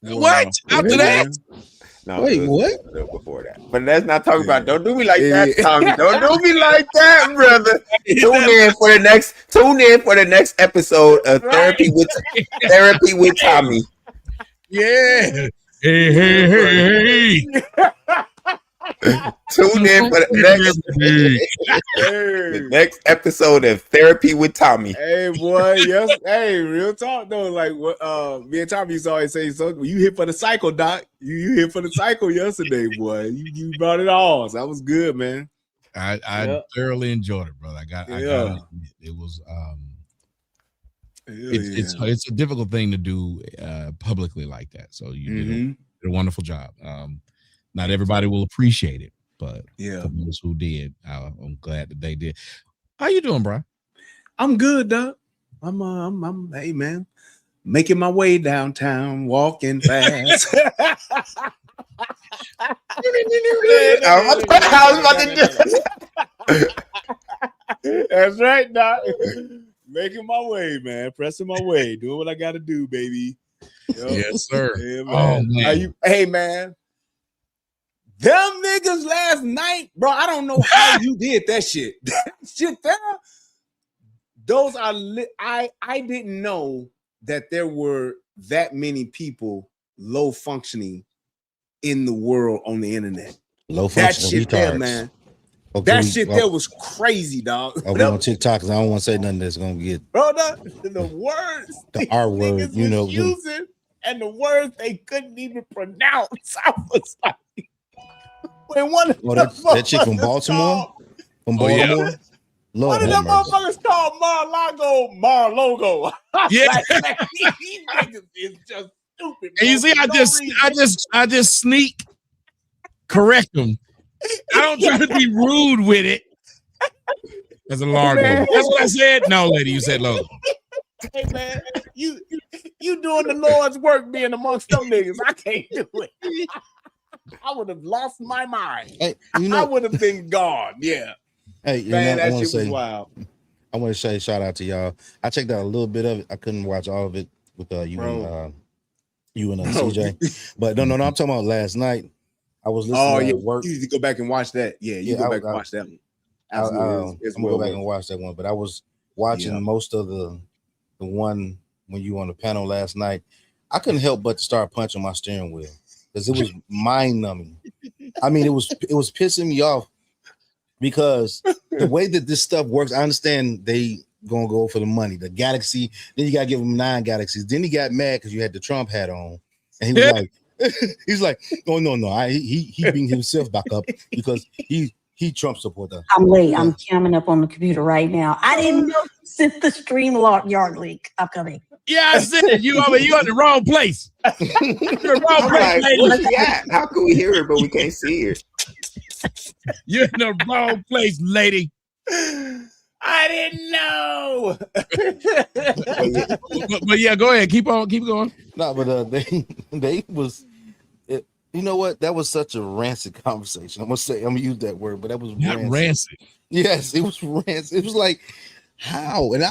What? After that? No, Wait, what? Before that. But let's not talk about. Don't do me like that, Tommy. Don't do me like that, brother. Tune in for the next episode of Therapy with Tommy. Yeah. Hey. Tune in for the next episode of Therapy with Tommy. Hey, boy, yes. Hey, real talk though. Like what me and Tommy used to always say, so you hit for the cycle, Doc. You hit for the cycle yesterday, boy. You brought it all. So that was good, man. I thoroughly enjoyed it, brother. I got it. It was it's a difficult thing to do publicly like that. So you did a wonderful job. Not everybody will appreciate it, but for those who did, I'm glad that they did. How you doing, bro? I'm good, Doc. I'm hey man, making my way downtown, walking fast. That's right, Doc. Making my way, man. Pressing my way. Doing what I got to do, baby. Yes, sir. Yeah, man. Man. Hey, man. Them niggas last night, bro. I don't know how you did that shit. That shit there. Those are I didn't know that there were that many people low functioning in the world on the internet. Low functioning that shit retards. there, man. That shit there was crazy, dog. Oh, we on TikTok because I don't want to say nothing that's gonna get bro. The words, the R word, you know, using and the words they couldn't even pronounce. I was like, when one of that chick from Baltimore, yeah. One of them motherfuckers called Mar-Logo. Yeah, like, these niggas is just stupid. And you see, I just sneak correct them. I don't try to be rude with it. That's a largo. That's what I said. No, lady, you said logo. Hey man, you doing the Lord's work being amongst them niggas. I can't do it. I would have lost my mind. Hey, I would have been gone. Yeah. Hey, man, that shit was wild. I want to say shout out to y'all. I checked out a little bit of it. I couldn't watch all of it with you and CJ. But no, I'm talking about last night. I was listening at work. You need to go back and watch that. Yeah, you go back and watch that one. Absolutely. I'm gonna go back and watch that one. But I was watching most of the one when you were on the panel last night. I couldn't help but to start punching my steering wheel because it was mind numbing. I mean, it was pissing me off because the way that this stuff works, I understand they gonna go for the money, the galaxy. Then you gotta give them 9 galaxies. Then he got mad because you had the Trump hat on, and he was like. He's like, oh no, he beat himself back up because he Trump supporter. I'm late. I'm coming up on the computer right now. I didn't know since the StreamYard link. I'm coming. Yeah, I said you on the wrong place. You're wrong place, lady. Where's she at? How can we hear her but we can't see her? You're in the wrong place, lady. I didn't know. but yeah, go ahead. Keep going. No, but they was. You know what? That was such a rancid conversation. I'm gonna use that word, but that was rancid. Yes, it was rancid. It was like how, and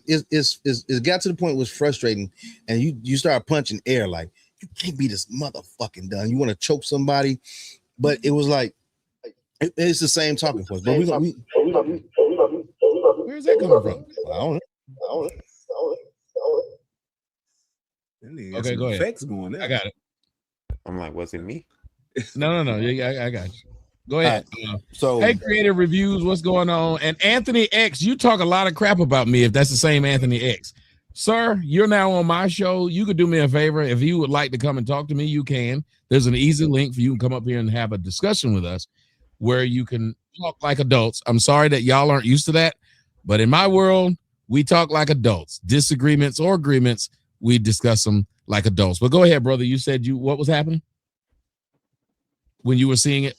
it got to the point it was frustrating, and you start punching air like you can't be this motherfucking done. You want to choke somebody, but it was like it's the same talking points. But where's that coming from? I don't know. Okay, go ahead. Effects going there. I got it. I'm like, was it me? No. Yeah, I got you. Go ahead. So, hey, Creative Reviews, what's going on? And Anthony X, you talk a lot of crap about me if that's the same Anthony X. Sir, you're now on my show. You could do me a favor. If you would like to come and talk to me, you can. There's an easy link for you to come up here and have a discussion with us where you can talk like adults. I'm sorry that y'all aren't used to that, but in my world, we talk like adults. Disagreements or agreements, we discuss them like adults. But go ahead, brother. You said what was happening when you were seeing it?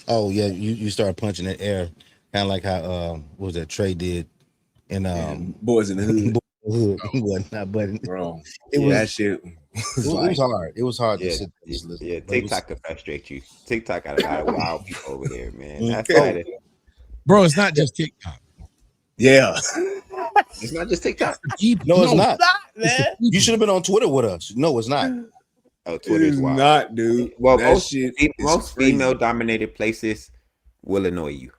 Oh yeah, you started punching that air, kind of like how what was that Trey did in Boys in the Hood. Not button, bro. It was that shit. It was hard. It was hard to sit there. Yeah, TikTok could frustrate you. TikTok got a lot of wild people over there, man. That's right. Bro, it's not just TikTok. Yeah. It's not just TikTok. No, it's not. Man. You should have been on Twitter with us. No, it's not. Oh, It Twitter's is wild. not, dude. Well, That shit is most crazy. female-dominated places will annoy you.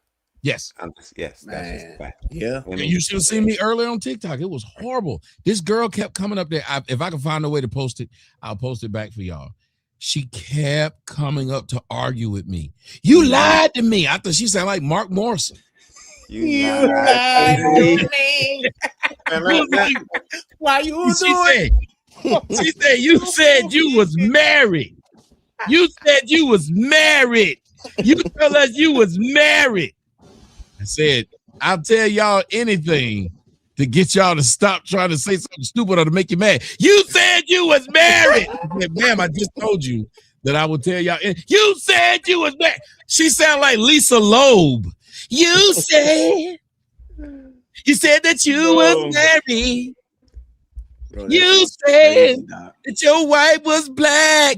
Yes. Yes, that's just a Man. fact. Yeah. I mean, You should have seen me earlier on TikTok. It was horrible. This girl kept coming up there. If I can find a way to post it, I'll post it back for y'all. She kept coming up to argue with me. You lied to me. I thought she sounded like Mark Morrison. you lied to me. Why you She said, you said you was married. You said you was married. You tell us you was married. I said, I'll tell y'all anything to get y'all to stop trying to say something stupid or to make you mad. You said you was married. I said, ma'am, I just told you that I would tell y'all. You said you was married. She sounded like Lisa Loeb. You said that you was married. Bro, You that's said crazy, dog. that your wife was black.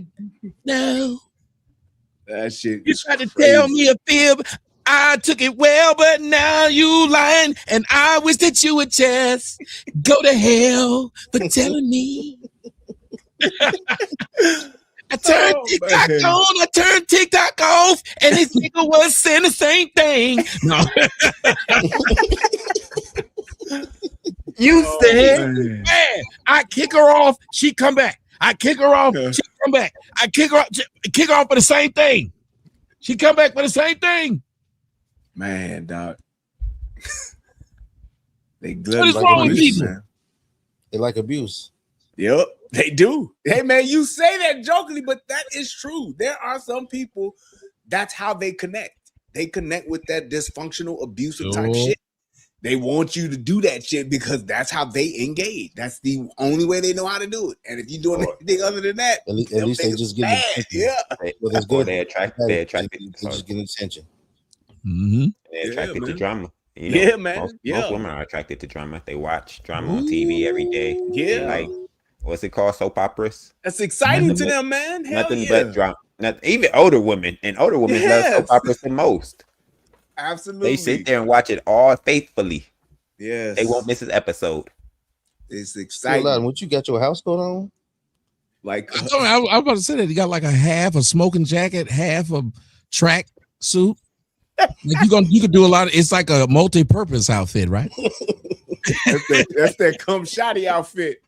No. That shit. You is tried to crazy. tell me a fib. I took it well, but now you lying, and I wish that you would just go to hell for telling me. I turned TikTok man. on, I turned TikTok off, and this nigga was saying the same thing. No. You said, man. man, I kick her off, she come back. I kick her off, she come back. I kick her off for the same thing. She come back for the same thing. Man, dog. They What is like wrong with abuse, people? man. They like abuse. Yep, they do. Hey, man, you say that jokingly, but that is true. There are some people, that's how they connect. They connect with that dysfunctional, abusive type Sure. shit. They want you to do that shit because that's how they engage. That's the only way they know how to do it. And if you're doing anything other than that, At least them they niggas just get bad. attention. Yeah. Well, that's Or good. they attracted They to just get attention. Mm-hmm. they're attracted to man. drama. You Yeah, man. Most Yeah. women are attracted to drama. They watch drama on TV every day. They Yeah. like, what's it called? Soap operas. That's exciting to Nothing them, man. Hell Nothing yeah. but drama. Even older women. And older women love soap Yes. operas the most. Absolutely. They sit there and watch it all faithfully. Yes. They won't miss an episode. It's Say exciting. loud, what you got your house coat on? Like I was about to say that. You got like a half a smoking jacket, half a track suit. Like you could do a lot of, it's like a multi-purpose outfit, right? that's that come shotty outfit.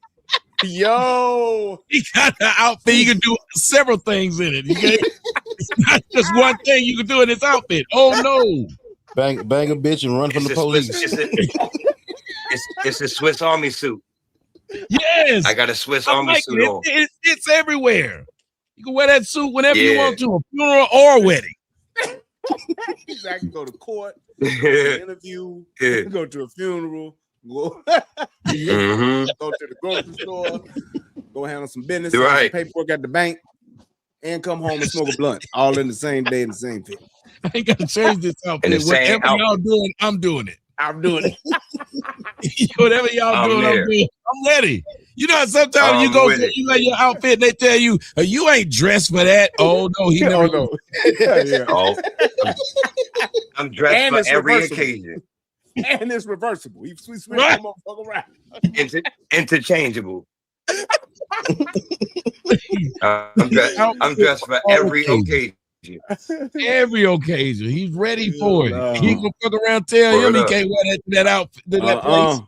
Yo, You got the outfit. You can do several things in it. It's not just one thing you can do in this outfit. Oh no. Bang a bitch and run from the police. It's a Swiss Army suit. Yes. I got a Swiss I'm Army like, suit on. it's everywhere. You can wear that suit whenever you Yeah. want to, a funeral or a wedding. I can go to court, interview, go to a funeral, go, Mhm. go to the grocery store, go handle some business, Right. sign some paperwork at the bank, and come home and smoke a blunt all in the same day in the same fit. I ain't got to change this In the outfit. same Whatever y'all doing, I'm doing it. I'm doing it. Whatever y'all I'm doing, there. I'm doing. I'm ready. You know, sometimes you I'm go with to it. you like your outfit, they tell you you ain't dressed for that. Oh no, he never. Oh no. Yeah. Oh, I'm dressed And for it's every reversible. occasion. And it's reversible. You switch Right. that motherfucker around. Interchangeable. I'm dressed for every occasion. Every occasion, he's ready for it. Yeah, He nah. gonna fuck around, tell him Word he up. can't wear that outfit to that place.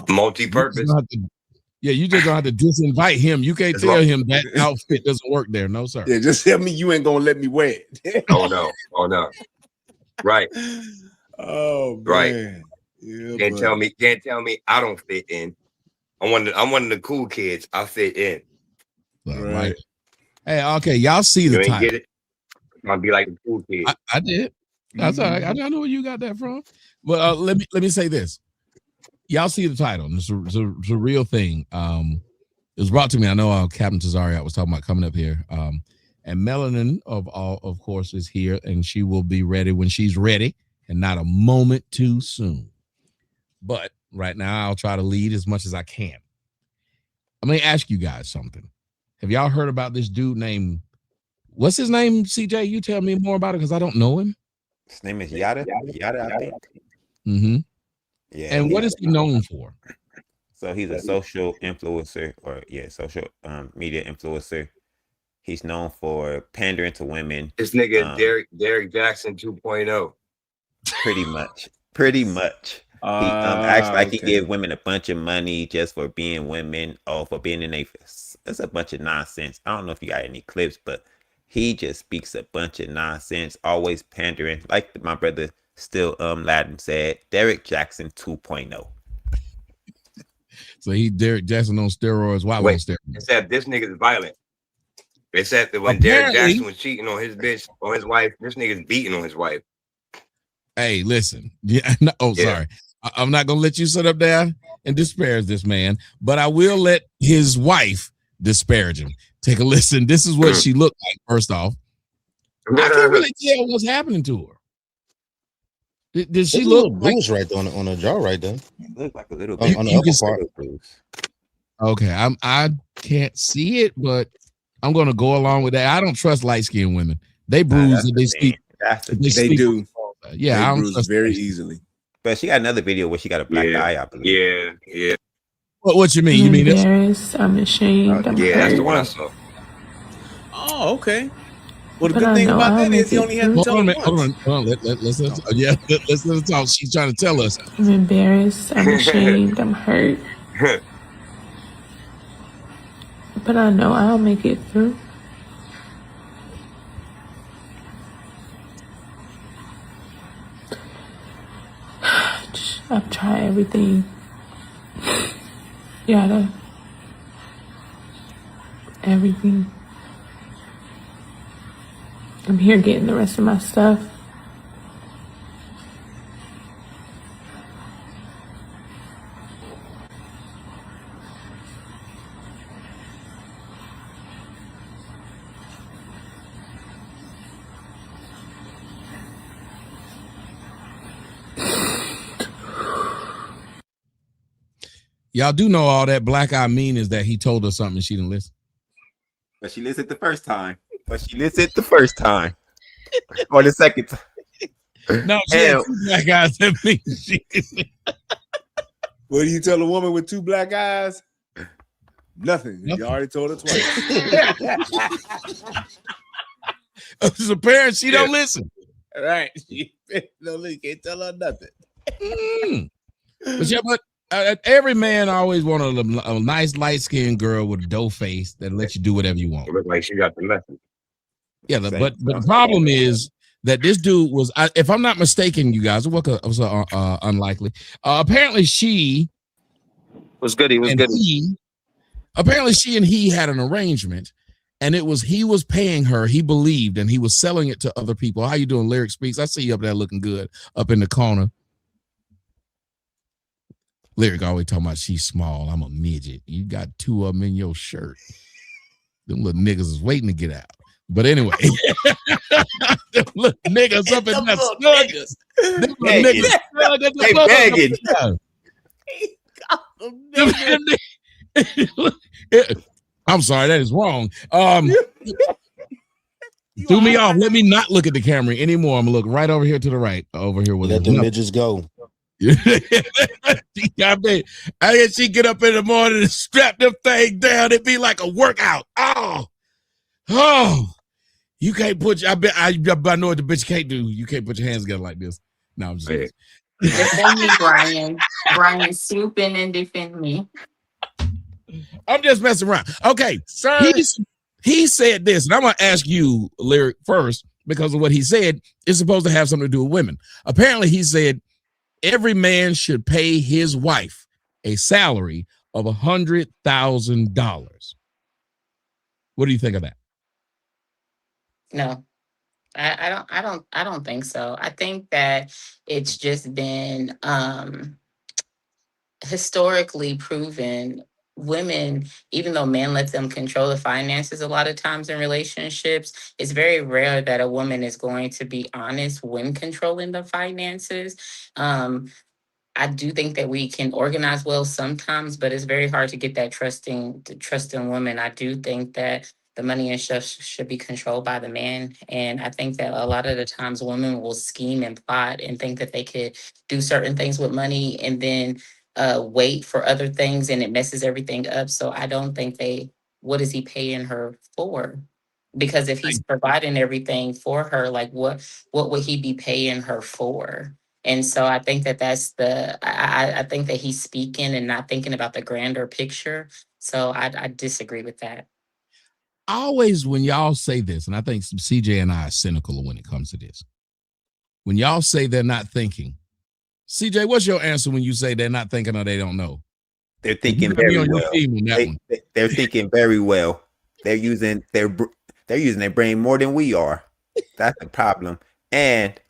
Multi-purpose. You just gonna have to- Yeah, you just gonna have to disinvite him. You can't As tell long- him that outfit doesn't work there. No, sir. Yeah, just tell me you ain't gonna let me wear it. Oh no. Right. Oh Right. man. Yeah, Can't tell me I don't fit in. I'm one of the cool kids. I fit in. Right. Hey, okay, y'all see You the ain't title. get it? I'll be like the cool kid. I did. That's all right. I know where you got that from. But let me say this. Y'all see the title. It's a real thing. It was brought to me. I know Captain Tazariot was talking about coming up here. And Melanin of course is here, and she will be ready when she's ready, and not a moment too soon. But right now, I'll try to lead as much as I can. I'm gonna ask you guys something. Have y'all heard about this dude named? What's his name? CJ, you tell me more about it because I don't know him. His name is Yada. Yada, I think. Mm-hmm. Yeah. And what is he known for? So he's a social influencer, or social media influencer. He's known for pandering to women. This nigga Derek Jackson 2.0. Pretty much. He acts like he gave women a bunch of money just for being women or for being in a. That's a bunch of nonsense. I don't know if you got any clips, but he just speaks a bunch of nonsense, always pandering. Like my brother Still Ladden said, Derek Jackson 2.0. So he Derek Jackson on steroids. Why on steroids? It said this nigga's violent. They said that when Derek Jackson was cheating on his bitch or his wife, this nigga's beating on his wife. Hey, listen. Sorry. I'm not gonna let you sit up there and disparage this man, but I will let his wife disparage him. Take a listen. This is what she looked like. First off, I can't really tell what's happening to her. Did she look like bruise right there on the jaw right there? Look like a little on the upper part. Okay, I can't see it, but I'm gonna go along with that. I don't trust light skinned women. They bruise and they speak. They do. Yeah, they I don't bruise trust very easily. But she got another video where she got a black eye, I believe. Yeah. What you mean? You mean this? I'm ashamed. That's the one I saw. Oh, okay. Well, the good thing about that is he only had to tell me once. Hold on. Let's talk. She's trying to tell us. I'm embarrassed. I'm ashamed. I'm hurt. But I know I'll make it through. I've tried everything. Everything. I'm here getting the rest of my stuff. Y'all do know all that black eye mean is that he told her something and she didn't listen. But she listened the first time. Or the second time. No, she had two black eyes. That means she. What do you tell a woman with two black eyes? Nothing. You already told her twice. Apparently she don't listen. Right. No, you can't tell her nothing. But every man always wanted a nice light-skinned girl with a dough face that lets you do whatever you want. It looked like she got the lesson. Yeah, but the problem is that this dude was, if I'm not mistaken, you guys, it was unlikely. Apparently she was good. He was good. Apparently she and he had an arrangement, and it was he was paying her, he believed, and he was selling it to other people. How you doing, Lyric Speaks? I see you up there looking good up in the corner. Lyric always talking about she's small. I'm a midget. You got two of them in your shirt. Them little niggas is waiting to get out. But anyway, them little niggas up in that snug. Them little niggas. I'm sorry, that is wrong. Threw me off. Let me not look at the camera anymore. I'm gonna look right over here to the right. Over here with let the midgets go. I guess she get up in the morning and strap them thing down. It'd be like a workout. Oh, you can't put. I know what the bitch can't do. You can't put your hands together like this. No, I'm just. Defend me, Brian. Brian, swoop in and defend me. I'm just messing around. Okay, sir. He said this, and I'm gonna ask you, Lyric, first because of what he said. It's supposed to have something to do with women. Apparently, he said every man should pay his wife a salary of $100,000. What do you think of that? No, I don't think so. I think that it's just been historically proven. Women, even though men let them control the finances a lot of times in relationships, it's very rare that a woman is going to be honest when controlling the finances. I do think that we can organize well sometimes, but it's very hard to get that trust in women. I do think that the money and stuff should be controlled by the man. And I think that a lot of the times women will scheme and plot and think that they could do certain things with money and then wait for other things, and it messes everything up. So I don't think what is he paying her for? Because if he's providing everything for her, like what would he be paying her for? And so I think I think that he's speaking and not thinking about the grander picture. So I disagree with that. Always when y'all say this, and I think CJ and I are cynical when it comes to this. When y'all say they're not thinking, CJ, what's your answer when you say they're not thinking or they don't know? They're thinking very well. They're thinking very well. They're using their brain more than we are. That's the problem. And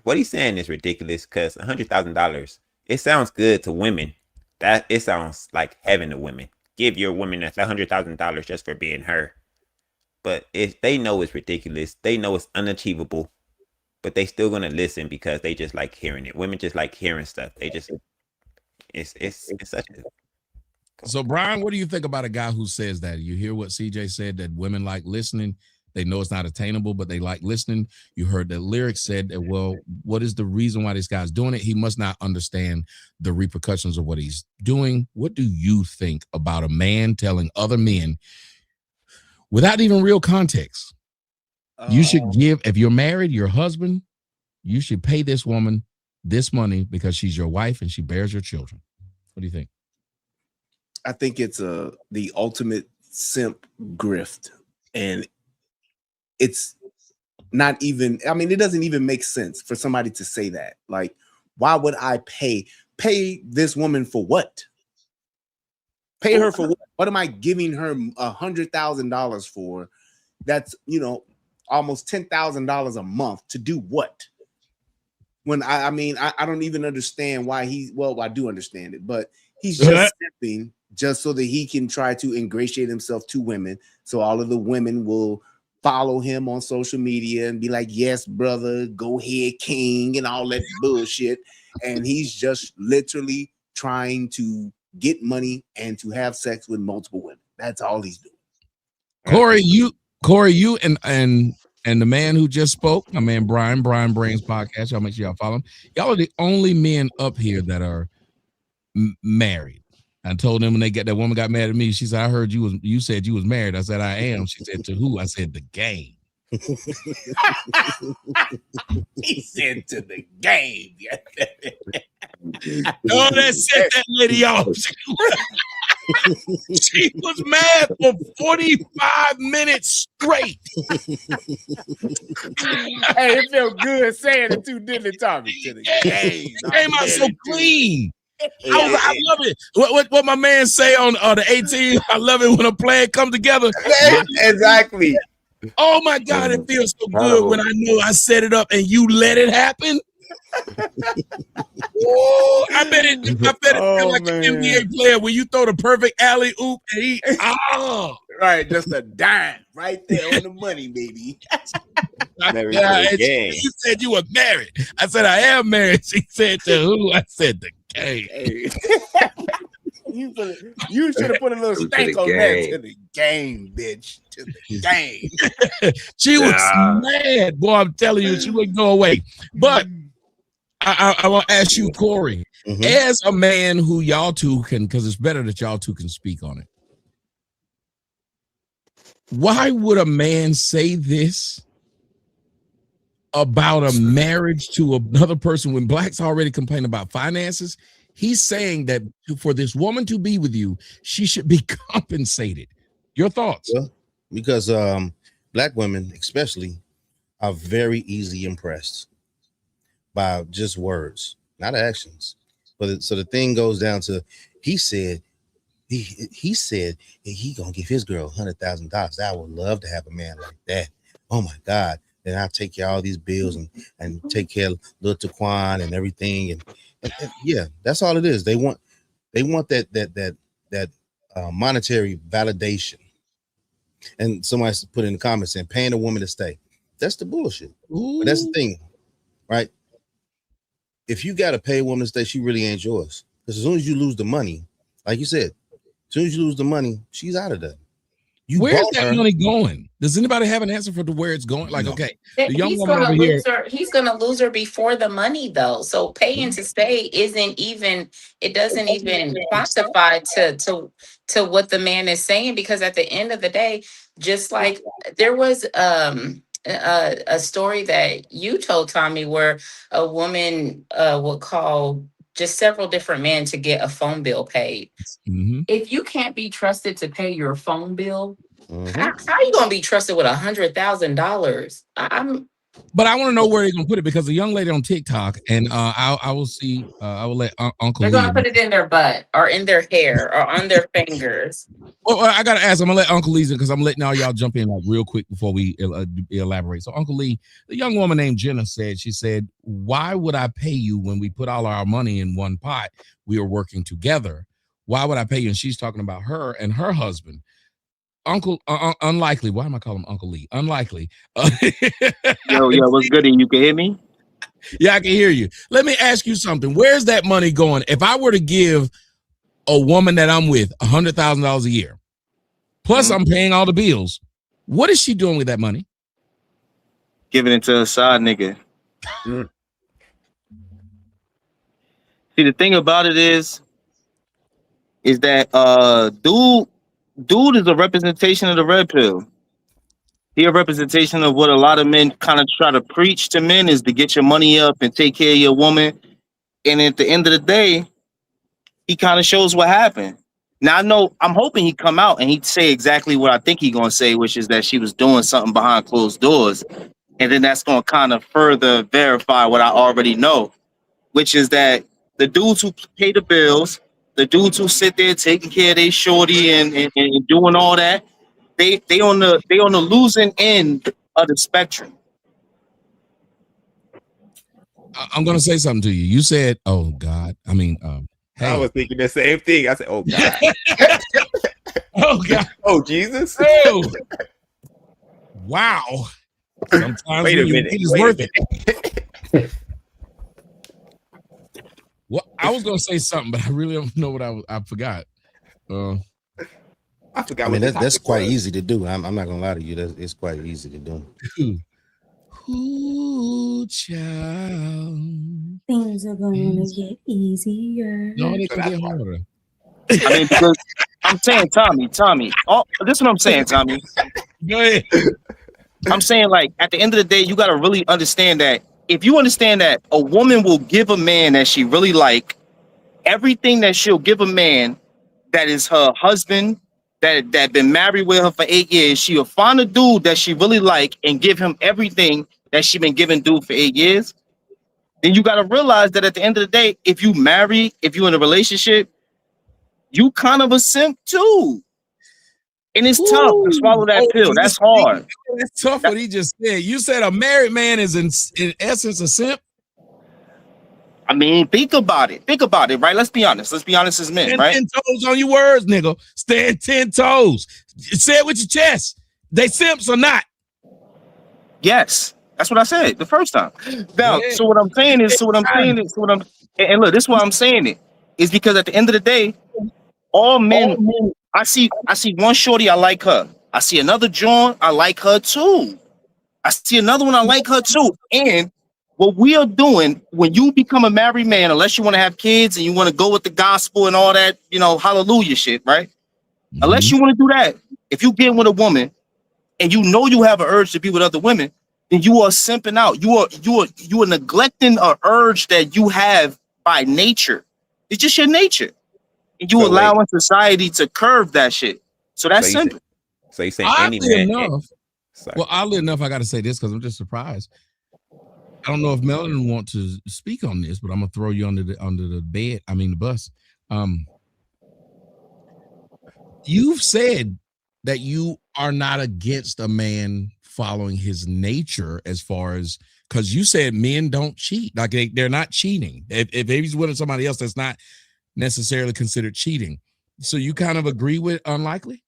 what he's saying is ridiculous because $100,000, it sounds good to women. That it sounds like heaven to women. Give your woman $100,000 just for being her. But if they know it's ridiculous, they know it's unachievable, but they still gonna listen because they just like hearing it. Women just like hearing stuff. They just it's such a. So Brian, what do you think about a guy who says that? You hear what CJ said, that women like listening. They know it's not attainable, but they like listening. You heard that lyrics said that, well, what is the reason why this guy's doing it? He must not understand the repercussions of what he's doing. What do you think about a man telling other men without even real context? You should give, if you're married, your husband, you should pay this woman this money because she's your wife and she bears your children. What do you think? I think it's the ultimate simp grift. And it's not even, I mean, it doesn't even make sense for somebody to say that. Like, why would I pay this woman for what? Pay her for what? What am I giving her $100,000 for? That's, almost $10,000 a month to do what? When I don't even understand why I do understand it, but he's just simping just so that he can try to ingratiate himself to women. So all of the women will follow him on social media and be like, yes, brother, go ahead, king, and all that bullshit. And he's just literally trying to get money and to have sex with multiple women. That's all he's doing. Corey, you and the man who just spoke, my man Brian Brains podcast. Y'all make sure y'all follow him. Y'all are the only men up here that are married. I told them when that woman got mad at me, she said, I heard you said you was married. I said, I am. She said, to who? I said, the game. He said to the game. No, that set that lady off. She was mad for 45 minutes straight. Hey, it felt good saying it too, didn't it, Tommy? To the game. Came out so clean. I love it. What my man say on the 18? I love it when a plan come together. Exactly. Oh my God, it feels so good when I know I set it up and you let it happen. Ooh, I bet it feel like an NBA player when you throw the perfect alley oop and he right, just a dime right there on the money, baby. She said you were married. I said I am married. She said to who? I said the game. Hey. You should have put a little stank on that. To the game, bitch. To the game. She was mad, boy. I'm telling you, she wouldn't go away. But I want to ask you, Corey, as a man who y'all two can, because it's better that y'all two can speak on it. Why would a man say this about a marriage to another person when blacks already complain about finances? He's saying that for this woman to be with you, she should be compensated. Your thoughts? Well, because black women, especially, are very easily impressed by just words, not actions. But so the thing goes down to, he said he gonna give his girl $100,000. I would love to have a man like that. Oh my God! Then I'll take care of all these bills and take care of little Taquan and everything. And yeah, that's all it is. They want that monetary validation. And somebody put in the comments saying paying a woman to stay. That's the bullshit. But that's the thing, right? If you got to pay a woman to stay, she really ain't yours. Because as soon as you lose the money, like you said, as soon as you lose the money, she's out of there. Where's bought that her. money going? Does anybody have an answer for where it's going? Like, No. okay, the young He's woman gonna over here. lose her. He's gonna lose her before the money, though. So paying to stay isn't even. It doesn't even quantify to what the man is saying, because at the end of the day, just like there was a story that you told, Tommy, where a woman would call just several different men to get a phone bill paid. Mhm. If you can't be trusted to pay your phone bill, Mhm. how are you gonna be trusted with $100,000? But I want to know where they're gonna put it, because the young lady on TikTok, and I will see. I will let Uncle They're Lee. gonna put it in their butt or in their hair or on their fingers. Well, I gotta ask. I'm gonna let Uncle Lee, because I'm letting all y'all jump in like real quick before we elaborate. So, Uncle Lee, the young woman named Jenna she said, "Why would I pay you when we put all our money in one pot? We are working together. Why would I pay you?" And she's talking about her and her husband. Uncle, unlikely. Why am I calling him Uncle Lee? Unlikely. Yo, what's good? You can hear me? Yeah, I can hear you. Let me ask you something. Where's that money going? If I were to give a woman that I'm with $100,000 a year, plus I'm paying all the bills, what is she doing with that money? Giving it to a side nigga. See, the thing about it is that dude is a representation of the red pill. He a representation of what a lot of men kind of try to preach to men, is to get your money up and take care of your woman. And at the end of the day, he kind of shows what happened. Now I'm hoping he come out and he'd say exactly what I think he gonna say, which is that she was doing something behind closed doors. And then that's gonna kind of further verify what I already know, which is that the dudes who pay the bills, the dudes who sit there taking care of their shorty and doing all that, they on the losing end of the spectrum. I'm gonna say something to you. You said, "Oh God." I mean, hey. I was thinking the same thing. I said, "Oh God." Oh God. Oh Jesus. Oh. Wow. Sometimes Wait a minute. It is worth it. Well, I was gonna say something, but I really don't know what I forgot. I forgot. I mean, what that's quite easy to do. I'm not gonna lie to you. It's quite easy to do. Ooh, child. Things are gonna get easier. No, they can get harder. I mean, because I'm saying, Tommy. This is what I'm saying, Tommy. Go ahead. I'm saying, like, at the end of the day, you got to really understand that if you understand that a woman will give a man that she really like everything that she'll give a man that is her husband, that been married with her for 8 years, she'll find a dude that she really like and give him everything that she been giving dude for 8 years. Then you got to realize that at the end of the day, if you marry, if you in a relationship, you kind of a simp too. And it's tough to swallow that pill. That's hard. That's tough what he just said. You said a married man is in essence a simp? I mean, think about it, right? Let's be honest as men, Stand right? 10 toes on your words, nigga. Stand 10 toes. Say it with your chest. They simps or not? Yes. That's what I said the first time. Now, so what I'm saying is, and look, this is why I'm saying it, is because at the end of the day, all men, I see one shorty, I like her. I see another John, I like her too. I see another one, I like her too. And what we are doing when you become a married man, unless you want to have kids and you want to go with the gospel and all that, hallelujah shit, right? Mm-hmm. Unless you want to do that, if you get with a woman and you know you have an urge to be with other women, then you are simping out. You are neglecting an urge that you have by nature. It's just your nature. And you allowing society to curve that shit. So that's simple. So you saying any man? Oddly enough, I got to say this because I'm just surprised. I don't know if Melvin wants to speak on this, but I'm gonna throw you under the bus. You've said that you are not against a man following his nature, as far as, because you said men don't cheat, like they're not cheating. If he's with somebody else, that's not necessarily considered cheating. So you kind of agree with unlikely?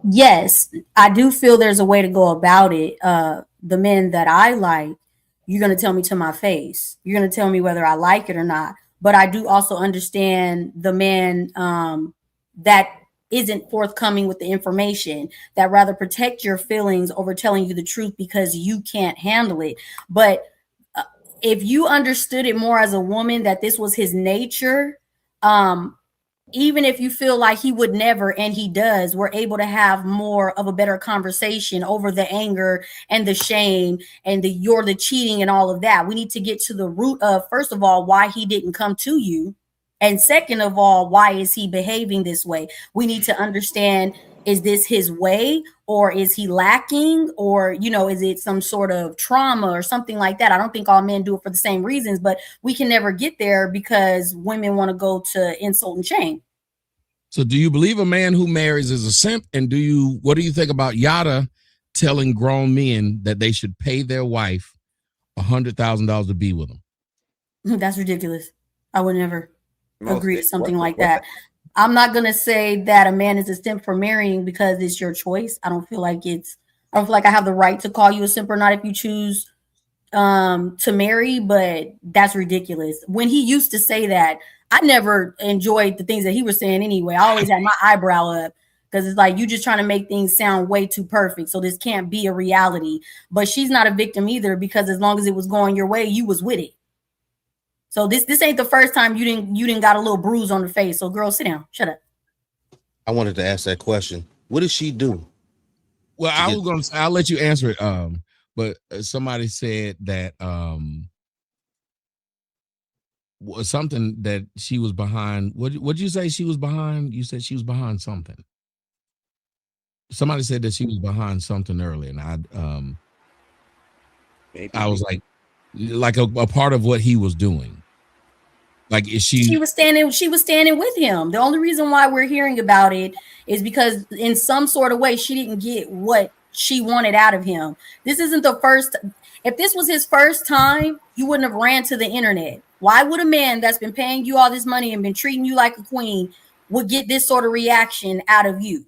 Yes, I do feel there's a way to go about it. The men that I like, you're going to tell me to my face. You're going to tell me whether I like it or not. But I do also understand the men that isn't forthcoming with the information, that rather protect your feelings over telling you the truth because you can't handle it. But if you understood it more as a woman, that this was his nature, even if you feel like he would never, and he does, we're able to have more of a better conversation over the anger and the shame and you're the cheating and all of that. We need to get to the root of, first of all, why he didn't come to you. And second of all, why is he behaving this way? We need to understand, is this his way, or is he lacking, or, you know, is it some sort of trauma or something like that? I don't think all men do it for the same reasons, but we can never get there because women want to go to insult and shame. So do you believe a man who marries is a simp? And what do you think about Yada telling grown men that they should pay their wife $100,000 to be with them? That's ridiculous. I would never agree to something like that. I'm not going to say that a man is a simp for marrying because it's your choice. I don't feel like I have the right to call you a simp or not if you choose to marry, but that's ridiculous. When he used to say that, I never enjoyed the things that he was saying anyway. I always had my eyebrow up because it's like, you just trying to make things sound way too perfect. So this can't be a reality. But she's not a victim either, because as long as it was going your way, you was with it. So this ain't the first time you didn't got a little bruise on the face. So girl, sit down. Shut up. I wanted to ask that question. What did she do? Well, I was gonna say, I'll let you answer it. But somebody said that something that she was behind. What'd you say she was behind? You said she was behind something. Somebody said that she was behind something earlier, and I was like a part of what he was doing. Like, is she was standing with him. The only reason why we're hearing about it is because in some sort of way she didn't get what she wanted out of him. This isn't the first. If this was his first time, you wouldn't have ran to the internet. Why would a man that's been paying you all this money and been treating you like a queen would get this sort of reaction out of you?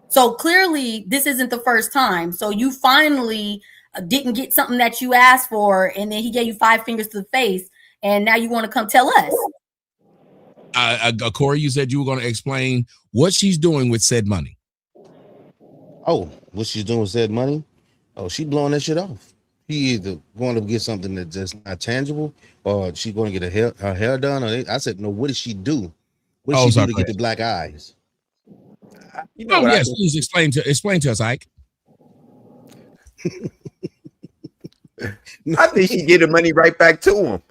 So clearly this isn't the first time. So you finally didn't get something that you asked for, and then he gave you 5 fingers to the face. And now you want to come tell us. Corey, you said you were going to explain what she's doing with said money. Oh, what she's doing with said money? Oh, she blowing that shit off. He either going to get something that's just not tangible, or she's going to get her hair done. I said, no, what does she do? What does she do to get the black eyes? You know yes, please explain to us, Ike. I think she get the money right back to him.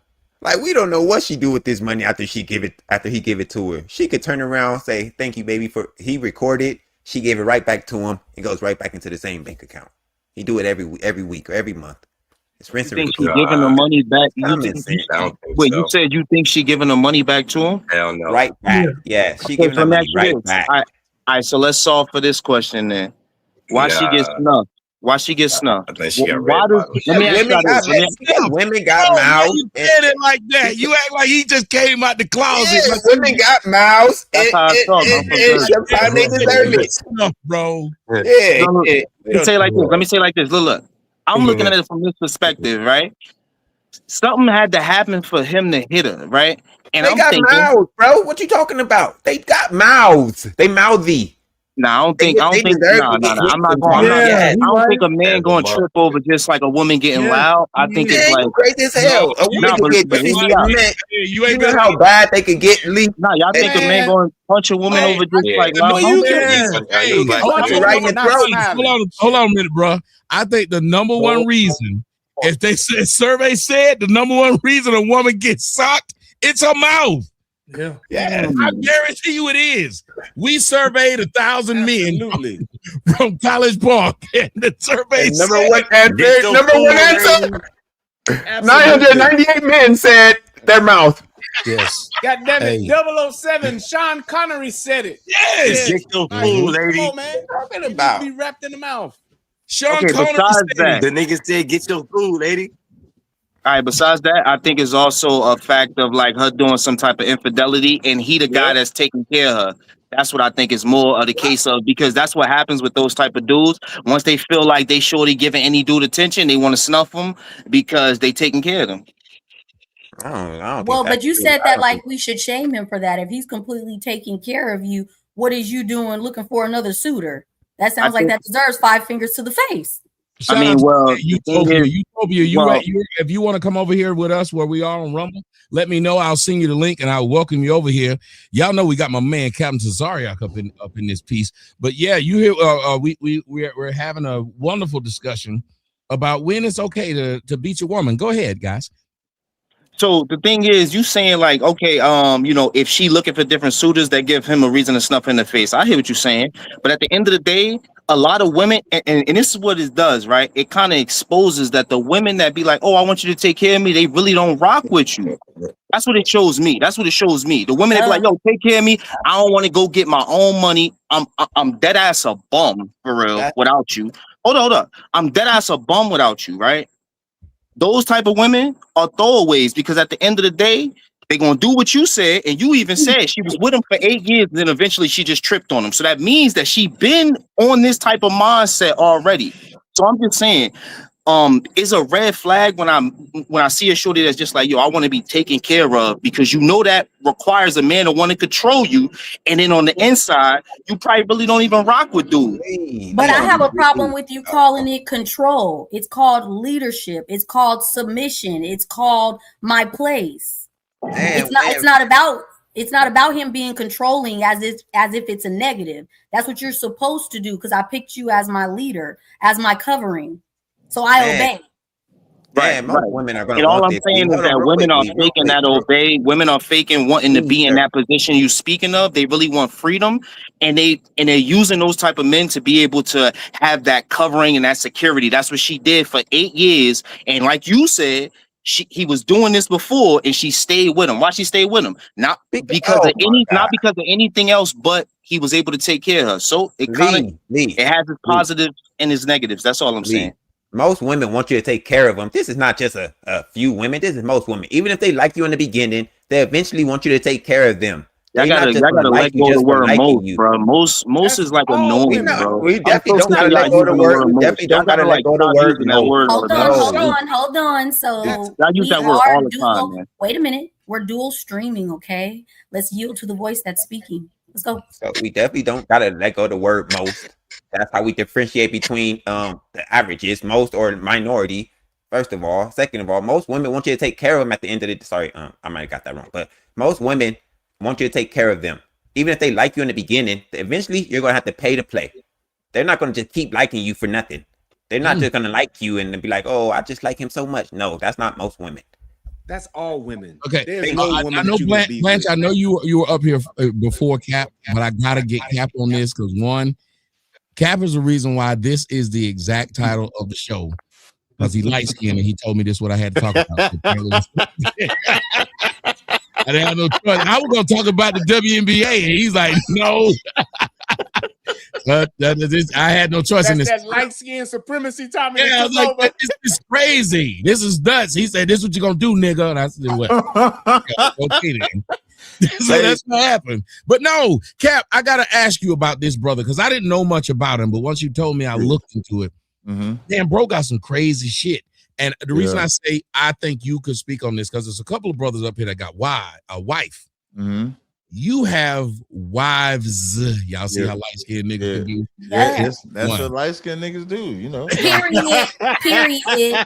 Like, we don't know what she do with this money after he give it to her. She could turn around and say, "Thank you, baby," for he recorded. She gave it right back to him. It goes right back into the same bank account. He do it every week or every month. It's rinse and repeat. She giving the money back? You said you think she giving the money back to him? Hell no. Right back. Yeah, she giving the money right back. All right, so let's solve for this question then. Why she get snuffed? Why she get snuffed? I think she got women got mouths. You said it like that. You act like he just came out the closet. Yeah, women got mouths. That's how I talk. Sometimes they deserve it, bro. Yeah. Let me say it like this. Look. I'm looking at it from this perspective, right? Something had to happen for him to hit her, right? And they got mouths, bro. What you talking about? They got mouths. They mouthy. I don't think I'm not going. I don't think a man going to trip over just like a woman getting loud. I think it's like crazy as hell. You ain't know how bad they could get. Y'all think a man going to punch a woman over just like loud? Hold on a minute, bro. I think the number one reason, if they said survey said the number one reason a woman gets socked, it's her mouth. Yeah. I guarantee you it is. We surveyed 1,000 men from College Park, and the survey number one answer. 998 men said their mouth. Yes. God damn it. 007 Sean Connery said it. Yes. Get your food, lady. Come on, man. Talking about be wrapped in the mouth. Sean Connery said the nigga said, "Get your food, lady." All right, besides that, I think it's also a fact of like her doing some type of infidelity, and he the guy that's taking care of her. That's what I think is more of the case of, because that's what happens with those type of dudes. Once they feel like they shorty giving any dude attention, they want to snuff them because they taking care of them. I don't well, but you said that like we should shame him for that. If he's completely taking care of you, what is you doing looking for another suitor? That sounds like that deserves 5 fingers to the face. Shout out to Utopia. If you want to come over here with us where we are on Rumble, let me know. I'll send you the link and I'll welcome you over here. Y'all know we got my man Captain Tazariak up in this piece. But yeah, you hear we're having a wonderful discussion about when it's okay to beat your woman. Go ahead, guys. So the thing is, you saying like, okay, if she looking for different suitors that give him a reason to snuff in the face. I hear what you're saying, but at the end of the day, a lot of women, and this is what it does, right? It kind of exposes that the women that be like, oh, I want you to take care of me, they really don't rock with you. That's what it shows me. That's what it shows me. The women that be like, yo, take care of me. I don't want to go get my own money. I'm dead ass a bum for real without you. Hold up. I'm dead ass a bum without you, right? Those type of women are throwaways because at the end of the day, they're going to do what you said. And you even said she was with him for 8 years. And then eventually she just tripped on him. So that means that she been on this type of mindset already. So I'm just saying, it's a red flag when I see a shorty that's just like, yo, I want to be taken care of, because you know that requires a man to want to control you. And then on the inside, you probably really don't even rock with dude. But I have a problem with you calling it control. It's called leadership. It's called submission. It's called my place. It's not about him being controlling as if it's a negative. That's what you're supposed to do, because I picked you as my leader, as my covering. So I obey. Right. Most women are going to. And all I'm saying is that women are faking that obey. Women are faking wanting to be in that position you speaking of. They really want freedom, and they're using those type of men to be able to have that covering and that security. That's what she did for 8 years. And like you said, he was doing this before, and she stayed with him. Why she stayed with him? Not because of anything else, but he was able to take care of her. So it kind of it has its positives and its negatives. That's all I'm saying. Most women want you to take care of them. This is not just a few women. This is most women. Even if they like you in the beginning, they eventually want you to take care of them. I gotta let go of the word most, bro. Most is like annoying, bro. We definitely don't gotta let go of the word. We definitely don't gotta let go of the word. Hold on. So I use that word all the time, man. Wait a minute. We're dual streaming, okay? Let's yield to the voice that's speaking. Let's go. So we definitely don't gotta let go of the word most. That's how we differentiate between the averages, most or minority. First of all, second of all, most women want you to take care of them at the end of the. Sorry, I might have got that wrong, but most women want you to take care of them, even if they like you in the beginning. Eventually, you're gonna have to pay to play. They're not gonna just keep liking you for nothing. They're not just gonna like you and be like, "Oh, I just like him so much." No, that's not most women. That's all women. Okay, there's no woman. I know Blanche. I know you were up here before Cap, but I gotta get Cap on this because one, Cap is the reason why this is the exact title of the show, because he light skinned and he told me this is what I had to talk about. I didn't have no choice. I was going to talk about the WNBA, and he's like, no. I had no choice in this. That light skin supremacy, Tommy. Yeah, I was like, this is crazy. This is nuts. He said, this is what you're going to do, nigga. And I said, well, okay then. So that's what happened. But no, Cap, I got to ask you about this brother, because I didn't know much about him, but once you told me, I looked into it. Damn, bro got some crazy shit. And the reason I say I think you could speak on this, because there's a couple of brothers up here that got a wife. You have wives. Y'all see how light-skinned niggas can do? Yeah, that's what light-skinned niggas do, you know. Period.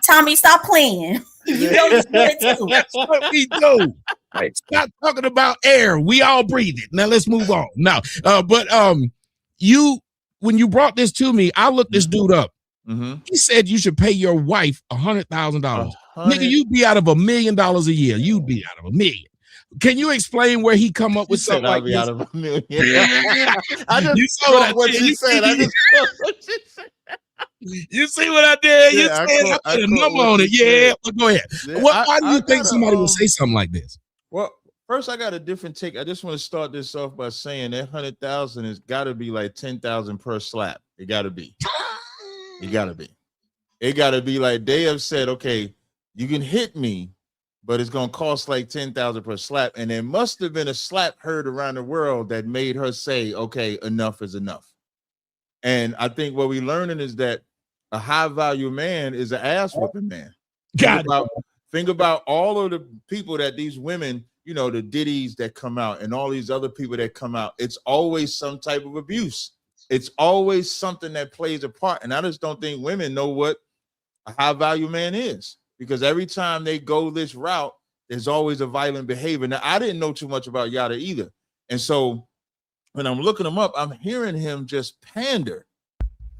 Tommy, stop playing. You know you do it too. That's what we do. Stop talking about air. We all breathe it. Now let's move on. Now, but when you brought this to me, I looked this dude up. He said you should pay your wife $100,000. Nigga, you'd be out of $1 million a year. You'd be out of $1 million. Can you explain where he come up with something like this? Out of $1 million. I just you saw what she said. You see what I did? You said I put a number on it. Yeah, but go ahead. Why do you think somebody would say something like this? Well, first I got a different take. I just want to start this off by saying that 100,000 has got to be like 10,000 per slap. It got to be. It gotta be. It gotta be like they have said, okay, you can hit me, but it's gonna cost like 10,000 per slap. And there must have been a slap heard around the world that made her say, okay, enough is enough. And I think what we're learning is that a high value man is an ass whooping man. Think about all of the people that these women you know, the Diddy's that come out and all these other people that come out, it's always some type of abuse. It's always something that plays a part. And I just don't think women know what a high value man is, because every time they go this route, there's always a violent behavior. Now, I didn't know too much about Yada either. And so when I'm looking him up, I'm hearing him just pander.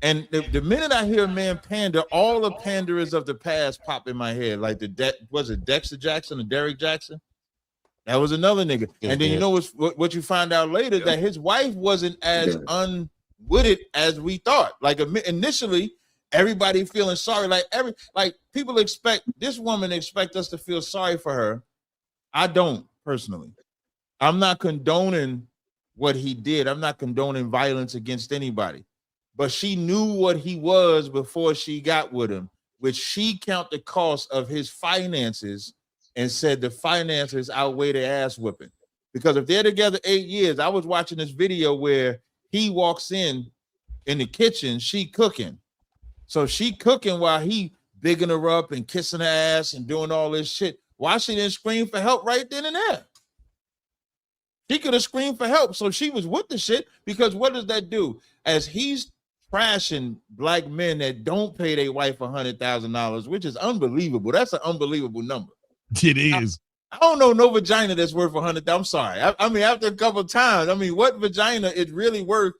And the minute I hear a man pander, all the panderers of the past pop in my head. Like was it Dexter Jackson or Derek Jackson? That was another nigga. And then you know what you find out later, that his wife wasn't as unwitted as we thought. Like initially, everybody feeling sorry. Like people expect this woman expect us to feel sorry for her. I don't personally. I'm not condoning what he did. I'm not condoning violence against anybody. But she knew what he was before she got with him, which she count the cost of his finances and said the finances outweigh the ass whipping. Because if they're together 8 years, I was watching this video where he walks in the kitchen, she cooking. So she cooking while he bigging her up and kissing her ass and doing all this shit. Why she didn't scream for help right then and there? She could have screamed for help. So she was with the shit, because what does that do? As he's trashing black men that don't pay their wife $100,000, which is unbelievable. That's an unbelievable number. It is. I don't know no vagina that's worth $100,000. I'm sorry. I mean, after a couple of times, I mean, what vagina is really worth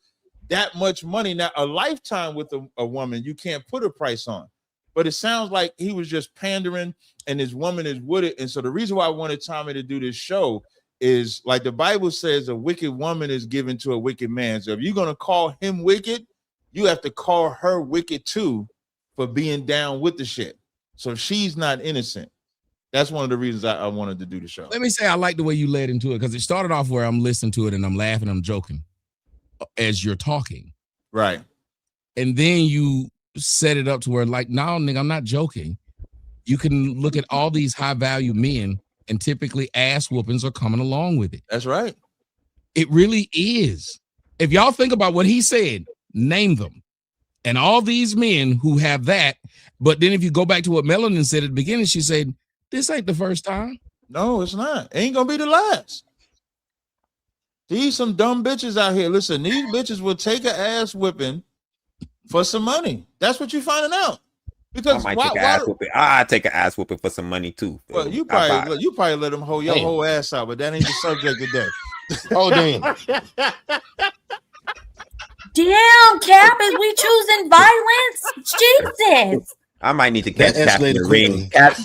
that much money? Now, a lifetime with a woman, you can't put a price on. But it sounds like he was just pandering, and his woman is with it. And so the reason why I wanted Tommy to do this show is, like the Bible says, a wicked woman is given to a wicked man. So if you're going to call him wicked, you have to call her wicked too for being down with the shit. So she's not innocent. That's one of the reasons I wanted to do the show. Let me say I like the way you led into it, because it started off where I'm listening to it and I'm laughing, I'm joking as you're talking. Right. And then you set it up to where, like, no, nigga, I'm not joking. You can look at all these high value men, and typically ass whoopings are coming along with it. That's right. It really is. If y'all think about what he said, name them. And all these men who have that, but then if you go back to what Melanin said at the beginning, she said, this ain't the first time. No, it's not. Ain't gonna be the last. These some dumb bitches out here. Listen, these bitches will take an ass whipping for some money. That's what you're finding out. Because I take an ass whooping for some money too. Well, you probably let them hold your whole ass out, but that ain't the subject today. Oh damn. Damn, Cap, is we choosing violence? Jesus. I might need to catch Cap in the ring. Catch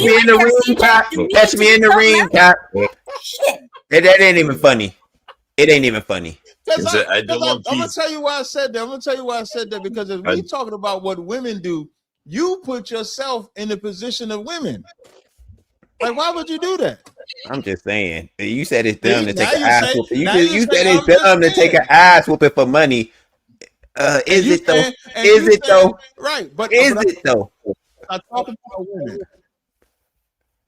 me in the ring, Cap. Catch me in the ring, Cap. Shit. That ain't even funny. It ain't even funny. I'm gonna tell you why I said that. Because if we talking about what women do, you put yourself in the position of women. Like, why would you do that? I'm just saying. You said it's dumb to take an ass whooping. You said it's dumb to take an ass whooping for money. Is it though? Is it though? Right, but is it though? I talk about women.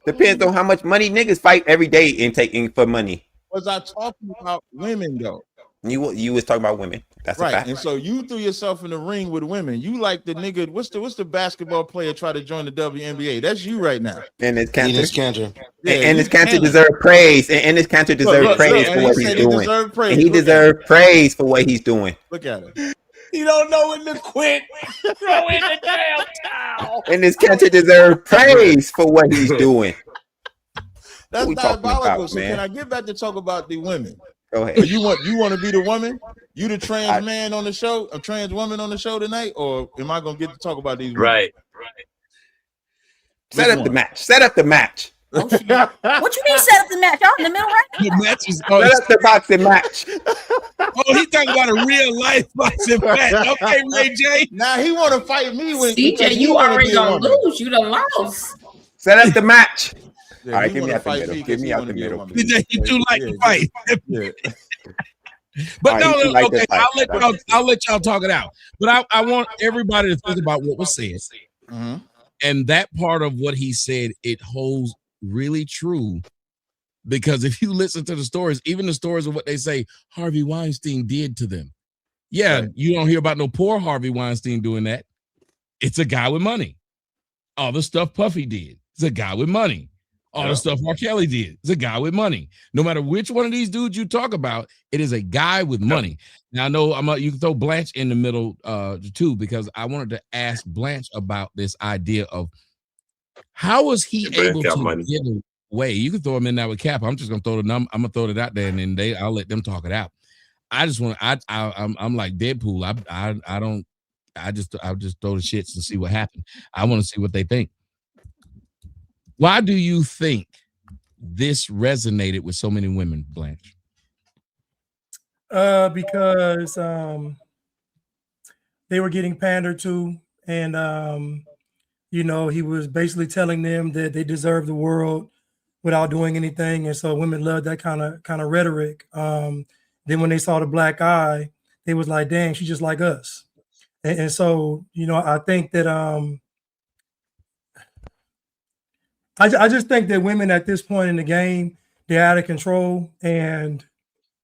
Depends on how much money niggas fight every day in taking for money. Was I talking about women though? You was talking about women. That's right. A fact. And so you threw yourself in the ring with women. You like the nigga. What's the basketball player try to join the WNBA? That's you right now. And it's Cantor. Yeah, and it's Cantor deserve praise. And it's Cantor deserve praise for what he's doing. And he deserve praise for what he's doing. Look at it. You don't know when to quit. Throw in the damn towel. And this Cantor deserve praise for what he's doing. That's diabolical. So can I get back to talk about the women? Go ahead. You want to be the woman? You the trans man on the show? A trans woman on the show tonight? Or am I gonna get to talk about these women? Right. Set up the match. What you mean set up the match? Y'all in the middle right now? The match is set up the boxing match. Oh, he's talking about a real life boxing match. Okay, Ray J. Now he want to fight me when CJ, you already gonna lose. You done lost. Set up the match. Yeah, all right, give me out the middle. Give me out the middle. CJ, you too like to fight. Yeah. But no, okay, I'll let y'all talk it out. But I want everybody to think about what was said. Mm-hmm. And that part of what he said, it holds really true. Because if you listen to the stories, even the stories of what they say Harvey Weinstein did to them. Yeah, right. You don't hear about no poor Harvey Weinstein doing that. It's a guy with money. All the stuff Puffy did. It's a guy with money. all the stuff R. Kelly did. It's a guy with money. No matter which one of these dudes you talk about, it is a guy with money. Now I know you can throw Blanche in the middle too, because I wanted to ask Blanche about this idea of how was he able to give away. You can throw him in there with Cap. I'm just gonna throw the number. I'm gonna throw it out there, and then I'll let them talk it out. I just want. I'm like Deadpool. I'll just throw the shits and see what happens. I want to see what they think. Why do you think this resonated with so many women, Blanche? Because they were getting pandered to, and he was basically telling them that they deserve the world without doing anything, and so women love that kind of rhetoric. Then when they saw the black eye, they was like, "Dang, she's just like us." And so I think that I just think that women at this point in the game, they're out of control, and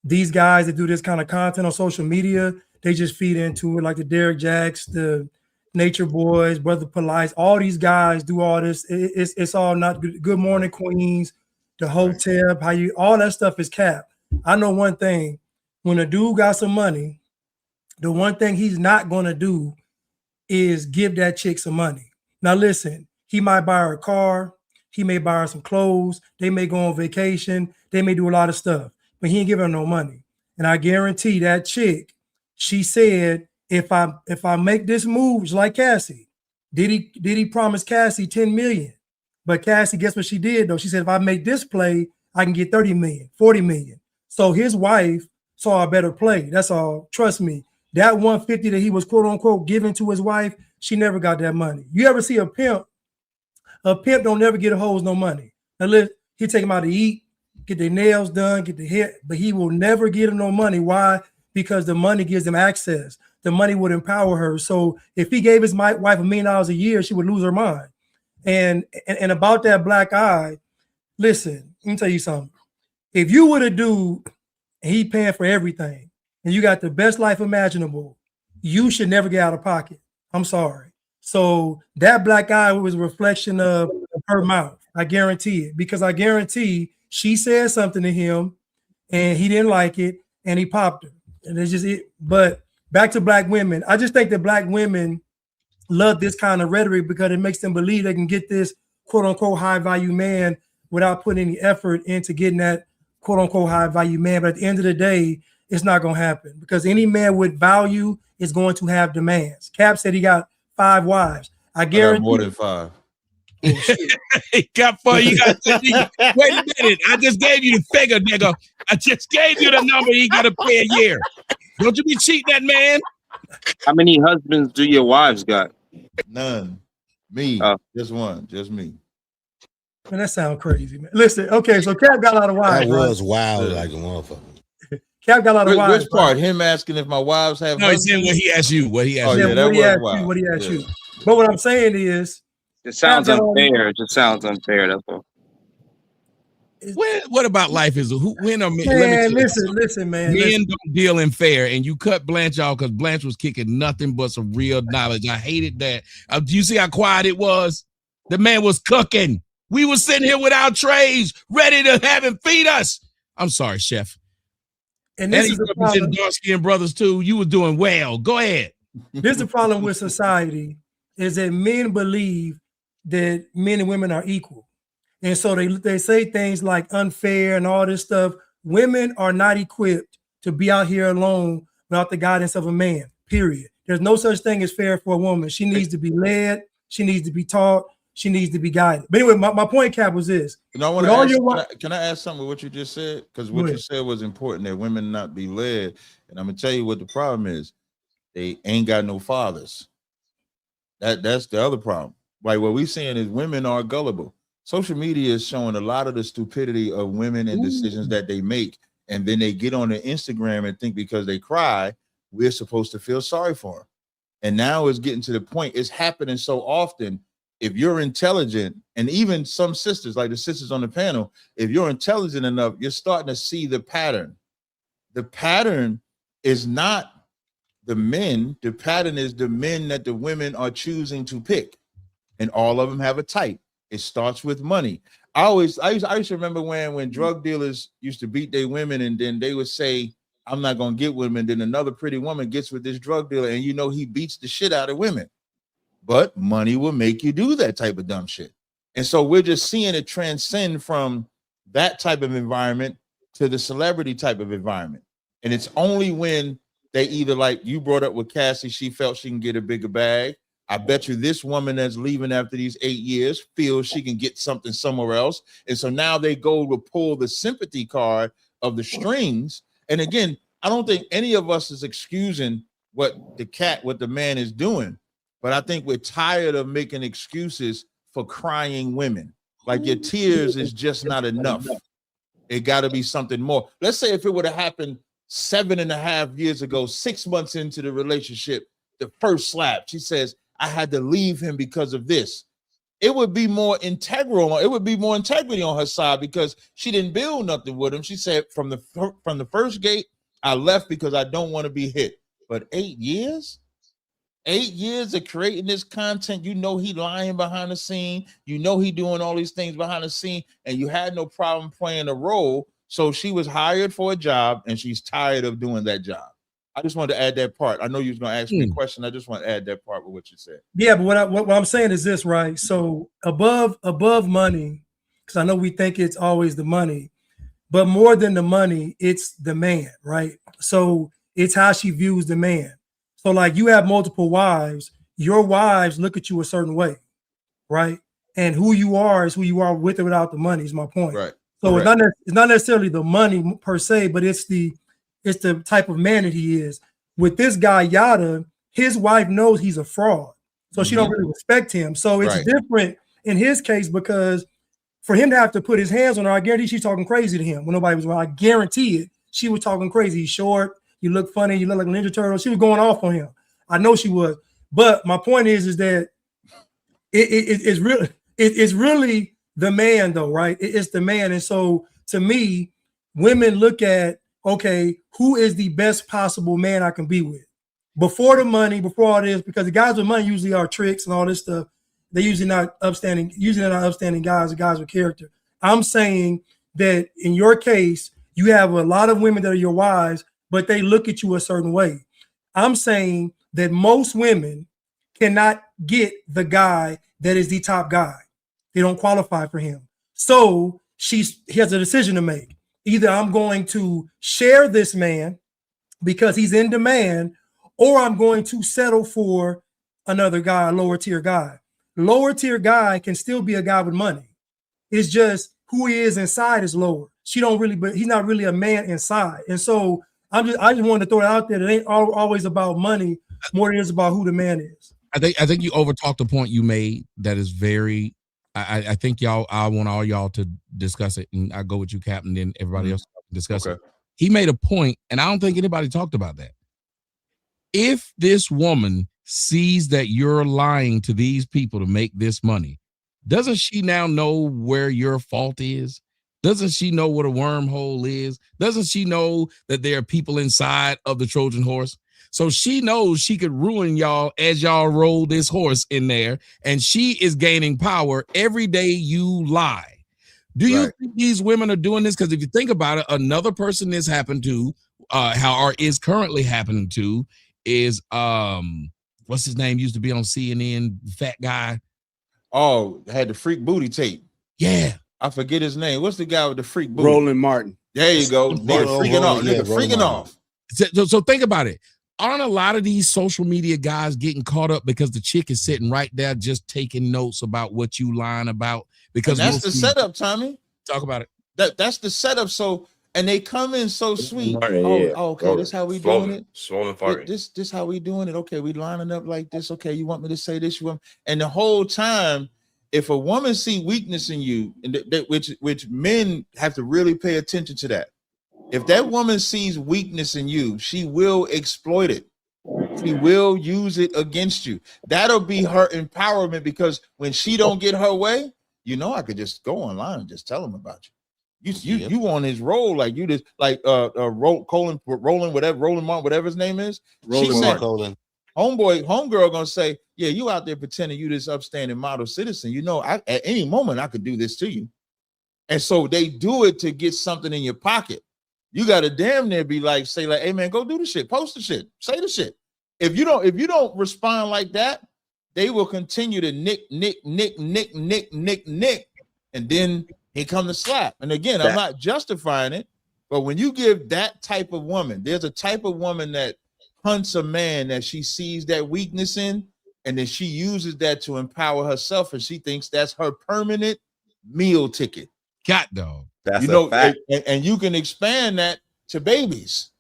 these guys that do this kind of content on social media, they just feed into it, like the Derek Jacks, the Nature Boys, Brother Police, all these guys do all this. It's all not good. Good Morning Queens, the Hotel, all that stuff is cap. I know one thing: when a dude got some money, the one thing he's not gonna do is give that chick some money. Now listen, he might buy her a car, he may buy her some clothes, they may go on vacation, they may do a lot of stuff, but he ain't giving her no money. And I guarantee that chick, she said, if I make this move, just like Cassie, did he promise Cassie 10 million? But Cassie, guess what she did though? She said, if I make this play, I can get 30 million, 40 million. So his wife saw a better play. That's all. Trust me. That 150 that he was quote unquote giving to his wife, she never got that money. You ever see a pimp? A pimp don't never get a hoes no money. Unless he take them out to eat, get their nails done, get their hair, but he will never get them no money. Why? Because the money gives them access. The money would empower her. So if he gave his wife $1 million a year, she would lose her mind. And about that black eye, listen, let me tell you something. If you were a dude and he paying for everything and you got the best life imaginable, you should never get out of pocket. I'm sorry. So that black eye was a reflection of her mouth. I guarantee it, because I guarantee she said something to him and he didn't like it and he popped her. And it's just it. But back to black women, I just think that black women love this kind of rhetoric because it makes them believe they can get this quote unquote high value man without putting any effort into getting that quote unquote high value man. But at the end of the day, it's not going to happen, because any man with value is going to have demands. Cap said he got 5 wives. I guarantee more than 5. He got 4. You got wait a minute. I just gave you the figure, nigga. I just gave you the number he got to pay a year. Don't you be cheating that man. How many husbands do your wives got? None. Me. Just one. Just me. Man, that sounds crazy, man. Listen, okay, so Cap got a lot of wives. That was wild, like a motherfucker. Cap got a lot of wives. Which part? Him asking if my wives have? No, he's saying what he asked you. What he asked you. What he asked you. But what I'm saying is, it sounds unfair. It just sounds unfair. That's all. What about life is when a man? Man, listen, man. Men don't deal in fair, and you cut Blanche off because Blanche was kicking nothing but some real knowledge. I hated that. Do you see how quiet it was? The man was cooking. We were sitting here with our trays, ready to have him feed us. I'm sorry, chef. And this is the problem. Dark-skinned brothers too. You were doing well. Go ahead. This is the problem with society, is that men believe that men and women are equal. And so they say things like unfair and all this stuff. Women are not equipped to be out here alone without the guidance of a man, period. There's no such thing as fair for a woman. She needs to be led. She needs to be taught. She needs to be guided. But anyway, my point, Cap, was this. And I want to ask, can I ask something with what you just said? Because what you said was important, that women not be led. And I'm going to tell you what the problem is. They ain't got no fathers. That's the other problem. Like what we're saying is women are gullible. Social media is showing a lot of the stupidity of women and decisions that they make. And then they get on their Instagram and think because they cry, we're supposed to feel sorry for them. And now it's getting to the point, it's happening so often. If you're intelligent, and even some sisters, like the sisters on the panel, if you're intelligent enough, you're starting to see the pattern. The pattern is not the men. The pattern is the men that the women are choosing to pick. And all of them have a type. It starts with money. I used to remember when drug dealers used to beat their women, and then they would say, I'm not gonna get women. Then another pretty woman gets with this drug dealer, and he beats the shit out of women. But money will make you do that type of dumb shit. And so we're just seeing it transcend from that type of environment to the celebrity type of environment. And it's only when they either, like you brought up with Cassie, she felt she can get a bigger bag. I bet you this woman that's leaving after these 8 years feels she can get something somewhere else. And so now they go to pull the sympathy card of the strings. And again, I don't think any of us is excusing what the man is doing. But I think we're tired of making excuses for crying women. Like your tears is just not enough. It got to be something more. Let's say if it would have happened 7.5 years ago, 6 months into the relationship, the first slap, she says, I had to leave him because of this. It would be more integral. It would be more integrity on her side because she didn't build nothing with him. She said from the first gate, I left because I don't want to be hit. But 8 years? 8 years of creating this content, he lying behind the scene, he doing all these things behind the scene, and you had no problem playing a role. So she was hired for a job, and she's tired of doing that job. I just wanted to add that part. I know you was going to ask me a question. I just want to add that part with what you said. Yeah, but what I'm saying is this, right? So above money, because I know we think it's always the money, but more than the money, it's the man, right? So it's how she views the man. So like you have multiple wives, your wives look at you a certain way, right? And who you are is who you are with or without the money is my point. Right. So it's not necessarily the money per se, but it's the type of man that he is. With this guy Yada, his wife knows he's a fraud, so she don't really respect him. So it's different in his case because for him to have to put his hands on her, I guarantee she's talking crazy to him when nobody was around. I guarantee it. She was talking crazy. He's short. You look funny. You look like a Ninja Turtle. She was going off on him. I know she was. But my point is that it's really the man, though, right? It's the man. And so to me, women look at, okay, who is the best possible man I can be with? Before the money, before all this, because the guys with money usually are tricks and all this stuff. They're usually not upstanding guys, or guys with character. I'm saying that in your case, you have a lot of women that are your wives, but they look at you a certain way. I'm saying that most women cannot get the guy that is the top guy. They don't qualify for him. So he has a decision to make. Either I'm going to share this man because he's in demand, or I'm going to settle for another guy, a lower tier guy. Lower tier guy can still be a guy with money. It's just who he is inside is lower. He's not really a man inside. And so I just wanted to throw it out there. It ain't always about money more than it is about who the man is. I think you overtalked the point you made. That is very. I think I want all y'all to discuss it, and I go with you, Captain. Then everybody else discuss it. He made a point, and I don't think anybody talked about that. If this woman sees that you're lying to these people to make this money, doesn't she now know where your fault is? Doesn't she know what a wormhole is? Doesn't she know that there are people inside of the Trojan horse? So she knows she could ruin y'all as y'all roll this horse in there, and she is gaining power every day you lie. Do you think these women are doing this? Because if you think about it, another person this happened to, is currently happening to, is what's his name? Used to be on CNN, fat guy. Oh, had the freak booty tape. Yeah. I forget his name. What's the guy with the freak booty? Roland Martin. There you go. Nigga freaking off. Nigga freaking off. So think about it. Aren't a lot of these social media guys getting caught up because the chick is sitting right there just taking notes about what you lying about? Because and that's the setup, Tommy. Talk about it. That's the setup. So, and they come in so sweet. Martin, Okay, this how we doing it. Swollen farting. This how we doing it. Okay, we lining up like this. Okay, you want me to say this? And the whole time, if a woman see weakness in you, and which men have to really pay attention to that. If that woman sees weakness in you, she will exploit it. She will use it against you. That'll be her empowerment, because when she don't get her way, I could just go online and just tell him about you. You on his roll, like you just like Roland Martin, whatever his name is. Homegirl gonna say, yeah, you out there pretending you this upstanding model citizen. At any moment I could do this to you. And so they do it to get something in your pocket. You got to damn near be like, say like, hey man, go do the shit, post the shit, say the shit. If you don't respond like that, they will continue to nick, and then he come to slap. And again, I'm not justifying it, but when you give that type of woman, there's a type of woman that hunts a man that she sees that weakness in, and then she uses that to empower herself, and she thinks that's her permanent meal ticket. Cat dog. That's a fact. And you can expand that to babies.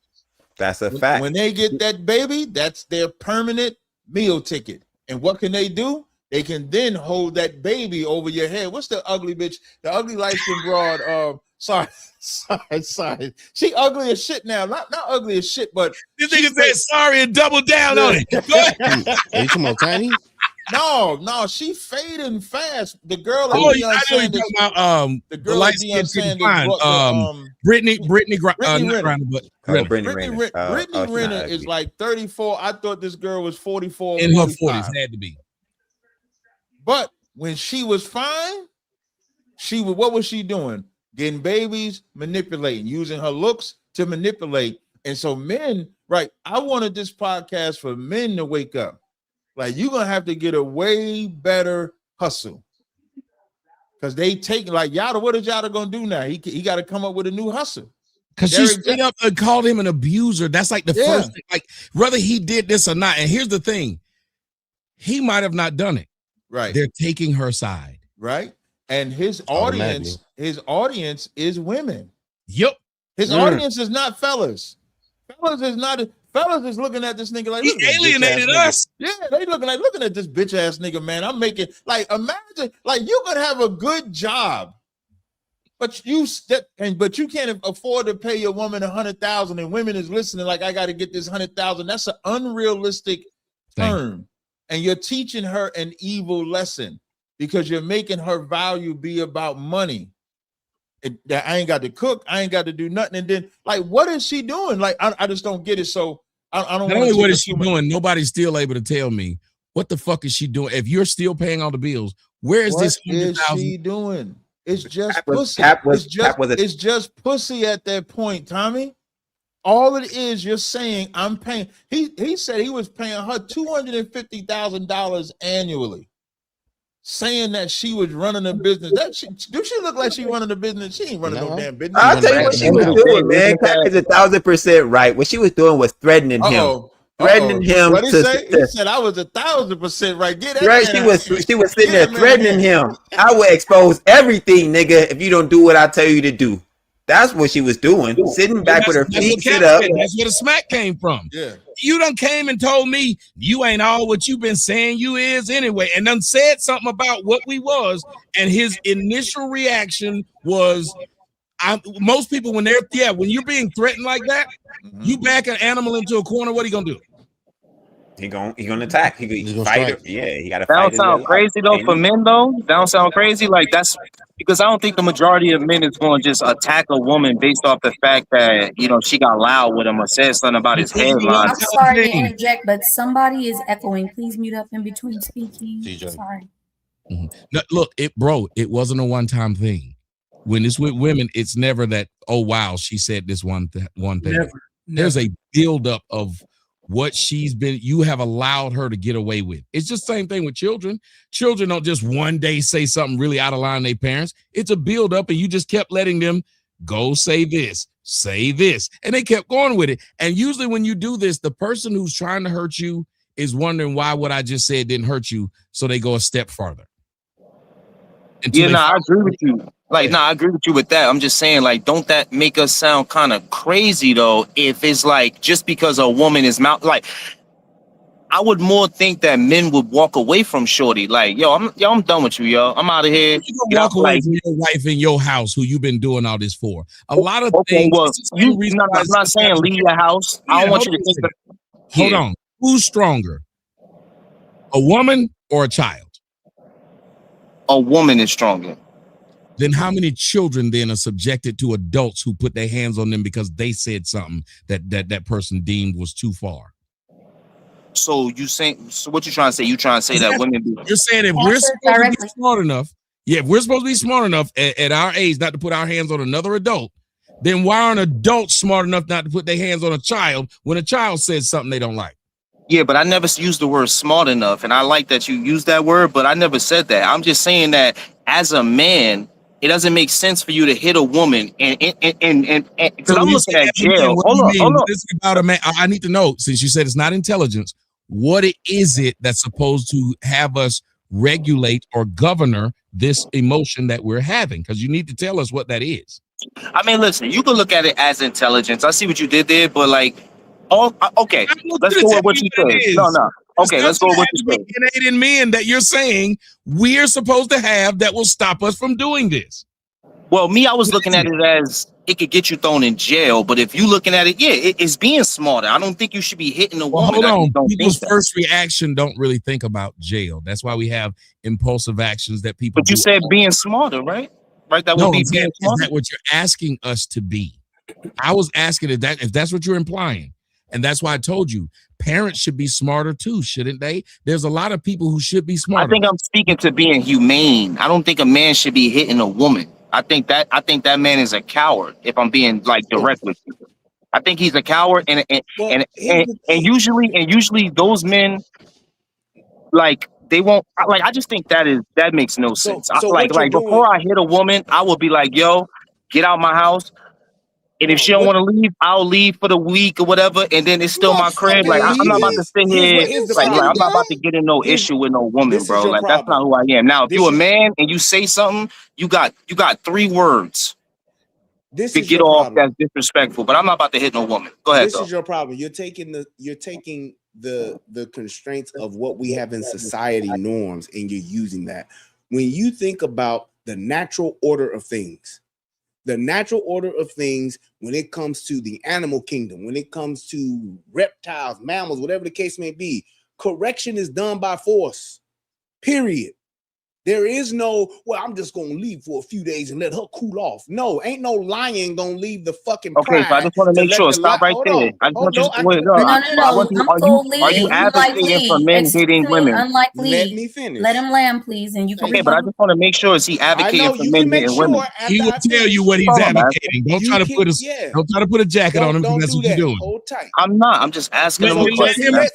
That's a fact. When they get that baby, that's their permanent meal ticket. And what can they do? They can then hold that baby over your head. What's the ugly bitch? The ugly light-skinned broad. Sorry. She ugly as shit now. Not ugly as shit, but this nigga said sorry and double down on it. Are you talking about Tiny? No, she fading fast. The girl like Deion Sanders, the girl like Deion Sanders, Brittany Renner is like 34. I thought this girl was 44. In her 40s, had to be. But when she was fine, what was she doing? Getting babies, manipulating, using her looks to manipulate. And so men, right? I wanted this podcast for men to wake up. Like, you're gonna have to get a way better hustle, because they take like Yada. What is Yada gonna do now? He got to come up with a new hustle. Because she straight up called him an abuser. That's like the first thing. Like, whether he did this or not. And here's the thing: he might have not done it. Right? They're taking her side. Right? And his audience is women. Yep. His audience is not fellas. Fellas is looking at this nigga like he alienated us. Yeah, they looking at this bitch ass nigga, man. I'm making like, imagine like you could have a good job, but you can't afford to pay your woman $100,000, and women is listening like, I got to get this $100,000. That's an unrealistic term, and you're teaching her an evil lesson because you're making her value be about money. That I ain't got to cook, I ain't got to do nothing, and then like, what is she doing? Like, I just don't get it. So I don't. Not only what is she doing, nobody's still able to tell me what the fuck is she doing. If you're still paying all the bills, where is this $100,000? What is she doing? It's just pussy. It's just pussy at that point, Tommy. All it is, you're saying I'm paying. He said he was paying her $250,000 annually, saying that she was running a business. Do she look like she running a business? She ain't running no damn business. I'll tell you what she was doing, man. Cat is 1,000% right. What she was doing was threatening him. Threatening him. What he say? He said I was 1,000% right. Get that. Right, she was sitting there threatening him. I will expose everything, nigga, if you don't do what I tell you to do. That's what she was doing. Sitting back with her feet set up. That's where the smack came from. Yeah. You done came and told me you ain't all what you've been saying you is anyway, and done said something about what we was, and his initial reaction was, most people when you're being threatened like that, you back an animal into a corner, what are you gonna do? He gonna attack. He fight her. Yeah, he gotta fight. That don't sound crazy though for men though. That don't sound crazy. Like, that's because I don't think the majority of men is going to just attack a woman based off the fact that, you know, she got loud with him or said something about his headline. I'm sorry to interject, but somebody is echoing. Please mute up in between speaking. Sorry. Mm-hmm. No, look, it wasn't a one-time thing. When it's with women, it's never that, oh wow, she said this one thing. Never. There's a buildup of what you have allowed her to get away with. It's just the same thing with children. Children don't just one day say something really out of line to their parents. It's a buildup, and you just kept letting them go say this, and they kept going with it. And usually when you do this, the person who's trying to hurt you is wondering why what I just said didn't hurt you, so they go a step farther. I agree with you. Like, I agree with you with that. I'm just saying, like, don't that make us sound kind of crazy though? If it's like just because a woman is like, I would more think that men would walk away from shorty. Like, I'm done with you, yo. I'm out of here. You gonna walk away from your wife in your house who you've been doing all this for. A lot of things. Well, I'm not saying leave your house. I don't want you to think that. Hold on. Who's stronger? A woman or a child? A woman is stronger. Then how many children then are subjected to adults who put their hands on them because they said something that person deemed was too far? So what you trying to say? You trying to say that women? You're saying if we're smart enough, Yeah, if we're supposed to be smart enough at our age not to put our hands on another adult, then why aren't adults smart enough not to put their hands on a child when a child says something they don't like? Yeah, but I never used the word smart enough, and I like that you use that word, but I never said that. I'm just saying that as a man, it doesn't make sense for you to hit a woman and because So I'm you looking say at as a man, jail. what do Hold you on, mean? hold on. What is it about a man? I need to know, since you said it's not intelligence, what is it that's supposed to have us regulate or govern this emotion that we're having? Because you need to tell us what that is. I mean, listen, you can look at it as intelligence. I see what you did there, but like, okay, let's go with what you said. No. Okay, let's go with what you said. Innate in men that you're saying we're supposed to have that will stop us from doing this. Well, I was looking at it as it could get you thrown in jail, but if you looking at it, yeah, it's being smarter. I don't think you should be hitting a woman. Hold on. Don't People's think first reaction don't really think about jail. That's why we have impulsive actions that people But you do. said being smarter, right? Right, that No, would be I'm saying, being is smarter. that what you're asking us to be? I was asking if that's what you're implying. And that's why I told you parents should be smarter too, shouldn't they? There's a lot of people who should be smarter. I think I'm speaking to being humane. I don't think a man should be hitting a woman. I think that man is a coward. If I'm being like direct with you, I think he's a coward, and usually those men, like, they won't, like, I just think that makes no sense. Like before I hit a woman, I would be like, yo, get out my house. And if she don't want to leave, I'll leave for the week or whatever, and then it's still my crib. Like, I'm not about to sit here. Like, I'm not about to get in no issue with no woman, bro. Like, that's not who I am. Now, if you're a man and you say something, you got 3 words to get off that's disrespectful. But I'm not about to hit no woman. Go ahead. This is your problem. You're taking the constraints of what we have in society norms, and you're using that. When you think about the natural order of things. The natural order of things when it comes to the animal kingdom, when it comes to reptiles, mammals, whatever the case may be, correction is done by force, period. There is no, well, I'm just going to leave for a few days and let her cool off. No, ain't no lion going to leave the fucking Okay, so I just want to make sure. Stop right there. I just want you to are you advocating for men hitting women? Let me finish. Let him land, please, and you can. Okay, but I just want to make sure, is he advocating for men hitting women? He will tell you what he's advocating. Don't try to put a jacket on him because that's what you're doing. I'm not. I'm just asking him a question. Let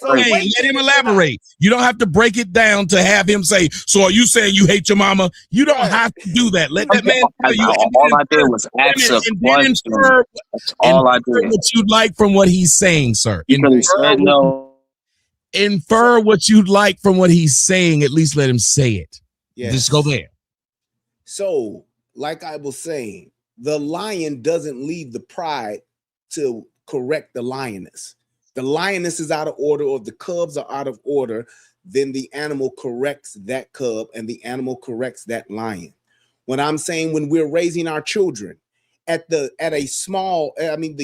him elaborate. You don't have to break it down to have him say, so are you saying you hate your mama? You don't have to do that. Let that man tell you. All I did was ask a question. That's all I did. What you'd like from what he's saying, sir. Infer what you'd like from what he's saying. At least let him say it. Yes. Just go there. So, like I was saying, the lion doesn't leave the pride to correct the lioness. The lioness is out of order, or the cubs are out of order. Then the animal corrects that cub, and the animal corrects that lion. When I'm saying when we're raising our children at the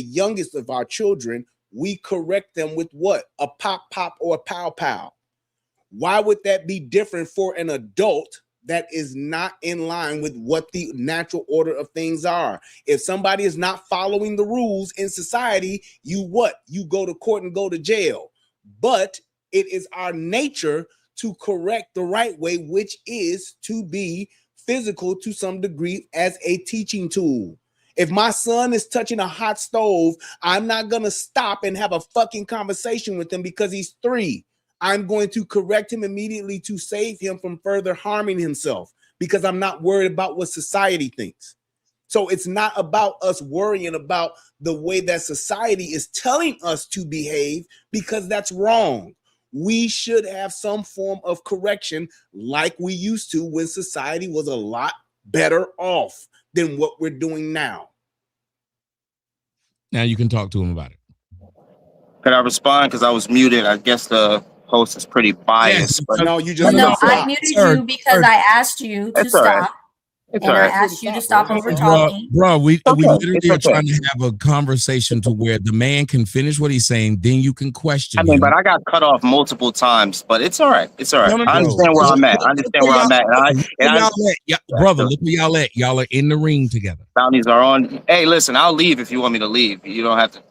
youngest of our children, we correct them with what? A pop or a pow. Why would that be different for an adult that is not in line with what the natural order of things are? If somebody is not following the rules in society, you go to court and go to jail. But it is our nature to correct the right way, which is to be physical to some degree as a teaching tool. If my son is touching a hot stove, I'm not going to stop and have a fucking conversation with him because he's 3. I'm going to correct him immediately to save him from further harming himself because I'm not worried about what society thinks. So it's not about us worrying about the way that society is telling us to behave, because that's wrong. We should have some form of correction like we used to when society was a lot better off than what we're doing now. Now you can talk to him about it. Could I respond? Because I was muted. I guess the host is pretty biased. Yes. But No, you just I muted you because I asked you to stop. And I asked you to stop over talking. Bro, we literally are trying to have a conversation to where the man can finish what he's saying, then you can question him. But I got cut off multiple times, but it's all right. It's all right. I understand where I'm at. Brother, look where y'all at. Y'all are in the ring together. Bounties are on. Hey, listen, I'll leave if you want me to leave. You don't have to.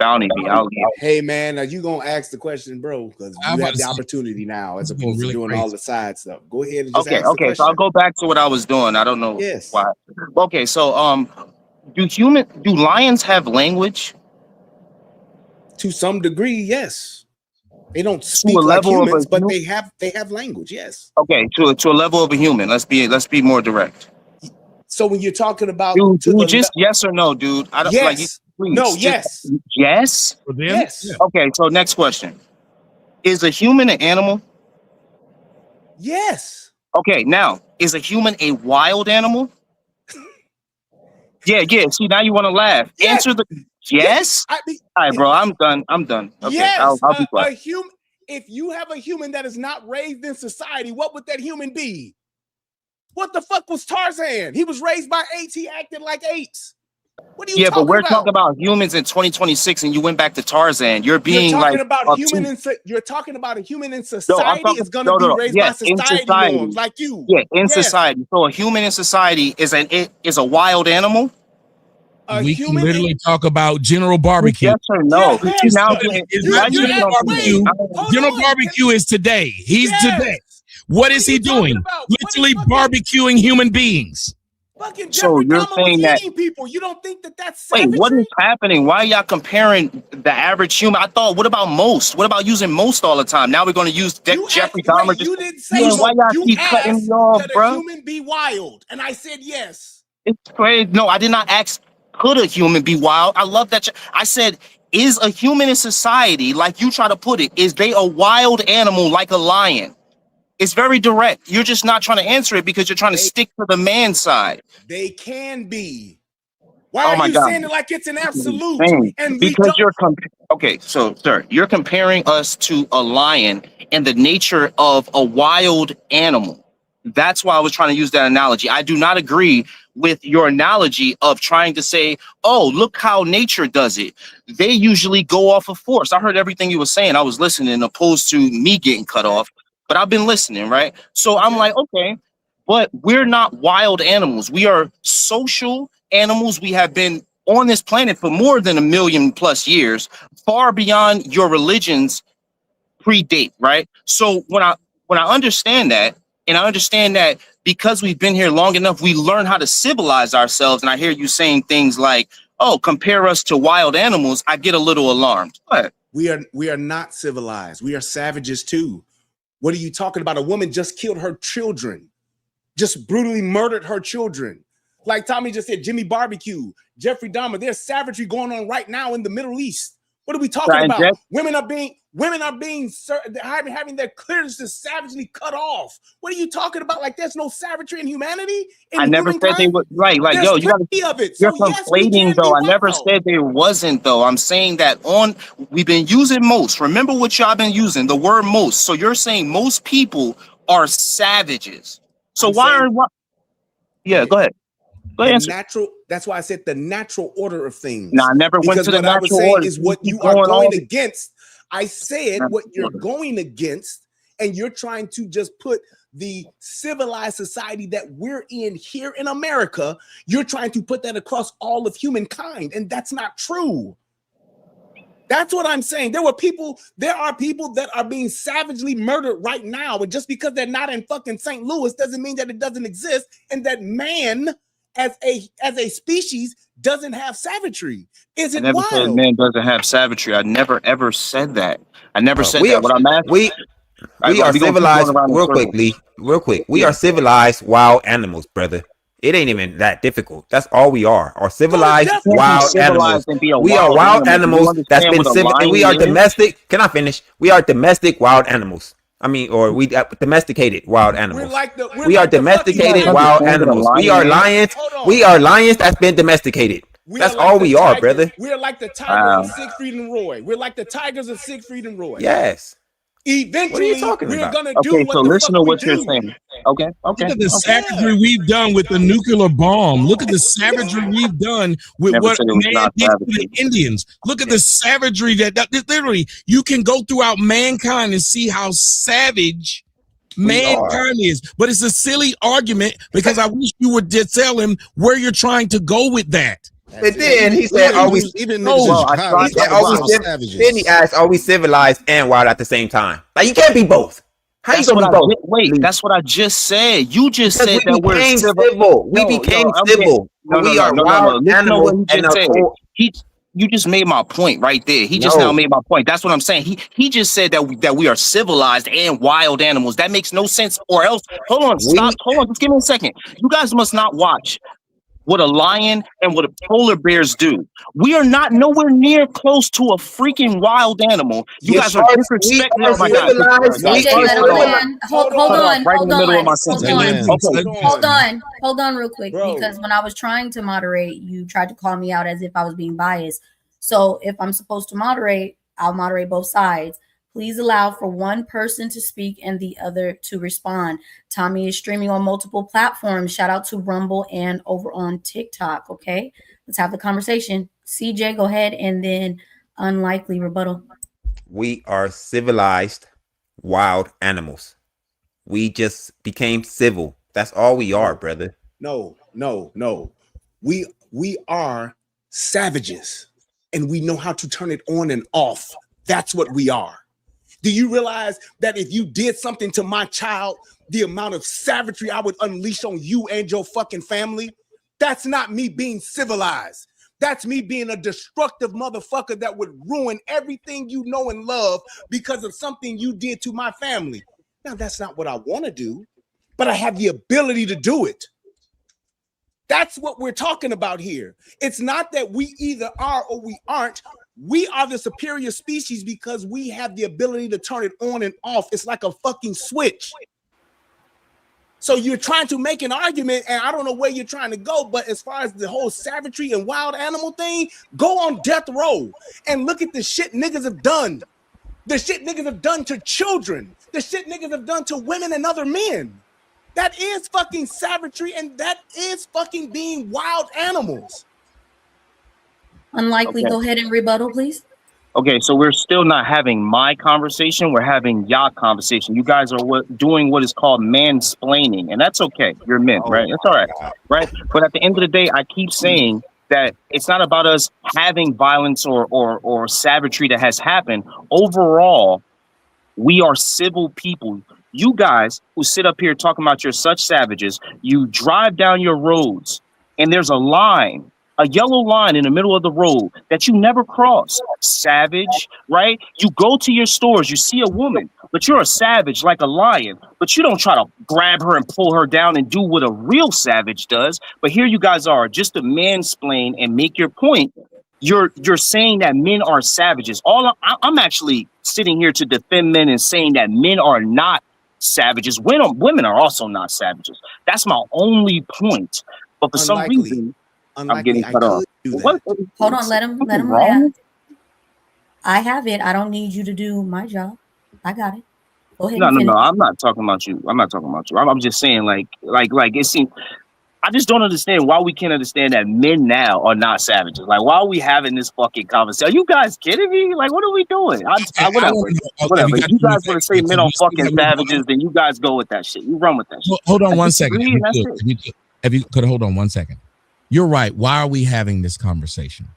Bounty me. I'll leave. Hey man, are you gonna ask the question, bro? Because you have the opportunity now, as opposed to doing all the side stuff. Go ahead and just ask the question. So I'll go back to what I was doing. I don't know why. Okay, so do lions have language? To some degree, yes. They don't speak like humans, but they have language. Yes. Okay, to a level of a human. Let's be more direct. So when you're talking about, dude, just yes or no, dude. I don't like. No, yes. Yes. Yes. Okay, so next question: is a human an animal? Yes. Okay, now is a human a wild animal? Yeah. See, now you want to laugh. Yes. Answer the yes. All right, bro. I'm done. Okay, yes. I'll be quiet. If you have a human that is not raised in society, what would that human be? What the fuck was Tarzan? He was raised by apes. He acted like apes. What are you talking about? But we're talking about humans in 2026, and you went back to Tarzan. You're talking about you're talking about a human in society is going to be raised by society norms, like you. Yeah, in society. So a human in society is a wild animal. We can literally talk about General Barbecue. Yes or no? General Barbecue is today. He's today. What is he doing? Literally barbecuing human beings. So you're saying that people, you don't think that's savagery? Wait, what is happening? Why are y'all comparing the average human? I thought, what about most? What about using most all the time? Now we're going to use Jeffrey Dahmer. You didn't say so. Why y'all keep cutting me off, bro? Could a human be wild? And I said yes. It's crazy. No, I did not ask. Could a human be wild? I love that. I said, is a human in society, like you try to put it, is they a wild animal like a lion? It's very direct. You're just not trying to answer it because you're trying to stick to the man side. They can be. Why are you saying it like it's an absolute? And because okay, so sir, you're comparing us to a lion and the nature of a wild animal. That's why I was trying to use that analogy. I do not agree with your analogy of trying to say, oh, look how nature does it. They usually go off of force. I heard everything you were saying. I was listening opposed to me getting cut off. But I've been listening, right? So I'm like, okay, but we're not wild animals. We are social animals. We have been on this planet for more than 1 million plus years, far beyond your religions predate, right? So when I understand that, and I understand that because we've been here long enough, we learn how to civilize ourselves. And I hear you saying things like, oh, compare us to wild animals. I get a little alarmed. What? We are not civilized. We are savages too. What are you talking about? A woman just killed her children, just brutally murdered her children. Like Tommy just said, Jimmy Barbecue, Jeffrey Dahmer, there's savagery going on right now in the Middle East. What are we talking about? Women are being having their clearances savagely cut off. What are you talking about? Like there's no savagery in humanity? I never said they were right. Like, yo, you're conflating though. I never said there wasn't though. I'm saying that we've been using most. Remember what y'all been using, the word most. So you're saying most people are savages. So yeah, go ahead. That's why I said the natural order of things. No, I never went to the natural order. Is what you are going against. I said what you're going against, and you're trying to just put the civilized society that we're in here in America, you're trying to put that across all of humankind, and that's not true. That's what I'm saying. There are people that are being savagely murdered right now, and just because they're not in fucking St. Louis doesn't mean that it doesn't exist, and that man as a species doesn't have savagery. Is it wild? I never said man doesn't have savagery. I never ever said that. I never said that. What I'm asking, we are civilized. Real quick. We are civilized wild animals, brother. It ain't even that difficult. That's all we are. Are civilized wild animals. We are wild animals that's been and we are domestic. Can I finish? We are domestic wild animals. I mean, or we domesticated wild animals. We are domesticated wild animals. We are lions. We are lions that's been domesticated. That's all we are, brother. We are like the tigers of Siegfried and Roy. We're like the tigers of Siegfried and Roy. Yes. Eventually, we're gonna do what so listen to what you're saying. Okay. Look at the savagery we've done with the nuclear bomb. Look at the savagery we've done with what man did to the Indians. Look at the savagery that literally you can go throughout mankind and see how savage mankind is. But it's a silly argument because I wish you would just tell him where you're trying to go with that. But then he said, "Are we?" Even No, niggas in He Chicago said, talk "Are about we?" how Civ-" Then he savages. asked, "Are we civilized and wild at the same time?" Like you can't be both. How That's you what gonna I be both? did. Wait, that's what I just said. You just Because said we that we're became civil. civil. We Yo, became I'm getting civil. But we are wild no. Listen to animals what he and just a said. whole. You just made my point right there. He just now No, made my point. That's what I'm saying. He just said that we are civilized and wild animals. That makes no sense. Or else, hold on, stop. we Hold on, just give me a second. You guys must not watch what a lion and what a polar bears do. We are not nowhere near close to a freaking wild animal. You Yes, guys are we disrespecting. are Oh my God. civilized. Guys, We CJ, are let him cut off. civilized. land. Hold on, Right in the middle of my hold sentence. on. Okay. Hold on real quick, Bro. because when I was trying to moderate, you tried to call me out as if I was being biased. So if I'm supposed to moderate, I'll moderate both sides. Please allow for one person to speak and the other to respond. Tommy is streaming on multiple platforms. Shout out to Rumble and over on TikTok. Okay, let's have the conversation. CJ, go ahead, and then unlikely rebuttal. We are civilized wild animals. We just became civil. That's all we are, brother. No. We are savages, and we know how to turn it on and off. That's what we are. Do you realize that if you did something to my child, the amount of savagery I would unleash on you and your fucking family? That's not me being civilized. That's me being a destructive motherfucker that would ruin everything you know and love because of something you did to my family. Now, that's not what I want to do, but I have the ability to do it. That's what we're talking about here. It's not that we either are or we aren't. We are the superior species because we have the ability to turn it on and off. It's like a fucking switch. So you're trying to make an argument, and I don't know where you're trying to go, but as far as the whole savagery and wild animal thing, go on death row and look at the shit niggas have done. The shit niggas have done to children. The shit niggas have done to women and other men. That is fucking savagery, and that is fucking being wild animals. Unlikely, Okay. go ahead and rebuttal, please. Okay, so we're still not having my conversation. We're having y'all conversation. You guys are doing what is called mansplaining, and that's okay. You're men, right? It's all right, right? But at the end of the day, I keep saying that it's not about us having violence or savagery that has happened. Overall, we are civil people. You guys who sit up here talking about you're such savages, you drive down your roads and there's a line, a yellow line in the middle of the road that you never cross. Savage, right? You go to your stores, you see a woman, but you're a savage like a lion, but you don't try to grab her and pull her down and do what a real savage does. But here you guys are, just to mansplain and make your point. You're saying that men are savages. I'm actually sitting here to defend men and saying that men are not savages. Women are also not savages. That's my only point. But for some reason, I'm getting cut off. Hold on, let him have. I have it. I don't need you to do my job. I got it. Go ahead. No. I'm not talking about you. I'm just saying, like it seems. I just don't understand why we can't understand that men now are not savages. Like, why are we having this fucking conversation? Are you guys kidding me? Like, what are we doing? Whatever. If you guys want to say men are fucking savages, then you guys go with that shit. You run with that shit. Hold on one second. If you could hold on 1 second. You're right. Why are we having this conversation?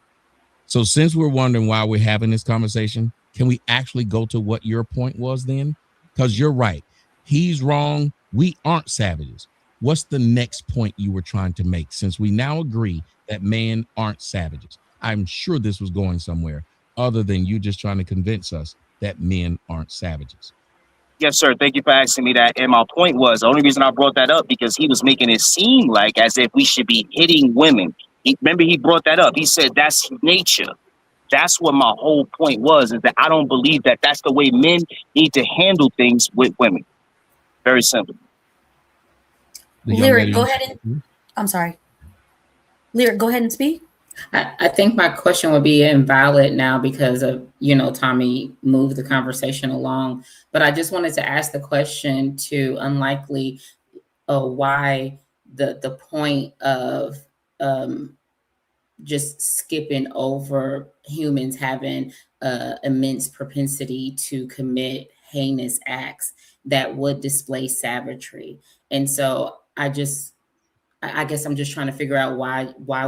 So since we're wondering why we're having this conversation, can we actually go to what your point was then? Because you're right. He's wrong. We aren't savages. What's the next point you were trying to make, since we now agree that men aren't savages? I'm sure this was going somewhere other than you just trying to convince us that men aren't savages. Yes, sir. Thank you for asking me that. And my point was, the only reason I brought that up because he was making it seem like as if we should be hitting women. Remember, he brought that up. He said that's nature. That's what my whole point was, is that I don't believe that that's the way men need to handle things with women. Very simple. Lyric, go ahead and I'm sorry. Lyric, go ahead and speak. I think my question would be invalid now because of, Tommy moved the conversation along. But I just wanted to ask the question to Unlikely why the point of just skipping over humans having immense propensity to commit heinous acts that would display savagery. And so I I guess I'm just trying to figure out why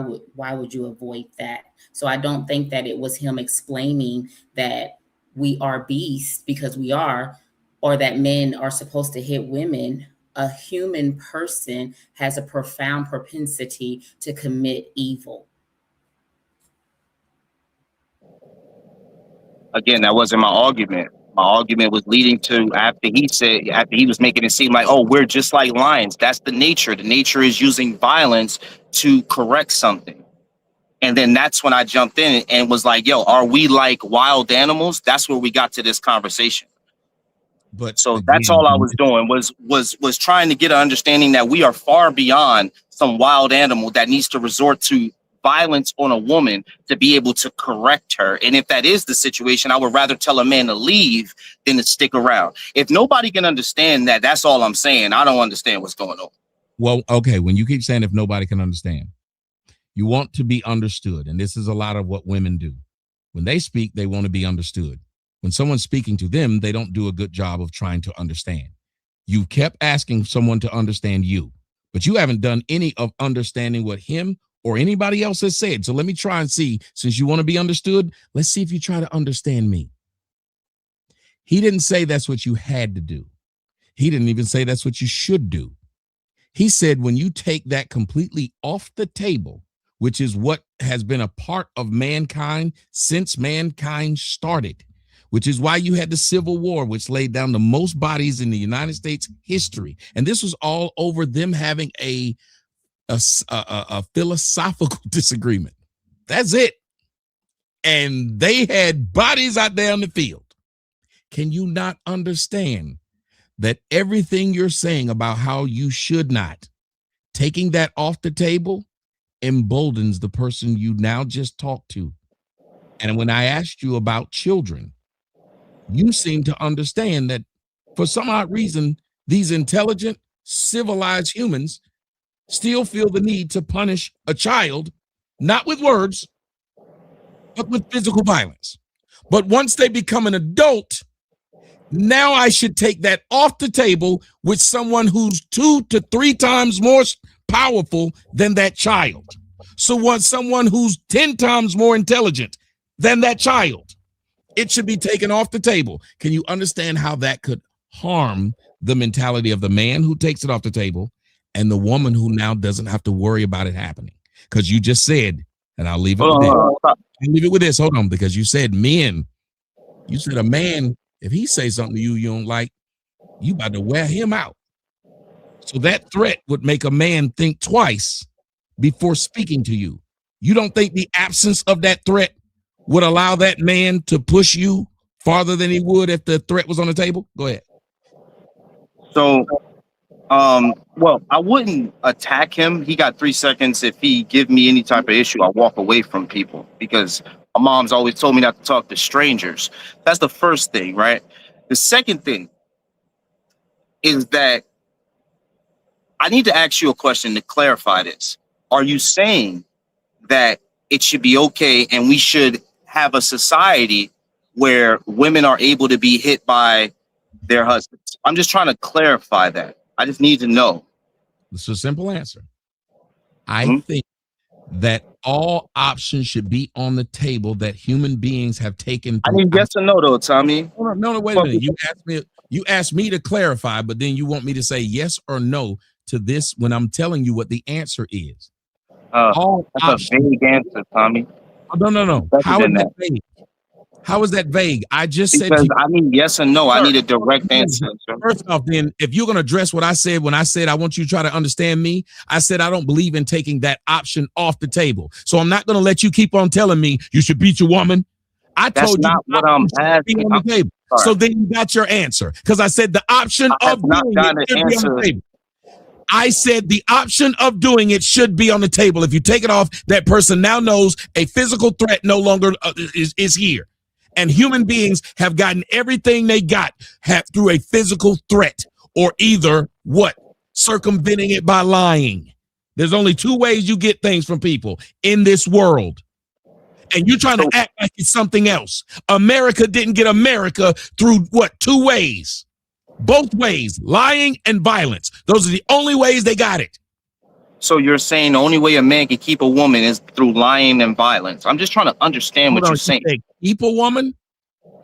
would you avoid that? So I don't think that it was him explaining that we are beasts because we are, or that men are supposed to hit women. A human person has a profound propensity to commit evil. Again, that wasn't my argument. My argument was leading to after he was making it seem like, oh, we're just like lions. That's the nature. The nature is using violence to correct something. And then that's when I jumped in and was like, yo, are we like wild animals? That's where we got to this conversation. But so that's all I was doing was trying to get an understanding that we are far beyond some wild animal that needs to resort to violence on a woman to be able to correct her. And if that is the situation, I would rather tell a man to leave than to stick around. If nobody can understand that, that's all I'm saying. I don't understand what's going on. Well, okay, when you keep saying if nobody can understand, you want to be understood. And this is a lot of what women do. When they speak, they want to be understood. When someone's speaking to them, they don't do a good job of trying to understand. You kept asking someone to understand you, but you haven't done any of understanding what him or anybody else has said. So let me try and see, since you want to be understood, let's see if you try to understand me. He didn't say that's what you had to do. He didn't even say that's what you should do. He said when you take that completely off the table, which is what has been a part of mankind since mankind started, which is why you had the Civil War, which laid down the most bodies in the United States history. And this was all over them having a philosophical disagreement. That's it. And they had bodies out there in the field. Can you not understand that everything you're saying about how you should not, taking that off the table, emboldens the person you now just talked to? And when I asked you about children, you seem to understand that for some odd reason, these intelligent, civilized humans still feel the need to punish a child, not with words, but with physical violence. But once they become an adult, now I should take that off the table with someone who's 2 to 3 times more powerful than that child. So once someone who's 10 times more intelligent than that child, it should be taken off the table. Can you understand how that could harm the mentality of the man who takes it off the table and the woman who now doesn't have to worry about it happening? Because you just said, and I'll leave it with this. I'll leave it with this. Hold on, because you said men. You said a man, if he says something to you you don't like, you about to wear him out. So that threat would make a man think twice before speaking to you. You don't think the absence of that threat would allow that man to push you farther than he would if the threat was on the table? Go ahead. So, well, I wouldn't attack him. He got 3 seconds. If he give me any type of issue, I walk away from people because my mom's always told me not to talk to strangers. That's the first thing, right? The second thing is that I need to ask you a question to clarify this. Are you saying that it should be okay and we should have a society where women are able to be hit by their husbands? I'm just trying to clarify that. I just need to know. It's a simple answer. I think that all options should be on the table that human beings have taken. I need yes or no, though, Tommy. No, wait a minute. You asked me to clarify, but then you want me to say yes or no to this when I'm telling you what the answer is. That's a vague answer, Tommy. No. How is that vague? How is that vague? I just said to you, I need yes or no. I need a direct answer. Sir. First off, then, if you're going to address what I said when I said I want you to try to understand me, I said I don't believe in taking that option off the table. So I'm not going to let you keep on telling me you should beat your woman. I told you what I'm asking. On the table. So then you got your answer because I said the option of doing it should be on the table. I said the option of doing it should be on the table. If you take it off, that person now knows a physical threat no longer is here. And human beings have gotten everything they got through a physical threat or either what? Circumventing it by lying. There's only 2 ways you get things from people in this world. And you're trying to act like it's something else. America didn't get America through what? 2 ways. Both ways, lying and violence. Those are the only ways they got it. So you're saying the only way a man can keep a woman is through lying and violence. I'm just trying to understand what you're saying. Keep a woman?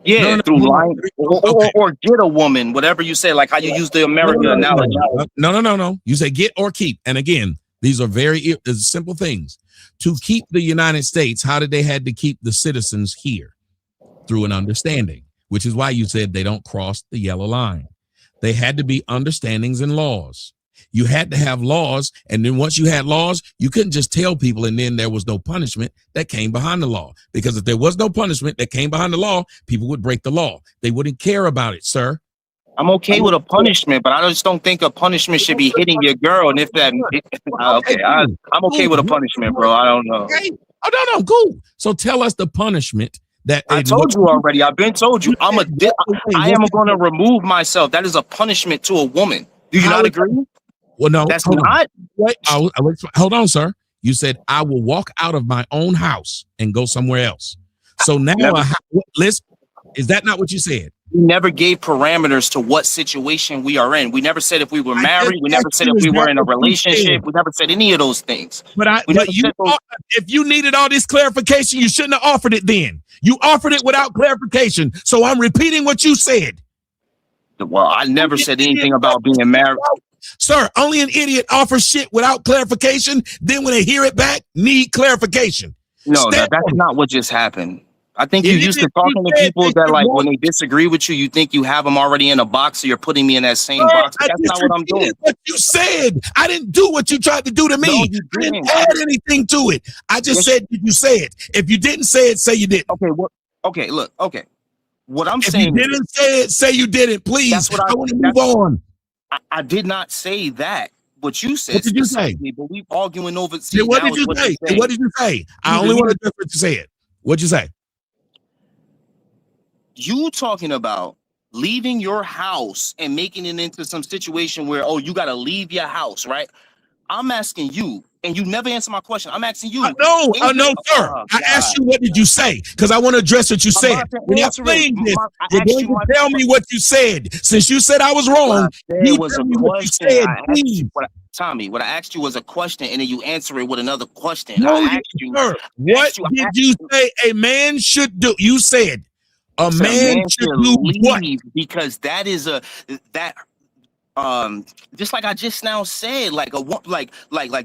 Yeah, through lying or get a woman, whatever you say, like how you use the American analogy. No. You say get or keep. And again, these are very simple things. To keep the United States, how did they had to keep the citizens here? Through an understanding, which is why you said they don't cross the yellow line. They had to be understandings and laws. You had to have laws, and then once you had laws, you couldn't just tell people and then there was no punishment that came behind the law. Because if there was no punishment that came behind the law, people would break the law. They wouldn't care about it, sir. I'm okay with a punishment, but I just don't think a punishment should be hitting your girl. And if that, I'm okay with a punishment, bro. I don't know. Okay. Oh, no, cool. So tell us the punishment that I told you already. I've been told you. I am going to remove myself. That is a punishment to a woman. Do you not agree? Well, no, that's not. Wait, hold on, sir. You said I will walk out of my own house and go somewhere else. So now, listen, is that not what you said? We never gave parameters to what situation we are in. We never said if we were married. We never said if we were in a relationship. We never said any of those things. If you needed all this clarification, you shouldn't have offered it then. You offered it without clarification. So I'm repeating what you said. Well, I never said anything about being married. Sir, only an idiot offers shit without clarification. Then when they hear it back, need clarification. No, that's not what just happened. I think you're used to talking to people that, like, when they disagree with you, you think you have them already in a box, so you're putting me in that same box. But that's not what I'm doing. What you said. I didn't do what you tried to do to me. No, I didn't add anything to it. I just said, did you say it? If you didn't say it, say you didn't. Okay, look. What I'm if saying you didn't say it, say you didn't, please. That's what I want to move on. I did not say that. What you said. What did you say? But we arguing over. What did you say? What did you say? I only want to know what you said. What'd you say? You talking about leaving your house and making it into some situation where, you got to leave your house, right? I'm asking you, and you never answer my question. I'm asking you. No, sir. I asked you, what did you say? Because I want to address what you said. When you're playing this, you're going to tell me what you said. Since you said I was wrong, you tell me what you said, please. Tommy, what I asked you was a question, and then you answer it with another question. No, I asked you, sir. What did you say a man should do? You said a man should do what? Because that is just like I just now said, like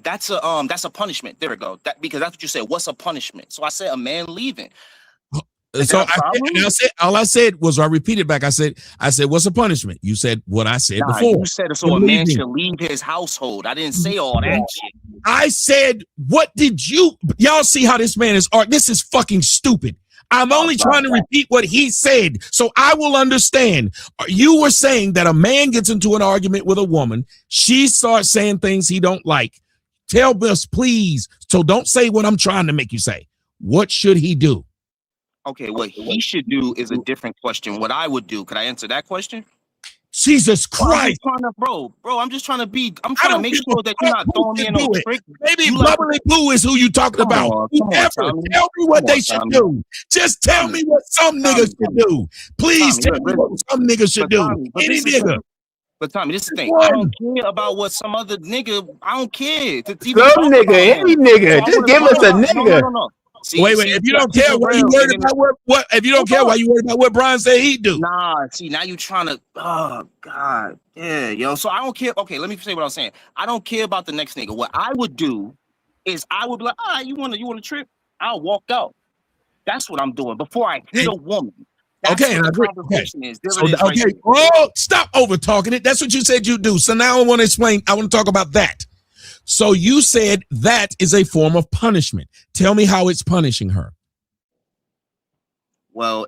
that's a punishment. There we go. Because that's what you said. What's a punishment? So I said a man leaving. So all I said was, I repeated back. I said, what's a punishment? You said what I said before. You said so a man should leave his household. I didn't say all that shit. I said, what did y'all see how this man is? This is fucking stupid. I'm only trying to repeat what he said so I will understand. You were saying that a man gets into an argument with a woman. She starts saying things he don't like. Tell us, please. So don't say what I'm trying to make you say. What should he do? Okay, what he should do is a different question. What I would do, could I answer that question? Jesus Christ. I'm just trying to make sure that you're not throwing me in no trick. Maybe Bubbly Boo is who you talking about. Tell me what they should do. Just tell me what some niggas should do. Please tell me what some niggas should do. Any nigga. But Tommy, this is the thing. I don't care about what some other nigga. I don't care. Some nigga, any nigga. Just give us a nigga. No. Wait. If you don't care, why you worried about what? If you don't care, why you worried about what Brian said he'd do? Nah. See, now you trying to. Oh God, yeah, yo. So I don't care. Okay, let me say what I'm saying. I don't care about the next nigga. What I would do is I would be like, you want to trip? I'll walk out. That's what I'm doing before I hit a woman. That's okay, what the conversation is. Stop over talking it. That's what you said you'd do. So now I want to explain. I want to talk about that. So you said that is a form of punishment. Tell me how it's punishing her. Well,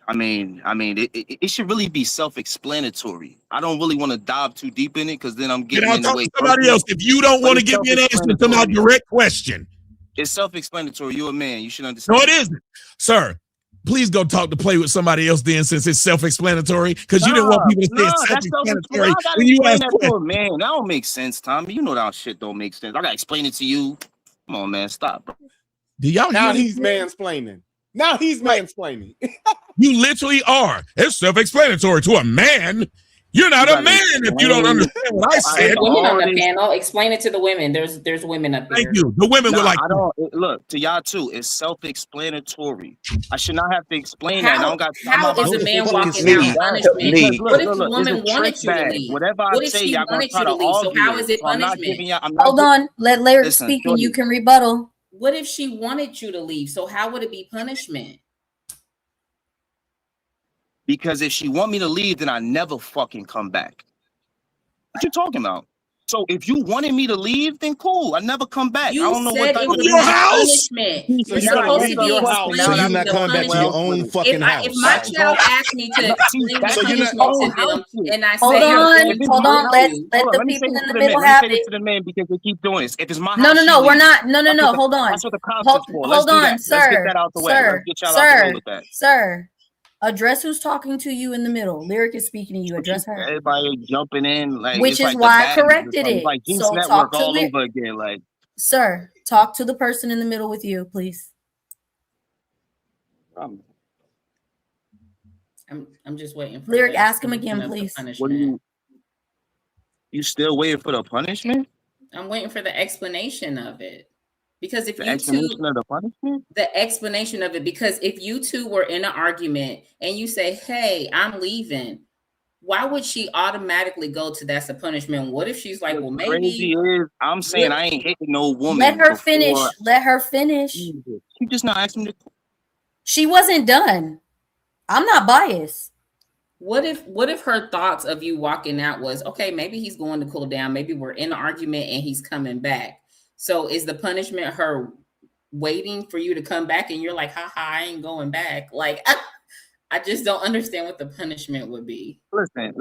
I mean, it should really be self-explanatory. I don't really want to dive too deep in it because then I'm getting in the way. Somebody else. If you don't want to give me an answer to my direct question, it's self-explanatory. You're a man. You should understand. No, it isn't, sir. Please go play with somebody else then, since it's self-explanatory. Because you didn't want people to say it's self-explanatory when you ask questions. Man, that don't make sense, Tommy. You know that shit don't make sense. I gotta explain it to you. Come on, man, stop, bro. Do y'all now he's mansplaining. You literally are. It's self-explanatory to a man. You're not You a gotta man if you don't explain understand what I said. Women on the this. panel, explain it to the women. There's women up here. Thank you. The women were Nah, like, I don't look to y'all too. It's self-explanatory. I should not have to explain that. And I don't got. I'm How not about is a to man fucking walking say out that. punishment? Lee. What if Look, the it's woman a wanted trick you to bag. leave? Whatever I What if say, she y'all gonna wanted try you to to leave? So argue how it. is it So I'm not punishment? giving y'all. I'm not. Hold on. Let Lyric Listen, speak and you Shorty. can rebuttal. What if she wanted you to leave? So how would it be punishment? Because if she want me to leave, then I never fucking come back. What you talking about? So if you wanted me to leave, then cool. I never come back. You I don't know what said type it of would your be house? punishment. So You're you gotta supposed leave to be your house. explaining So you're the not coming back to your punishment. own fucking house. If my child asked me to explain the So you're punishment not to own them, house. and I Hold say I'm on, going to hold on. tell Let you, let Hold on, the let me say people this in to the the men. middle Let me have say this it. to the men because they keep doing this. If it's my No, house, no, she no. We're leaves. not. No, no, That's no. what the, Hold on. that's what the concept's for. Let's Hold do on, that. Let's sir. get that out the way. Let's Sir. get y'all out the way Sir. with that. Sir. Address who's talking to you in the middle. Lyric is speaking to you. Address her. Everybody jumping in like Which it's is like why I the bad. corrected It's it. like Juice So Network talk to all over again. Like Sir, talk to the person in the middle with you, please. I'm just waiting for Lyric, the ask him explanation again, of the please. what do punishment. you still waiting for the punishment? I'm waiting for the explanation of it. Because if The you explanation two, of the punishment? the explanation of it, because if you two were in an argument and you say, hey, I'm leaving, why would she automatically go to that's a punishment? What if she's like, well, Crazy maybe is I'm saying I ain't hitting no woman. Let her before. finish. Let her finish. She just not asking me to. She wasn't done. I'm not biased. what if her thoughts of you walking out was, okay, maybe he's going to cool down, maybe we're in an argument and he's coming back. So is the punishment her waiting for you to come back and you're like, haha, I ain't going back? Like I just don't understand what the punishment would be. Listen.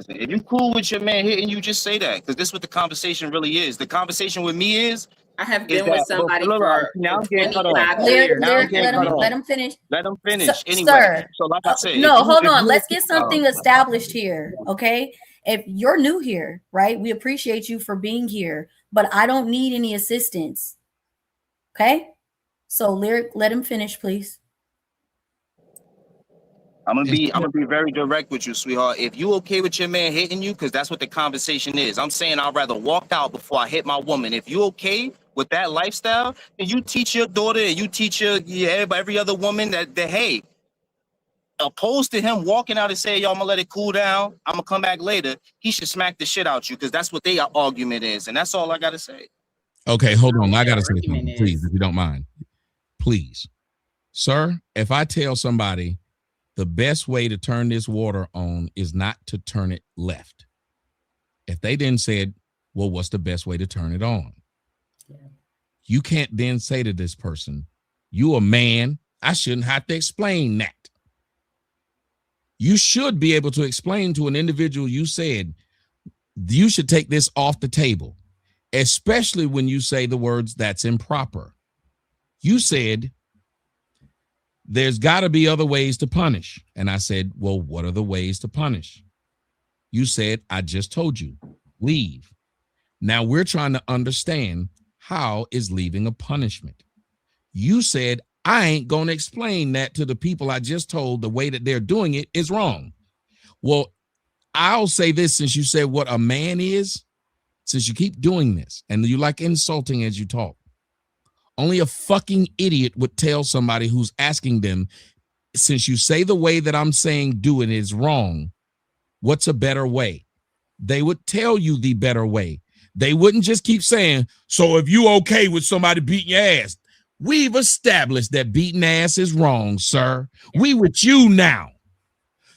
If you cool with your man hitting you, just say that. Because this is what the conversation really is. The conversation with me is I have is been with that somebody look, for now I'm getting cut off. 25 Lyric, years. Now I'm Lyric, getting let cut him off. let him finish. Let them finish. Anyway. Sir. So like I said, No, hold if on. you- Let's get something established here. Okay. If you're new here, right? We appreciate you for being here, but I don't need any assistance. Okay. So Lyric, let him finish, please. I'm gonna be very direct with you, sweetheart. If you okay with your man hitting you, because that's what the conversation is. I'm saying I'd rather walk out before I hit my woman. If you okay with that lifestyle, then you teach your daughter and you teach every other woman that hey, opposed to him walking out and saying, yo, I'm gonna let it cool down, I'm gonna come back later, he should smack the shit out you because that's what their argument is. And that's all I gotta say. okay, hold on. I got to say argument something, is- please, if you don't mind. Please. Sir, if I tell somebody the best way to turn this water on is not to turn it left, if they then said, well, what's the best way to turn it on? Yeah. You can't then say to this person, you a man, I shouldn't have to explain that. You should be able to explain to an individual you said, you should take this off the table, especially when you say the words, that's improper. You said, there's got to be other ways to punish. And I said, well, what are the ways to punish? You said, I just told you, leave. Now we're trying to understand, how is leaving a punishment? You said, I ain't going to explain that to the people I just told the way that they're doing it is wrong. Well, I'll say this, since you said what a man is, since you keep doing this and you like insulting as you talk, only a fucking idiot would tell somebody who's asking them, since you say the way that I'm saying do it is wrong, what's a better way? They would tell you the better way. They wouldn't just keep saying, so if you okay with somebody beating your ass, we've established that beating ass is wrong, sir. We with you now.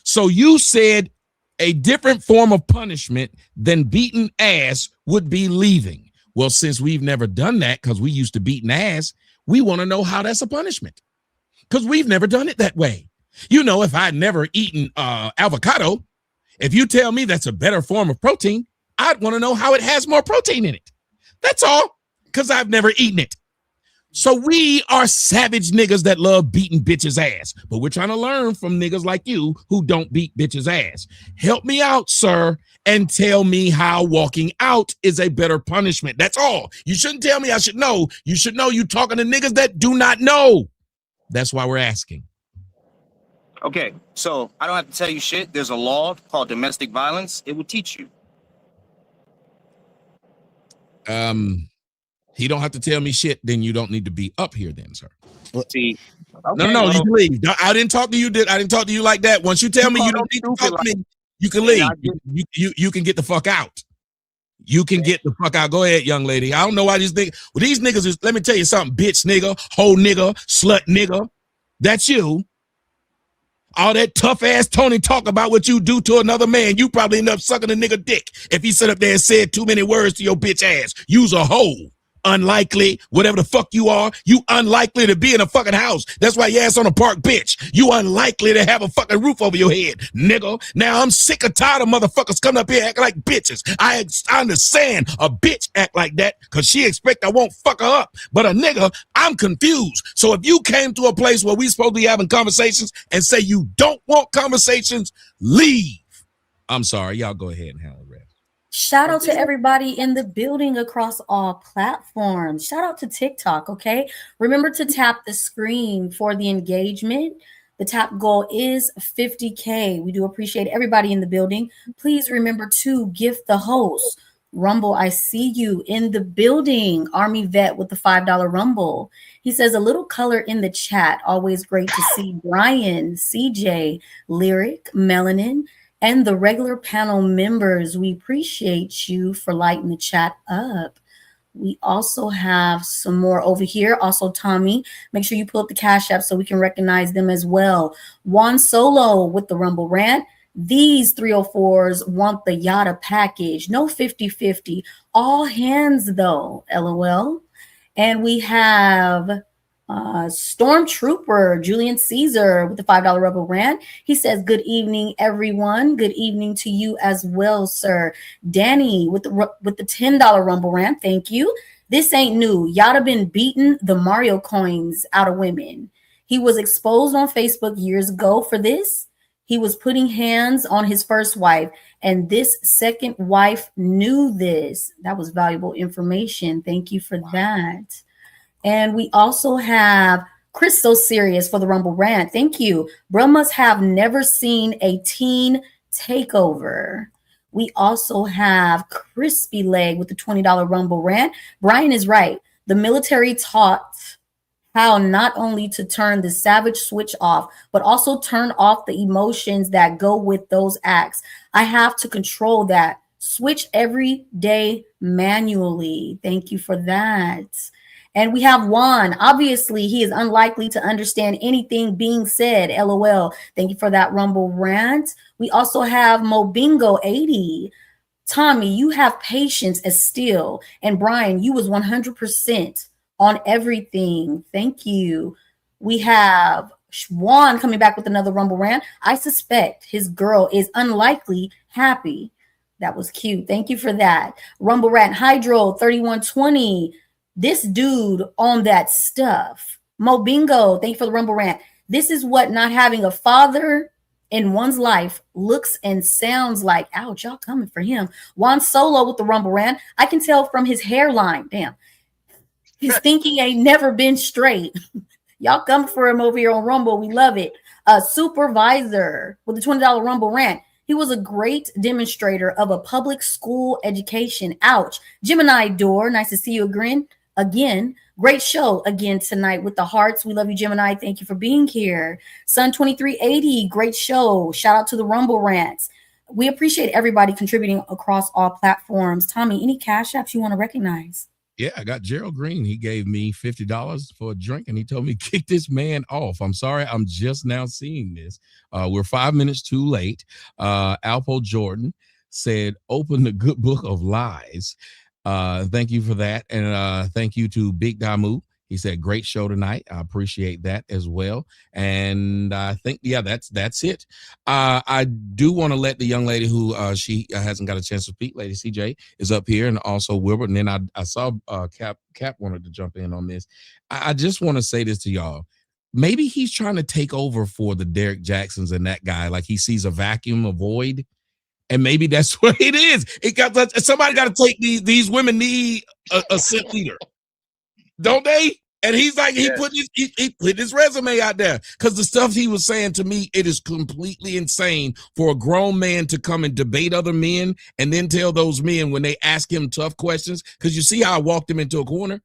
So you said a different form of punishment than beating ass would be leaving. Well, since we've never done that, because we used to beating ass, we want to know how that's a punishment, because we've never done it that way. You know, if I'd never eaten avocado, if you tell me that's a better form of protein, I'd want to know how it has more protein in it. That's all, because I've never eaten it. So we are savage niggas that love beating bitches' ass, but we're trying to learn from niggas like you who don't beat bitches' ass. Help me out, sir, and tell me how walking out is a better punishment. That's all. You shouldn't tell me I should know. You should know you talking to niggas that do not know. That's why we're asking. Okay, so I don't have to tell you shit. There's a law called domestic violence. It will teach you. He don't have to tell me shit. Then you don't need to be up here, then, sir. See, No, you can leave. I didn't talk to you. I didn't talk to you like that. Once you tell me you don't need to talk to me, you can leave. You can get the fuck out. You can get the fuck out. Go ahead, young lady. I don't know why these niggas is. Let me tell you something, bitch, nigga, hoe nigga, slut nigga. That's you. All that tough ass Tony talk about what you do to another man. You probably end up sucking a nigga dick if he sit up there and said too many words to your bitch ass. You's a hoe. Unlikely, whatever the fuck you are, you unlikely to be in a fucking house. That's why your ass on a park, bitch. You unlikely to have a fucking roof over your head, nigga. Now I'm sick or tired of motherfuckers coming up here acting like bitches. I understand a bitch act like that because she expect I won't fuck her up. But a nigga, I'm confused. So if you came to a place where we supposed to be having conversations and say you don't want conversations, leave. I'm sorry, y'all go ahead and handle it. Shout out to everybody in the building across all platforms. Shout out to TikTok, okay? Remember to tap the screen for the engagement. The top goal is 50K. We do appreciate everybody in the building. Please remember to gift the host. Rumble, I see you in the building. Army Vet with the $5 Rumble. He says a little color in the chat. Always great to see Brian, CJ, Lyric, Melanin, and the regular panel members. We appreciate you for lighting the chat up. We also have some more over here. Also, Tommy, make sure you pull up the Cash App so we can recognize them as well. Juan Solo with the Rumble Rant. These 304s want the Yada package. No 50-50. All hands, though. LOL. And we have Stormtrooper Julian Caesar with the $5 Rebel Rant. He says, good evening, everyone. Good evening to you as well, sir. Danny with the $10 Rumble Rant. Thank you. This ain't new. Yada been beating the Mario coins out of women. He was exposed on Facebook years ago for this. He was putting hands on his first wife, and this second wife knew this. That was valuable information. Thank you for that. And we also have Chris So Serious for the Rumble Rant. Thank you. Bro must have never seen a teen takeover. We also have Crispy Leg with the $20 Rumble Rant. Brian is right. The military taught how not only to turn the savage switch off, but also turn off the emotions that go with those acts. I have to control that. Switch every day manually. Thank you for that. And we have Juan. Obviously, he is unlikely to understand anything being said. LOL. Thank you for that Rumble Rant. We also have Mobingo 80. Tommy, you have patience as steel. And Brian, you was 100% on everything. Thank you. We have Juan coming back with another Rumble Rant. I suspect his girl is unlikely happy. That was cute. Thank you for that. Rumble Rant Hydro 3120. This dude on that stuff. Mobingo, thank you for the Rumble Rant. This is what not having a father in one's life looks and sounds like. Ouch, y'all coming for him. Juan Solo with the Rumble Rant. I can tell from his hairline. Damn. His thinking ain't never been straight. Y'all come for him over here on Rumble. We love it. Supervisor with the $20 Rumble Rant. He was a great demonstrator of a public school education. Ouch. Gemini Door. Nice to see you again. Great show again tonight with the hearts. We love you, Gemini. Thank you for being here. Sun 2380. Great show. Shout out to the Rumble Rants. We appreciate everybody contributing across all platforms. Tommy, any cash apps you want to recognize? Yeah, I got Gerald Green. He gave me $50 for a drink, and he told me, kick this man off. I'm sorry, I'm just now seeing this. We're 5 minutes too late. Alpo Jordan said, open the good book of lies. Thank you for that. And thank you to Big Damu. He said, great show tonight. I appreciate that as well. And I think, yeah, that's it. I do want to let the young lady who she hasn't got a chance to speak, Lady CJ, is up here, and also Wilbert. And then I saw Cap wanted to jump in on this. I just want to say this to y'all. Maybe he's trying to take over for the Derek Jacksons and that guy. Like he sees a vacuum, a void. And maybe that's what it is. Somebody got to take these women need a scent leader. Don't they? And he's like, he put his resume out there because the stuff he was saying to me, it is completely insane for a grown man to come and debate other men and then tell those men when they ask him tough questions. Because you see how I walked him into a corner.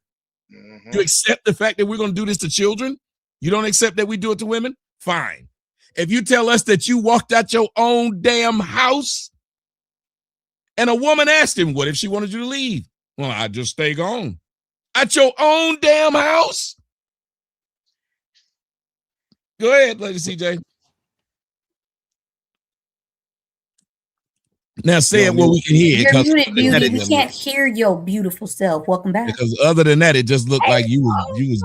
Mm-hmm. You accept the fact that we're going to do this to children. You don't accept that we do it to women. Fine. If you tell us that you walked out your own damn house and a woman asked him, what if she wanted you to leave? Well, I just stay gone. At your own damn house? Go ahead, Lady CJ. Now say it where we can hear it. You're muted, beauty. We can't hear your beautiful self. Welcome back. Because other than that, it just looked like you was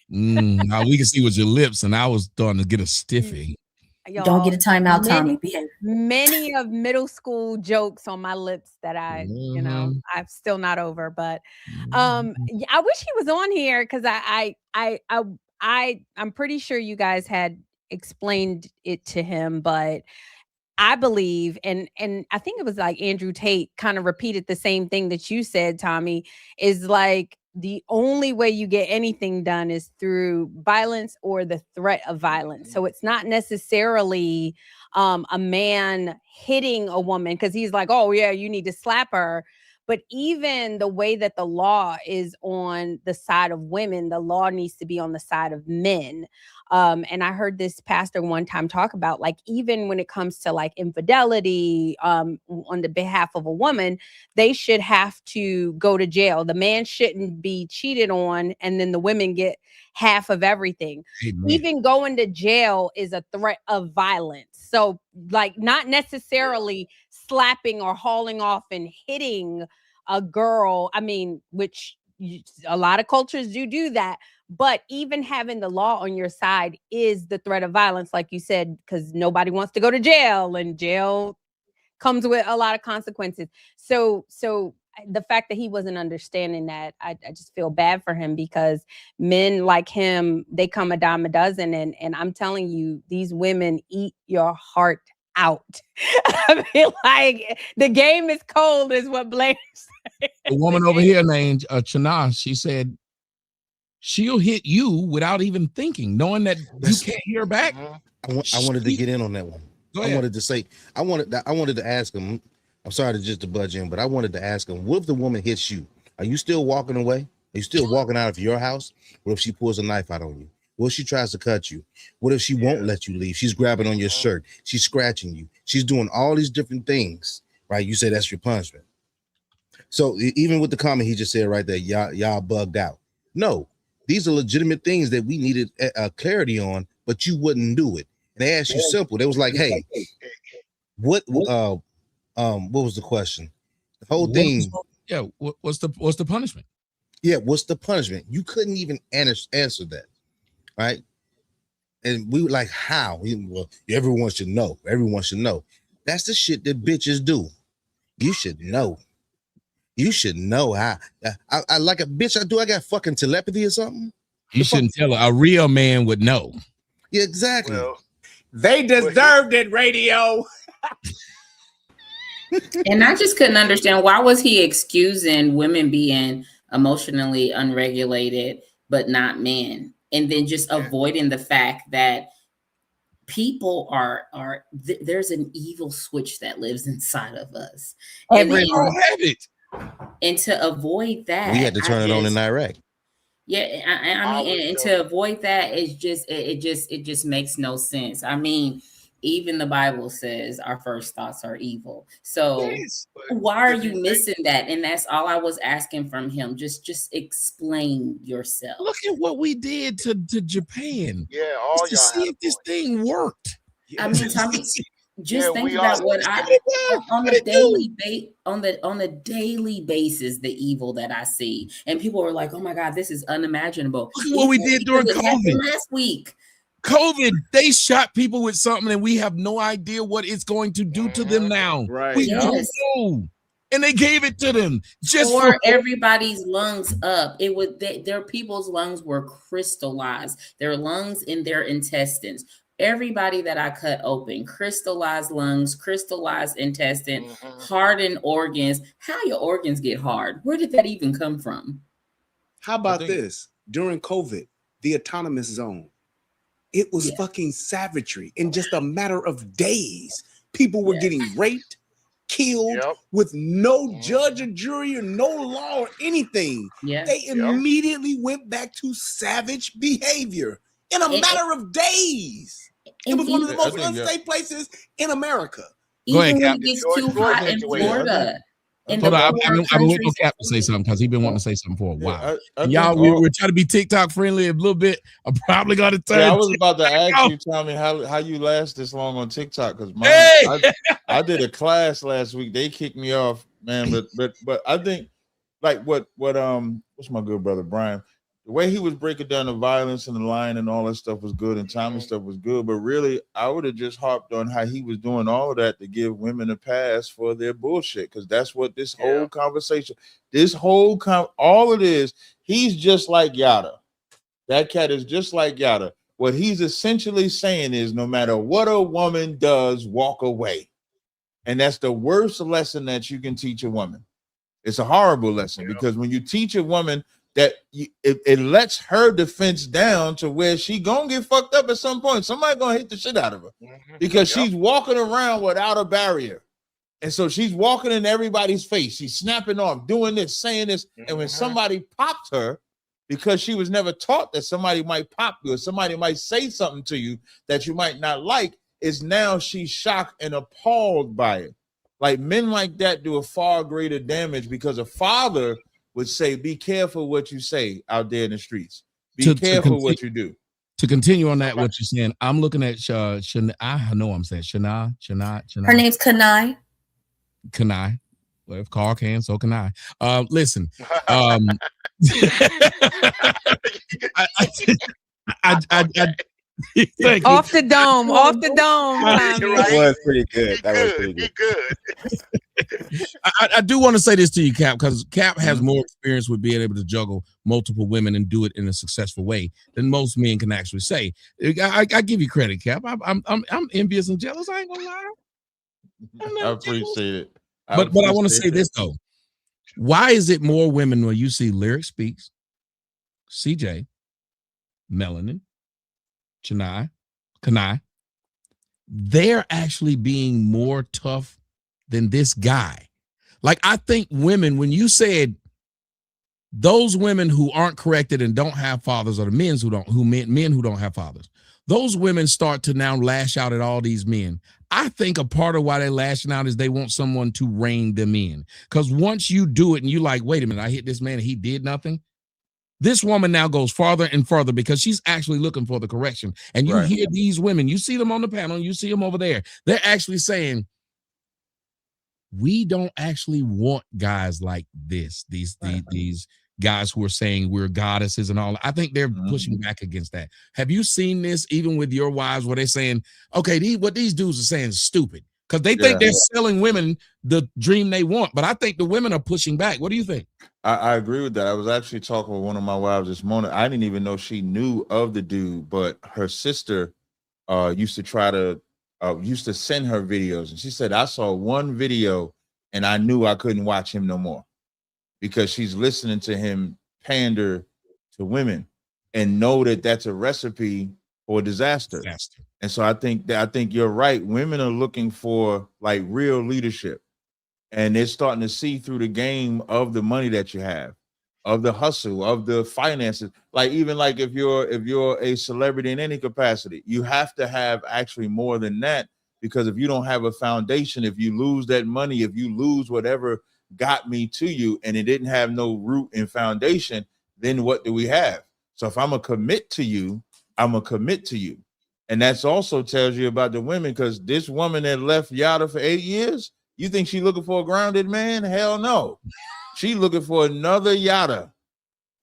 now we can see with your lips, and I was starting to get a stiffy. Y'all, don't get a timeout, Tommy. Many of middle school jokes on my lips that I'm still not over. But I wish he was on here because I'm pretty sure you guys had explained it to him, but I believe, and I think it was like Andrew Tate kind of repeated the same thing that you said, Tommy, is like the only way you get anything done is through violence or the threat of violence. So it's not necessarily a man hitting a woman because he's like, oh yeah, you need to slap her. But even the way that the law is on the side of women, the law needs to be on the side of men. And I heard this pastor one time talk about, like, even when it comes to like infidelity on the behalf of a woman, they should have to go to jail. The man shouldn't be cheated on and then the women get half of everything. Amen. Even going to jail is a threat of violence. So like not necessarily slapping or hauling off and hitting a girl. I mean, which a lot of cultures do that. But even having the law on your side is the threat of violence, like you said, because nobody wants to go to jail, and jail comes with a lot of consequences. So the fact that he wasn't understanding that, I just feel bad for him, because men like him, they come a dime a dozen. And I'm telling you, these women eat your heart out. I mean, like, the game is cold is what Blaine said. A woman over here named Chana, she said, she'll hit you without even thinking, knowing that you can't hear back. I wanted to get in on that one. I wanted to say, I wanted to ask him. I'm sorry to budge in, but I wanted to ask him, what if the woman hits you? Are you still walking away? Are you still walking out of your house? What if she pulls a knife out on you? What if she tries to cut you? What if she won't let you leave? She's grabbing on your shirt. She's scratching you. She's doing all these different things, right? You say that's your punishment. So even with the comment he just said right there, y'all bugged out. No. These are legitimate things that we needed clarity on, but you wouldn't do it. And they asked you simple. They was like, "Hey, what was the question? The whole thing. What's the punishment? Yeah, what's the punishment? You couldn't even answer that, right? And we were like, how? Well, everyone should know. Everyone should know. That's the shit that bitches do. You should know. You should know how. I like a bitch. I got fucking telepathy or something. You shouldn't tell her. A real man would know. Yeah, exactly. Well, they deserved it, radio. And I just couldn't understand, why was he excusing women being emotionally unregulated, but not men? And then just avoiding the fact that people there's an evil switch that lives inside of us. Everyone have it. And to avoid that, we had to turn it on in Iraq. Yeah, I mean, and to avoid that, it just makes no sense. I mean, even the Bible says our first thoughts are evil. So why are you missing that? And that's all I was asking from him. Just explain yourself. Look at what we did to Japan. Yeah, all to see if this thing worked. I mean, Tommy, just think about what on the daily basis, the evil that I see, and people are like, "Oh my God, this is unimaginable." Look at what we did during COVID last week. COVID, they shot people with something, and we have no idea what it's going to do to them now. Right? We don't know, and they gave it to them just for everybody's lungs up. It would their people's lungs were crystallized. Their lungs in their intestines. Everybody that I cut open, crystallized lungs, crystallized intestine, hardened organs. How your organs get hard? Where did that even come from? How about this? during COVID, the autonomous zone. It was fucking savagery. In just a matter of days, people were getting raped, killed with no judge or jury or no law or anything. They immediately went back to savage behavior in a matter of days. It was one of the most unsafe places in America. Even when it gets too hot in Florida. Hold on, I'm waiting on Cap to say something because he's been wanting to say something for a while. Y'all, we're trying to be TikTok friendly a little bit. I'm probably gonna turn. I was about to ask you, Tommy, how you last this long on TikTok? Because I did a class last week. They kicked me off, man. But I think like what's my good brother Brian? The way he was breaking down the violence and the line and all that stuff was good, and Tommy's stuff was good. But really, I would have just harped on how he was doing all of that to give women a pass for their bullshit, because that's what this whole conversation, all it is. He's just like Yada. That cat is just like Yada. What he's essentially saying is, no matter what a woman does, walk away, and that's the worst lesson that you can teach a woman. It's a horrible lesson because when you teach a woman that it lets her defense down to where she gonna get fucked up at some point. Somebody gonna hit the shit out of her because she's walking around without a barrier. And so she's walking in everybody's face. She's snapping off, doing this, saying this. And when somebody pops her, because she was never taught that somebody might pop you or somebody might say something to you that you might not like, is now she's shocked and appalled by it. Like, men like that do a far greater damage because a father would say, be careful what you say out there in the streets. Be careful what you do. To continue on that, what you're saying, I'm looking at Shana. I know I'm saying Shana. Her name's Kanai. Kanai. Well, if Carl can, so can I. Listen. Off the dome. That was pretty good. I do want to say this to you, Cap, because Cap has more experience with being able to juggle multiple women and do it in a successful way than most men can actually say. I give you credit, Cap. I'm envious and jealous. I ain't gonna lie. I appreciate it. But I want to say this though. Why is it more women when you see Lyric Speaks, CJ, Melanin, Kanai, they're actually being more tough than this guy? Like, I think women, when you said those women who aren't corrected and don't have fathers, or the men who don't have fathers, those women start to now lash out at all these men. I think a part of why they're lashing out is they want someone to rein them in. Because once you do it and you're like, wait a minute, I hit this man and he did nothing. This woman now goes farther and further because she's actually looking for the correction. And you hear these women, you see them on the panel, you see them over there. They're actually saying, we don't actually want guys like this. These guys who are saying we're goddesses and all. I think they're pushing back against that. Have you seen this even with your wives where they're saying, okay, what these dudes are saying is stupid because they think they're selling women the dream they want. But I think the women are pushing back. What do you think? I agree with that. I was actually talking with one of my wives this morning. I didn't even know she knew of the dude, but her sister used to send her videos. And she said, I saw one video and I knew I couldn't watch him no more because she's listening to him pander to women and know that that's a recipe for disaster. And so I think you're right. Women are looking for like real leadership. And they're starting to see through the game of the money that you have, of the hustle, of the finances. Like even like if you're a celebrity in any capacity, you have to have actually more than that, because if you don't have a foundation, if you lose that money, if you lose whatever got me to you and it didn't have no root and foundation, then what do we have? So if I'm gonna commit to you, I'm gonna commit to you. And that's also tells you about the women, because this woman that left Yada for 8 years, you think she looking for a grounded man? Hell no. She looking for another Yada.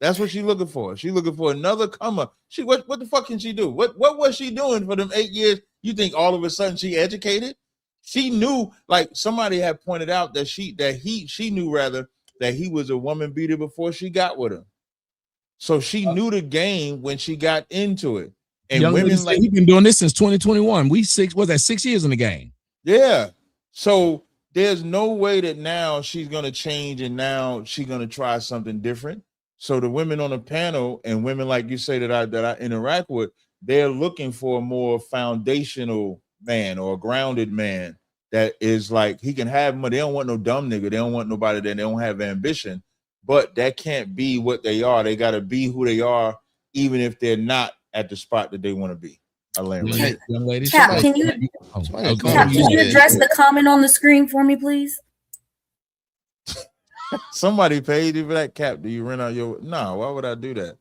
That's what she looking for. She looking for another comer. What the fuck can she do? What was she doing for them 8 years? You think all of a sudden she educated? She knew, like somebody had pointed out that she knew rather that he was a woman beater before she got with him. So she knew the game when she got into it. And young women like he's been doing this since 2021. Was that 6 years in the game? Yeah. So there's no way that now she's gonna change and now she's gonna try something different. So the women on the panel and women like you say that I interact with, they're looking for a more foundational man or a grounded man that is like he can have money. They don't want no dumb nigga. They don't want nobody that they don't have ambition. But that can't be what they are. They got to be who they are, even if they're not at the spot that they want to be. Young lady, Cap, can you address the comment on the screen for me, please? Somebody paid you for that. Cap, do you rent out your? No, why would I do that?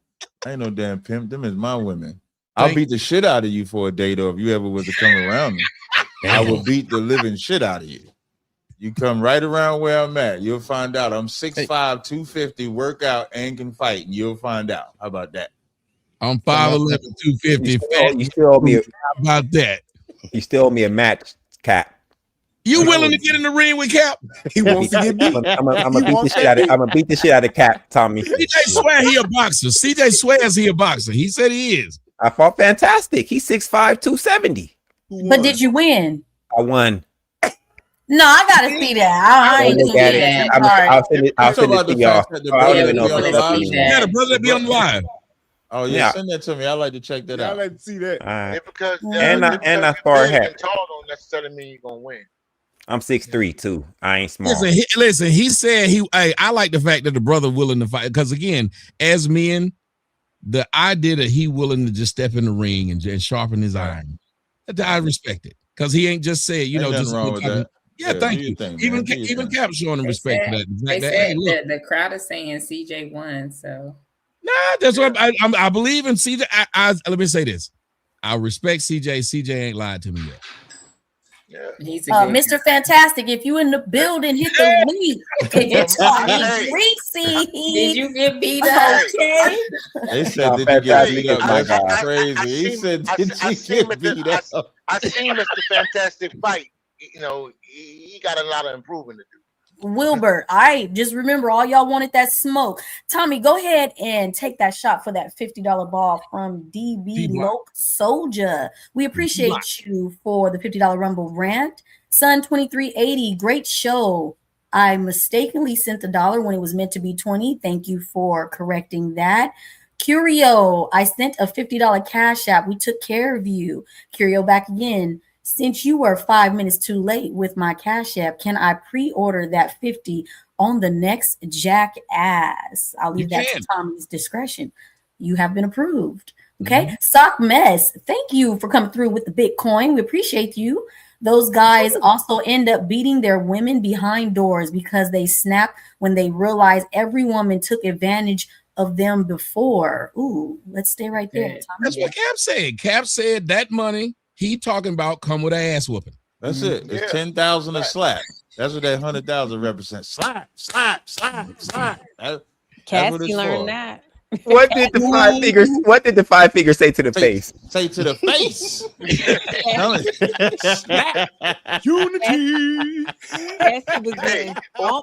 I ain't no damn pimp. Them is my women. I'll beat the shit out of you for a date, though. If you ever was to come around me, I will beat the living shit out of you. You come right around where I'm at, you'll find out. I'm 6'5", 250, work out and can fight, and you'll find out. How about that? I'm 5'11", 250. You still owe me. How about that? You still owe me a match, Cap. You willing to get in the ring with Cap? He wants to get beat. I'm gonna beat the shit out of. I'm gonna beat the shit out of Cap, Tommy. CJ swear he a boxer. CJ swears he a boxer. He said he is. I fought fantastic. He's 6'5", 270. But did you win? I won. No, I gotta see that. I ain't Look see at it. that. I'll send it to y'all. I don't even know if it's up anymore. Yeah, the brother be on the live. Oh yeah, send that to me. I like to check that out. I like to see that. All right. Because And I sparred hat. tall don't necessarily mean you're gonna win. I'm 6'3" too. I ain't small. Listen. He said I like the fact that the brother willing to fight because again, as men, the idea that he willing to just step in the ring and sharpen his iron, I respect it because he ain't just said just wrong with that. Yeah, thank you. Even Cap showing him respect for that. They said that the crowd is saying CJ won, so. Nah, that's what I believe in CJ. Let me say this. I respect CJ. CJ ain't lied to me yet. Yeah. Mr. Fantastic, if you in the building, hit the link. Greasy. Did you get beat up? Okay. They said, did you get beat up? That's crazy. He said, did you get beat up? I seen Mr. Fantastic fight. You know, he got a lot of improving to do. Wilbur, I just remember all y'all wanted that smoke. Tommy, go ahead and take that shot for that $50 ball from DB Loke Soldier. We appreciate you for the $50 Rumble rant. Sun 2380, great show. I mistakenly sent the $1 when it was meant to be 20. Thank you for correcting that. Curio, I sent a $50 cash app. We took care of you. Curio back again. Since you were 5 minutes too late with my cash app, can I pre-order that 50 on the next jackass? I'll leave that to Tommy's discretion. You have been approved. Okay. Sock Mess, thank you for coming through with the Bitcoin. We appreciate you. Those guys also end up beating their women behind doors because they snap when they realize every woman took advantage of them before. Ooh, let's stay right there. Tommy. That's what Cap said. Cap said that money he talking about come with an ass whooping. That's it. It's 10,000 a slap. That's what that 100,000 represents. Slap. Cassie learned that. What did the five figures? What did the five figures say to the face? Say to the face. Unity. Cassie was Hey, I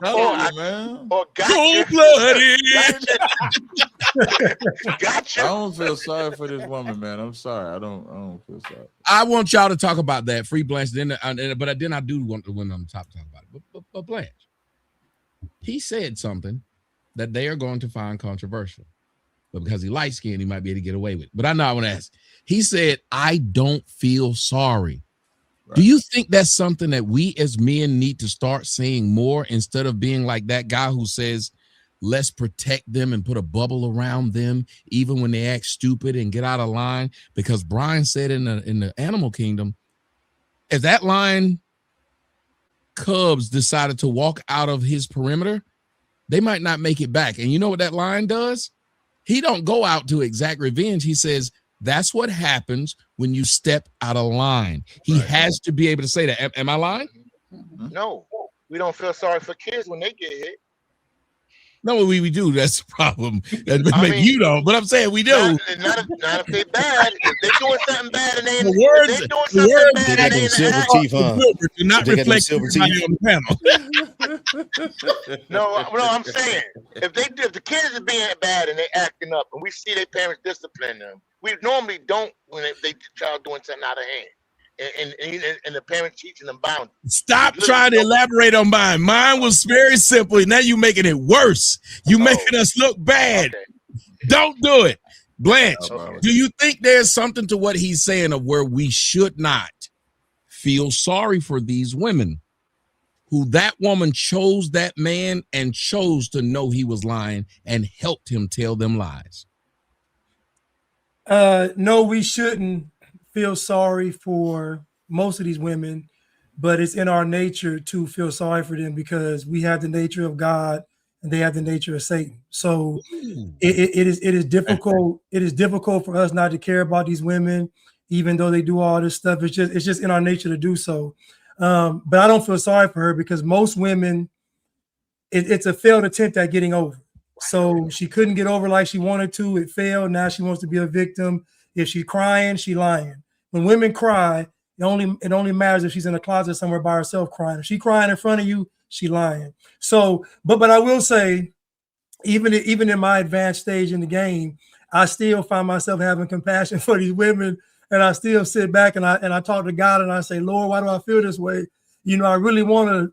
gotcha. don't feel sorry for this woman, man. I'm sorry. I don't feel sorry. I want y'all to talk about that free Blanche. Then I do want the one on the top to talk about it. But Blanche, he said something that they are going to find controversial. But because he light skinned, he might be able to get away with it. But I know I want to ask. He said, I don't feel sorry. Right. Do you think that's something that we as men need to start saying more instead of being like that guy who says, let's protect them and put a bubble around them, even when they act stupid and get out of line? Because Brian said in the animal kingdom, if that lion cubs decided to walk out of his perimeter, they might not make it back. And you know what that lion does? He don't go out to exact revenge. He says, that's what happens when you step out of line. He has to be able to say that. Am I lying? No, we don't feel sorry for kids when they get hit. No, we do. That's the problem. Maybe you don't, but I'm saying we do. Not if they bad. If they're doing something bad and they the words do not reflect on the panel. No, I'm saying if the kids are being bad and they acting up, and we see their parents discipline them, we normally don't when they child doing something out of hand. and the parents teaching them boundaries. Stop trying to elaborate on mine. Mine was very simple. Now you making it worse. You making us look bad. Okay. Don't do it. Blanche, do you think there's something to what he's saying of where we should not feel sorry for these women who that woman chose that man and chose to know he was lying and helped him tell them lies? No, we shouldn't feel sorry for most of these women, but it's in our nature to feel sorry for them because we have the nature of God and they have the nature of Satan. So it is difficult. It is difficult for us not to care about these women, even though they do all this stuff. It's just in our nature to do so. But I don't feel sorry for her because most women, it's a failed attempt at getting over. So she couldn't get over like she wanted to. It failed. Now she wants to be a victim. If she's crying, she's lying. When women cry, it only matters if she's in a closet somewhere by herself crying. If she's crying in front of you, she lying. So, but I will say, even in my advanced stage in the game, I still find myself having compassion for these women, and I still sit back and I talk to God and I say, Lord, why do I feel this way? You know, I really want to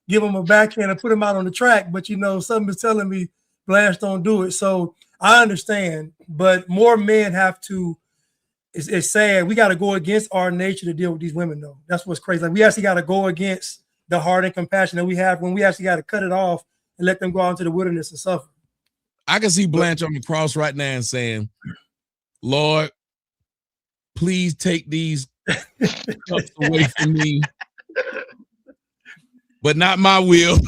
give them a backhand and put them out on the track, but you know, something is telling me, Blanche, don't do it. So I understand, but more men have to. It's sad. We got to go against our nature to deal with these women, though. That's what's crazy. Like we actually got to go against the heart and compassion that we have when we actually got to cut it off and let them go out into the wilderness and suffer. I can see Blanche on the cross right now and saying, Lord, please take these cups away from me, but not my will.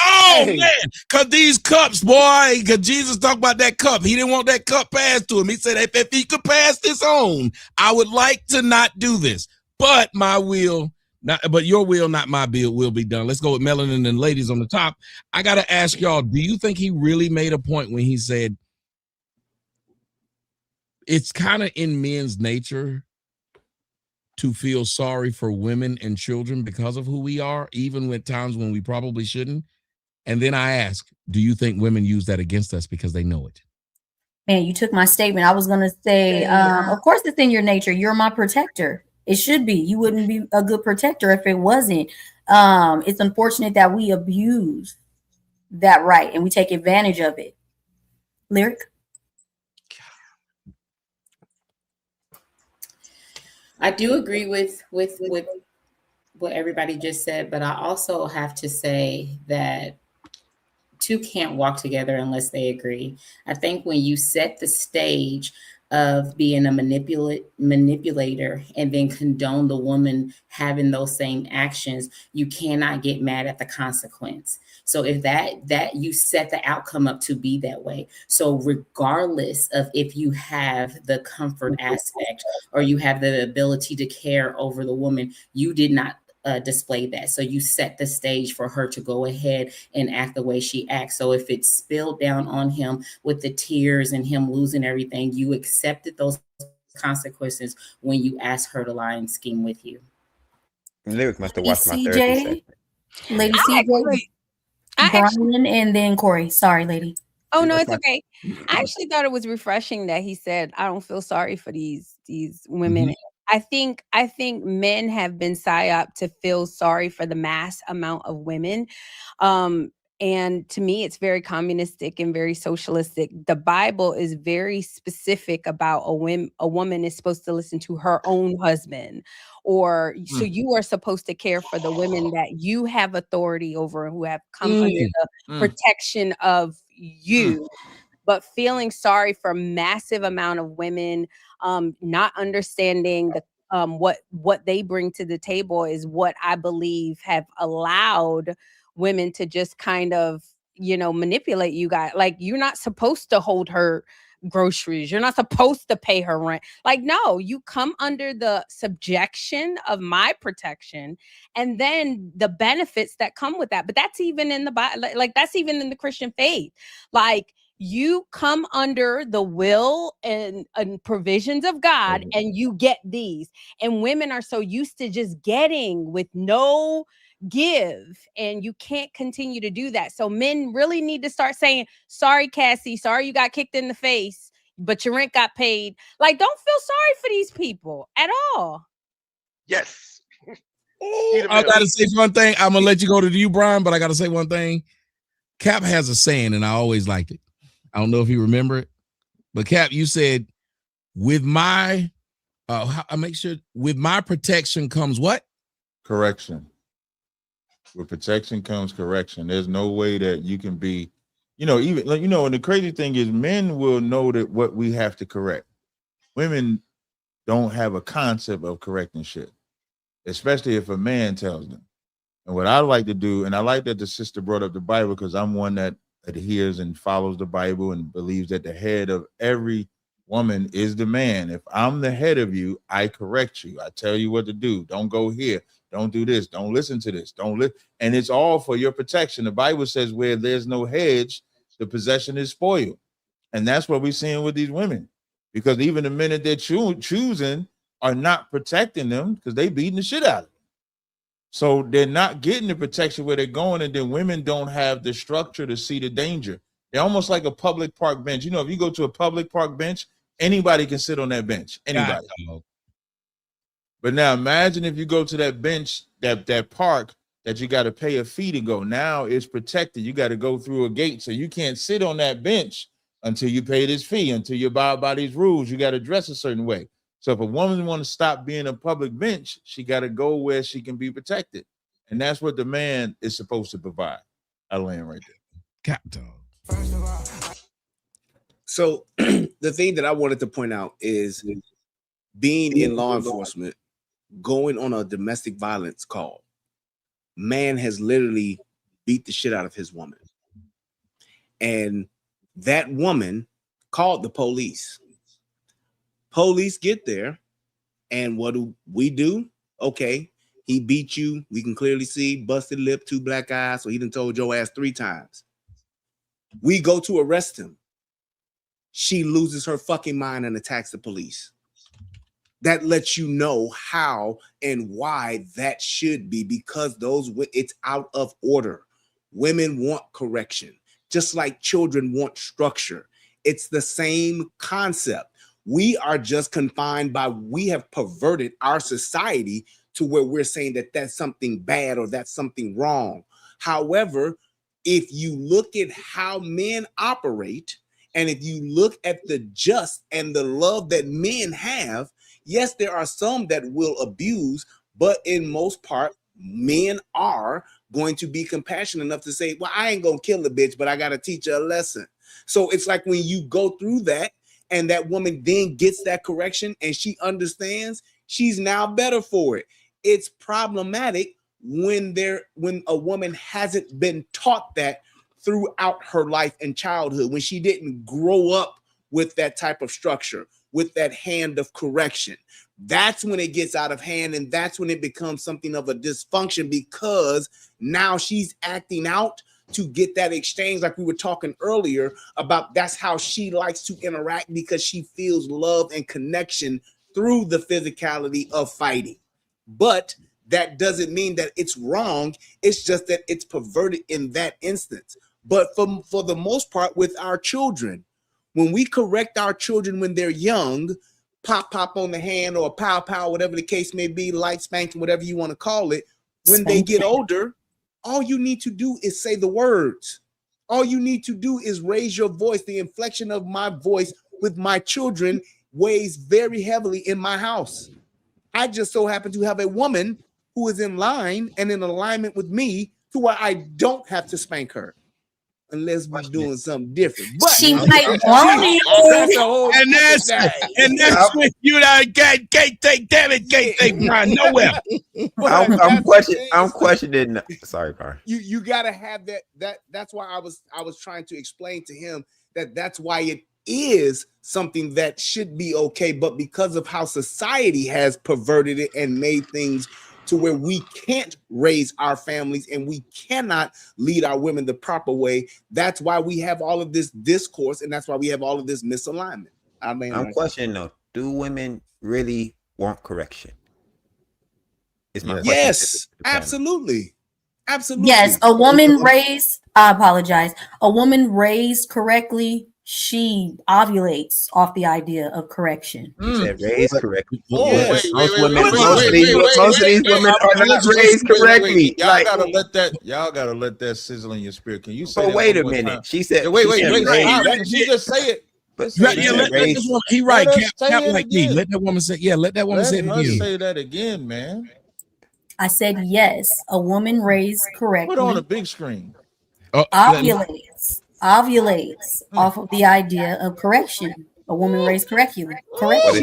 Oh, man, because these cups, boy, because Jesus talked about that cup. He didn't want that cup passed to him. He said, if he could pass this on, I would like to not do this, but my will, but your will, not my will be done. Let's go with Melanin and ladies on the top. I got to ask y'all, do you think he really made a point when he said it's kind of in men's nature to feel sorry for women and children because of who we are, even with times when we probably shouldn't? And then I ask, do you think women use that against us because they know it? Man, you took my statement. I was going to say, of course, it's in your nature. You're my protector. It should be. You wouldn't be a good protector if it wasn't. It's unfortunate that we abuse that right and we take advantage of it. Lyric? I do agree with what everybody just said, but I also have to say that two can't walk together unless they agree. I think when you set the stage of being a manipulator and then condone the woman having those same actions, you cannot get mad at the consequence. So if that you set the outcome up to be that way. So regardless of if you have the comfort aspect or you have the ability to care over the woman, you did not display that. So you set the stage for her to go ahead and act the way she acts. So if it spilled down on him with the tears and him losing everything, you accepted those consequences when you asked her to lie and scheme with you. Lyric must have watched my therapy session. Lady CJ, Brian, and then Corey. Sorry, lady. Oh no, it's okay. I actually thought it was refreshing that he said, "I don't feel sorry for these women." Mm-hmm. I think men have been psyoped to feel sorry for the mass amount of women. And to me, it's very communistic and very socialistic. The Bible is very specific about a woman is supposed to listen to her own husband, or so you are supposed to care for the women that you have authority over, who have come under the protection of you. But feeling sorry for massive amount of women, not understanding the what they bring to the table is what I believe have allowed women to just kind of, manipulate you guys. Like, you're not supposed to hold her groceries. You're not supposed to pay her rent. Like, no, you come under the subjection of my protection and then the benefits that come with that. But that's even in the Bible, like that's even in the Christian faith. Like, you come under the will and provisions of God and you get these. And women are so used to just getting with no give, and you can't continue to do that. So men really need to start saying, sorry, Cassie, sorry you got kicked in the face. but your rent got paid. Like, don't feel sorry for these people at all. Yes. I gotta say one thing. I'm gonna let you go to you, Brian, but I gotta say one thing. Cap has a saying, and I always liked it. I don't know if you remember it, but Cap, you said, "With my, I make sure with my protection comes what? Correction. With protection comes correction. There's no way that you can be, even like and the crazy thing is, men will know that what we have to correct. Women don't have a concept of correcting shit, especially if a man tells them. And what I like to do, and I like that the sister brought up the Bible, because I'm one that adheres and follows the Bible and believes that the head of every woman is the man. If I'm the head of you, I correct you. I tell you what to do. Don't go here. Don't do this. Don't listen to this. Don't listen. And it's all for your protection. The Bible says where there's no hedge, the possession is spoiled. And that's what we're seeing with these women, because even the men that they're choosing are not protecting them, because they beating the shit out of them. So they're not getting the protection where they're going, and then women don't have the structure to see the danger. They're almost like a public park bench. If you go to a public park bench, anybody can sit on that bench. Anybody. But now imagine if you go to that bench, that park that you got to pay a fee to go. Now it's protected. You got to go through a gate, so you can't sit on that bench until you pay this fee, until you abide by these rules. You got to dress a certain way. So if a woman want to stop being a public bench, she got to go where she can be protected. And that's what the man is supposed to provide. I land right there. Cap dog. So the thing that I wanted to point out is being in law enforcement, going on a domestic violence call, man has literally beat the shit out of his woman. And that woman called the police. Police get there, and what do we do? Okay, he beat you. We can clearly see busted lip, 2 black eyes, so he done told your ass 3 times. We go to arrest him. She loses her fucking mind and attacks the police. That lets you know how and why that should be, because it's out of order. Women want correction, just like children want structure. It's the same concept. We are just confined by, we have perverted our society to where we're saying that that's something bad or that's something wrong. However, if you look at how men operate, and if you look at the just and the love that men have, yes, there are some that will abuse, but in most part, men are going to be compassionate enough to say, well, I ain't gonna kill the bitch, but I gotta teach her a lesson. So it's like when you go through that, and that woman then gets that correction and she understands, she's now better for it. It's problematic when a woman hasn't been taught that throughout her life and childhood, when she didn't grow up with that type of structure, with that hand of correction. That's when it gets out of hand, and that's when it becomes something of a dysfunction, because now she's acting out to get that exchange, like we were talking earlier about. That's how she likes to interact, because she feels love and connection through the physicality of fighting. But that doesn't mean that it's wrong. It's just that it's perverted in that instance. But for the most part, with our children, when we correct our children when they're young, pop on the hand or pow, whatever the case may be, light spanking, whatever you want to call it, when they get older, all you need to do is say the words. All you need to do is raise your voice. The inflection of my voice with my children weighs very heavily in my house. I just so happen to have a woman who is in line and in alignment with me to where I don't have to spank her unless we're doing something different. But she might want it. And that's when you can't take Brian nowhere. I'm questioning. Sorry, Brian. You gotta have that's why I was trying to explain to him that's why it is something that should be okay, but because of how society has perverted it and made things to where we can't raise our families and we cannot lead our women the proper way, that's why we have all of this discourse, and that's why we have all of this misalignment. I'm questioning though, do women really want correction? Is my question. Yes, absolutely. Yes, a woman raised, I apologize, a woman raised correctly she ovulates off the idea of correction. You said raised correctly. Most of these women are not raised correctly. Y'all gotta let that sizzle in your spirit. Can you say? But wait a minute. She said. Wait. She just say it. Let this woman, he right. Cap like me. Let that woman say. Yeah, let that woman say it again. Say that again, man. I said yes. A woman raised correctly. Put on a big screen. Ovulates off of the idea of correction. A woman raised correctly. Correct.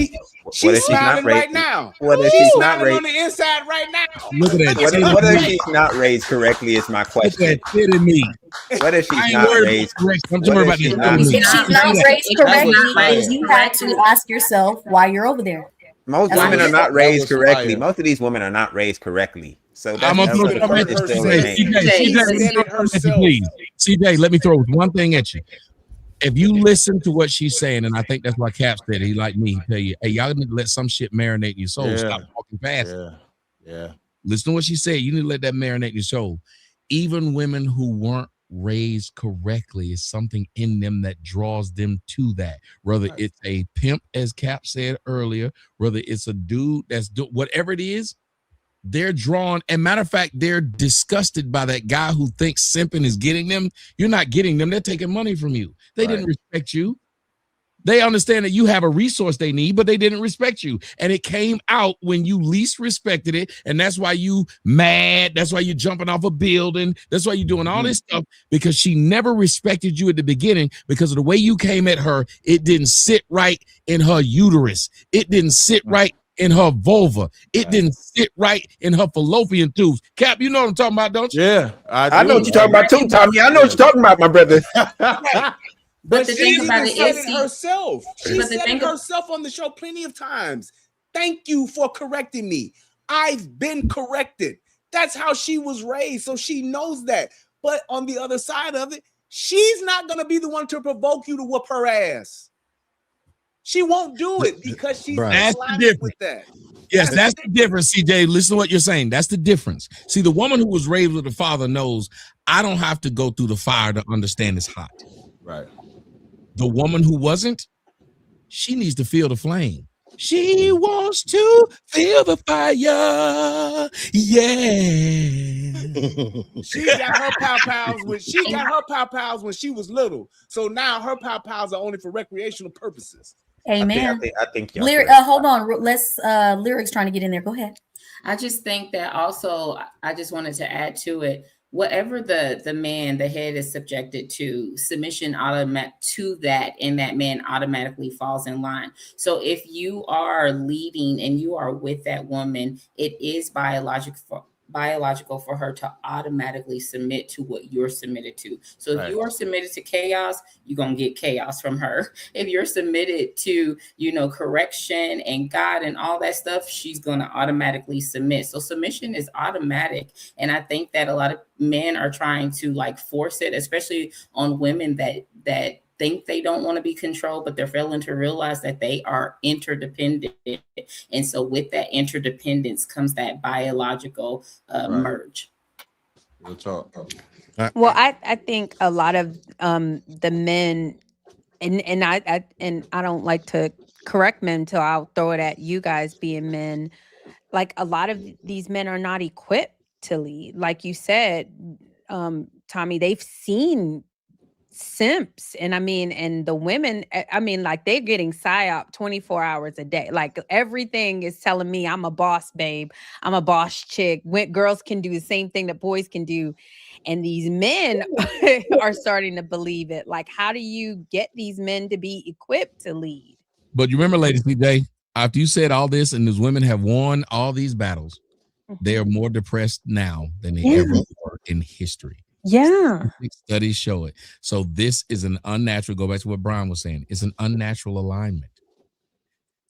She's smiling right now. What if she's she's not raised on the inside right now? Look at that. What if she's not raised correctly? Is my question. Look at that in me. What if she's not raised correctly? If she's not raised correctly, you have to ask yourself why you're over there. Most women are not raised correctly. Most of these women are not raised correctly. So I'm gonna throw CJ, let me throw one thing at you. If you listen to what she's saying, and I think that's why Cap said he like me, tell you, hey, y'all need to let some shit marinate in your soul. Yeah. Stop walking past. Yeah. Listen to what she said. You need to let that marinate in your soul. Even women who weren't raised correctly, is something in them that draws them to that. Whether it's a pimp, as Cap said earlier, whether it's a dude that's whatever it is, they're drawn. And matter of fact, they're disgusted by that guy who thinks simping is getting them. You're not getting them. They're taking money from you. They didn't respect you. They understand that you have a resource they need, but they didn't respect you. And it came out when you least respected it. And that's why you mad. That's why you're jumping off a building. That's why you're doing all this stuff, because she never respected you at the beginning because of the way you came at her. It didn't sit right in her uterus. It didn't sit right in her vulva. It didn't sit right in her fallopian tubes. Cap, you know what I'm talking about, don't you? Yeah, I know what you're talking about too, Tommy. I know what you're talking about, my brother. But the she thing about it said is, it herself. She but the said thing it herself on the show plenty of times. Thank you for correcting me. I've been corrected. That's how she was raised, so she knows that. But on the other side of it, she's not going to be the one to provoke you to whoop her ass. She won't do it because she's That's the aligned difference. with that. Yes, that's the difference, CJ. Listen to what you're saying. That's the difference. See, the woman who was raised with a father knows I don't have to go through the fire to understand it's hot. Right. The woman who wasn't, she needs to feel the flame. She wants to feel the fire. Yeah. She got her pow pals when she was little. So now her pow pals are only for recreational purposes. Amen. I think hold on. Let's Lyrics trying to get in there. Go ahead. I just think that also, I just wanted to add to it, whatever the man, the head is subjected to, submission to that, and that man automatically falls in line. So if you are leading and you are with that woman, it is biological for her to automatically submit to what you're submitted to. So if you are submitted to chaos, you're going to get chaos from her. If you're submitted to, correction and God and all that stuff, she's going to automatically submit. So submission is automatic. And I think that a lot of men are trying to force it, especially on women that think they don't want to be controlled, but they're failing to realize that they are interdependent. And so with that interdependence comes that biological merge. We'll talk. Well, I think a lot of the men, and I don't like to correct men, so I'll throw it at you guys being men. Like, a lot of these men are not equipped to lead. Like you said, Tommy, they've seen simps, and the women, they're getting psyop 24 hours a day. Like, everything is telling me I'm a boss babe, I'm a boss chick. Girls can do the same thing that boys can do, and these men are starting to believe it. Like, how do you get these men to be equipped to lead? But you remember, ladies, CJ, after you said all this and those women have won all these battles, they are more depressed now than they ever were in history. Yeah. Studies show it. So this is an unnatural, go back to what Brian was saying, it's an unnatural alignment.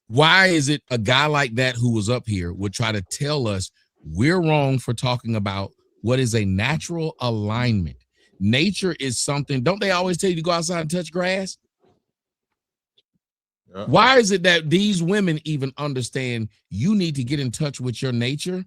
Why is it a guy like that who was up here would try to tell us we're wrong for talking about what is a natural alignment? Nature is something, don't they always tell you to go outside and touch grass? Yeah. Why is it that these women even understand you need to get in touch with your nature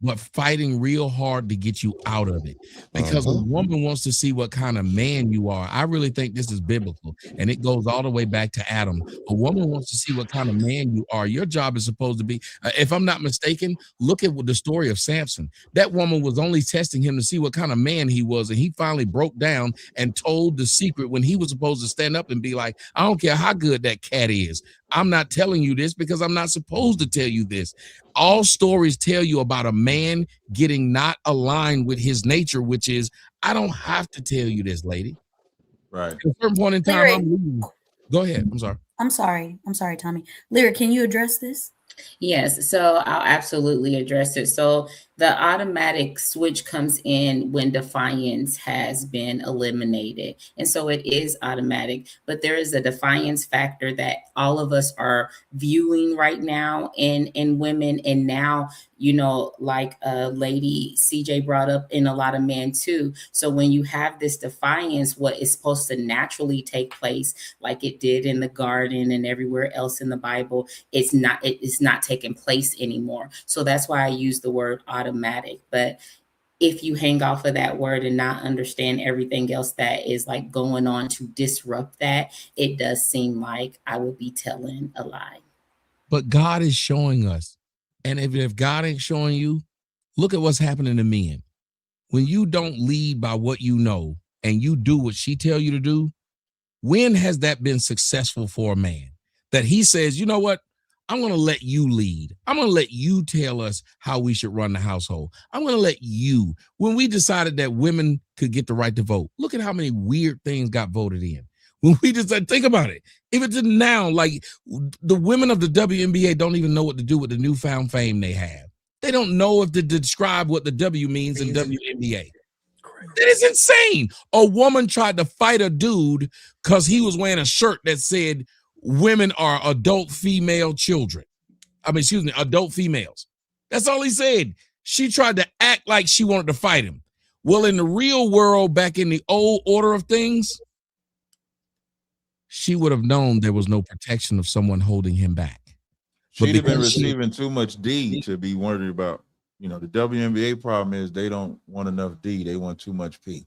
but fighting real hard to get you out of it. Because a woman wants to see what kind of man you are. I really think this is biblical, and it goes all the way back to Adam. A woman wants to see what kind of man you are. Your job is supposed to be, if I'm not mistaken, look at the story of Samson. That woman was only testing him to see what kind of man he was, and he finally broke down and told the secret when he was supposed to stand up and be like, I don't care how good that cat is. I'm not telling you this because I'm not supposed to tell you this. All stories tell you about a man getting not aligned with his nature, which is, I don't have to tell you this, lady. Right. At a certain point in time, I'm leaving. Go ahead. I'm sorry, Tommy. Lyric, can you address this? Yes, so I'll absolutely address it. So the automatic switch comes in when defiance has been eliminated. And so it is automatic, but there is a defiance factor that all of us are viewing right now in women. And now, you know, like Lady CJ brought up, in a lot of men too. So when you have this defiance, what is supposed to naturally take place, like it did in the garden and everywhere else in the Bible, it's not taking place anymore. So that's why I use the word automatic. But if you hang off of that word and not understand everything else that is like going on to disrupt that, it does seem like I would be telling a lie. But God is showing us. And if God ain't showing you, look at what's happening to men. When you don't lead by what you know and you do what she tell you to do, when has that been successful for a man? That he says, you know what? I'm going to let you lead. I'm going to let you tell us how we should run the household. I'm going to let you. When we decided that women could get the right to vote, look at how many weird things got voted in. When we decided, think about it. Even to now, like the women of the WNBA don't even know what to do with the newfound fame they have. They don't know if to describe what the W means in WNBA. That is insane. A woman tried to fight a dude because he was wearing a shirt that said, women are adult female children. Adult females. That's all he said. She tried to act like she wanted to fight him. Well, in the real world, back in the old order of things, she would have known there was no protection of someone holding him back. She'd have been receiving too much D to be worried about. You know, the WNBA problem is they don't want enough D. They want too much P.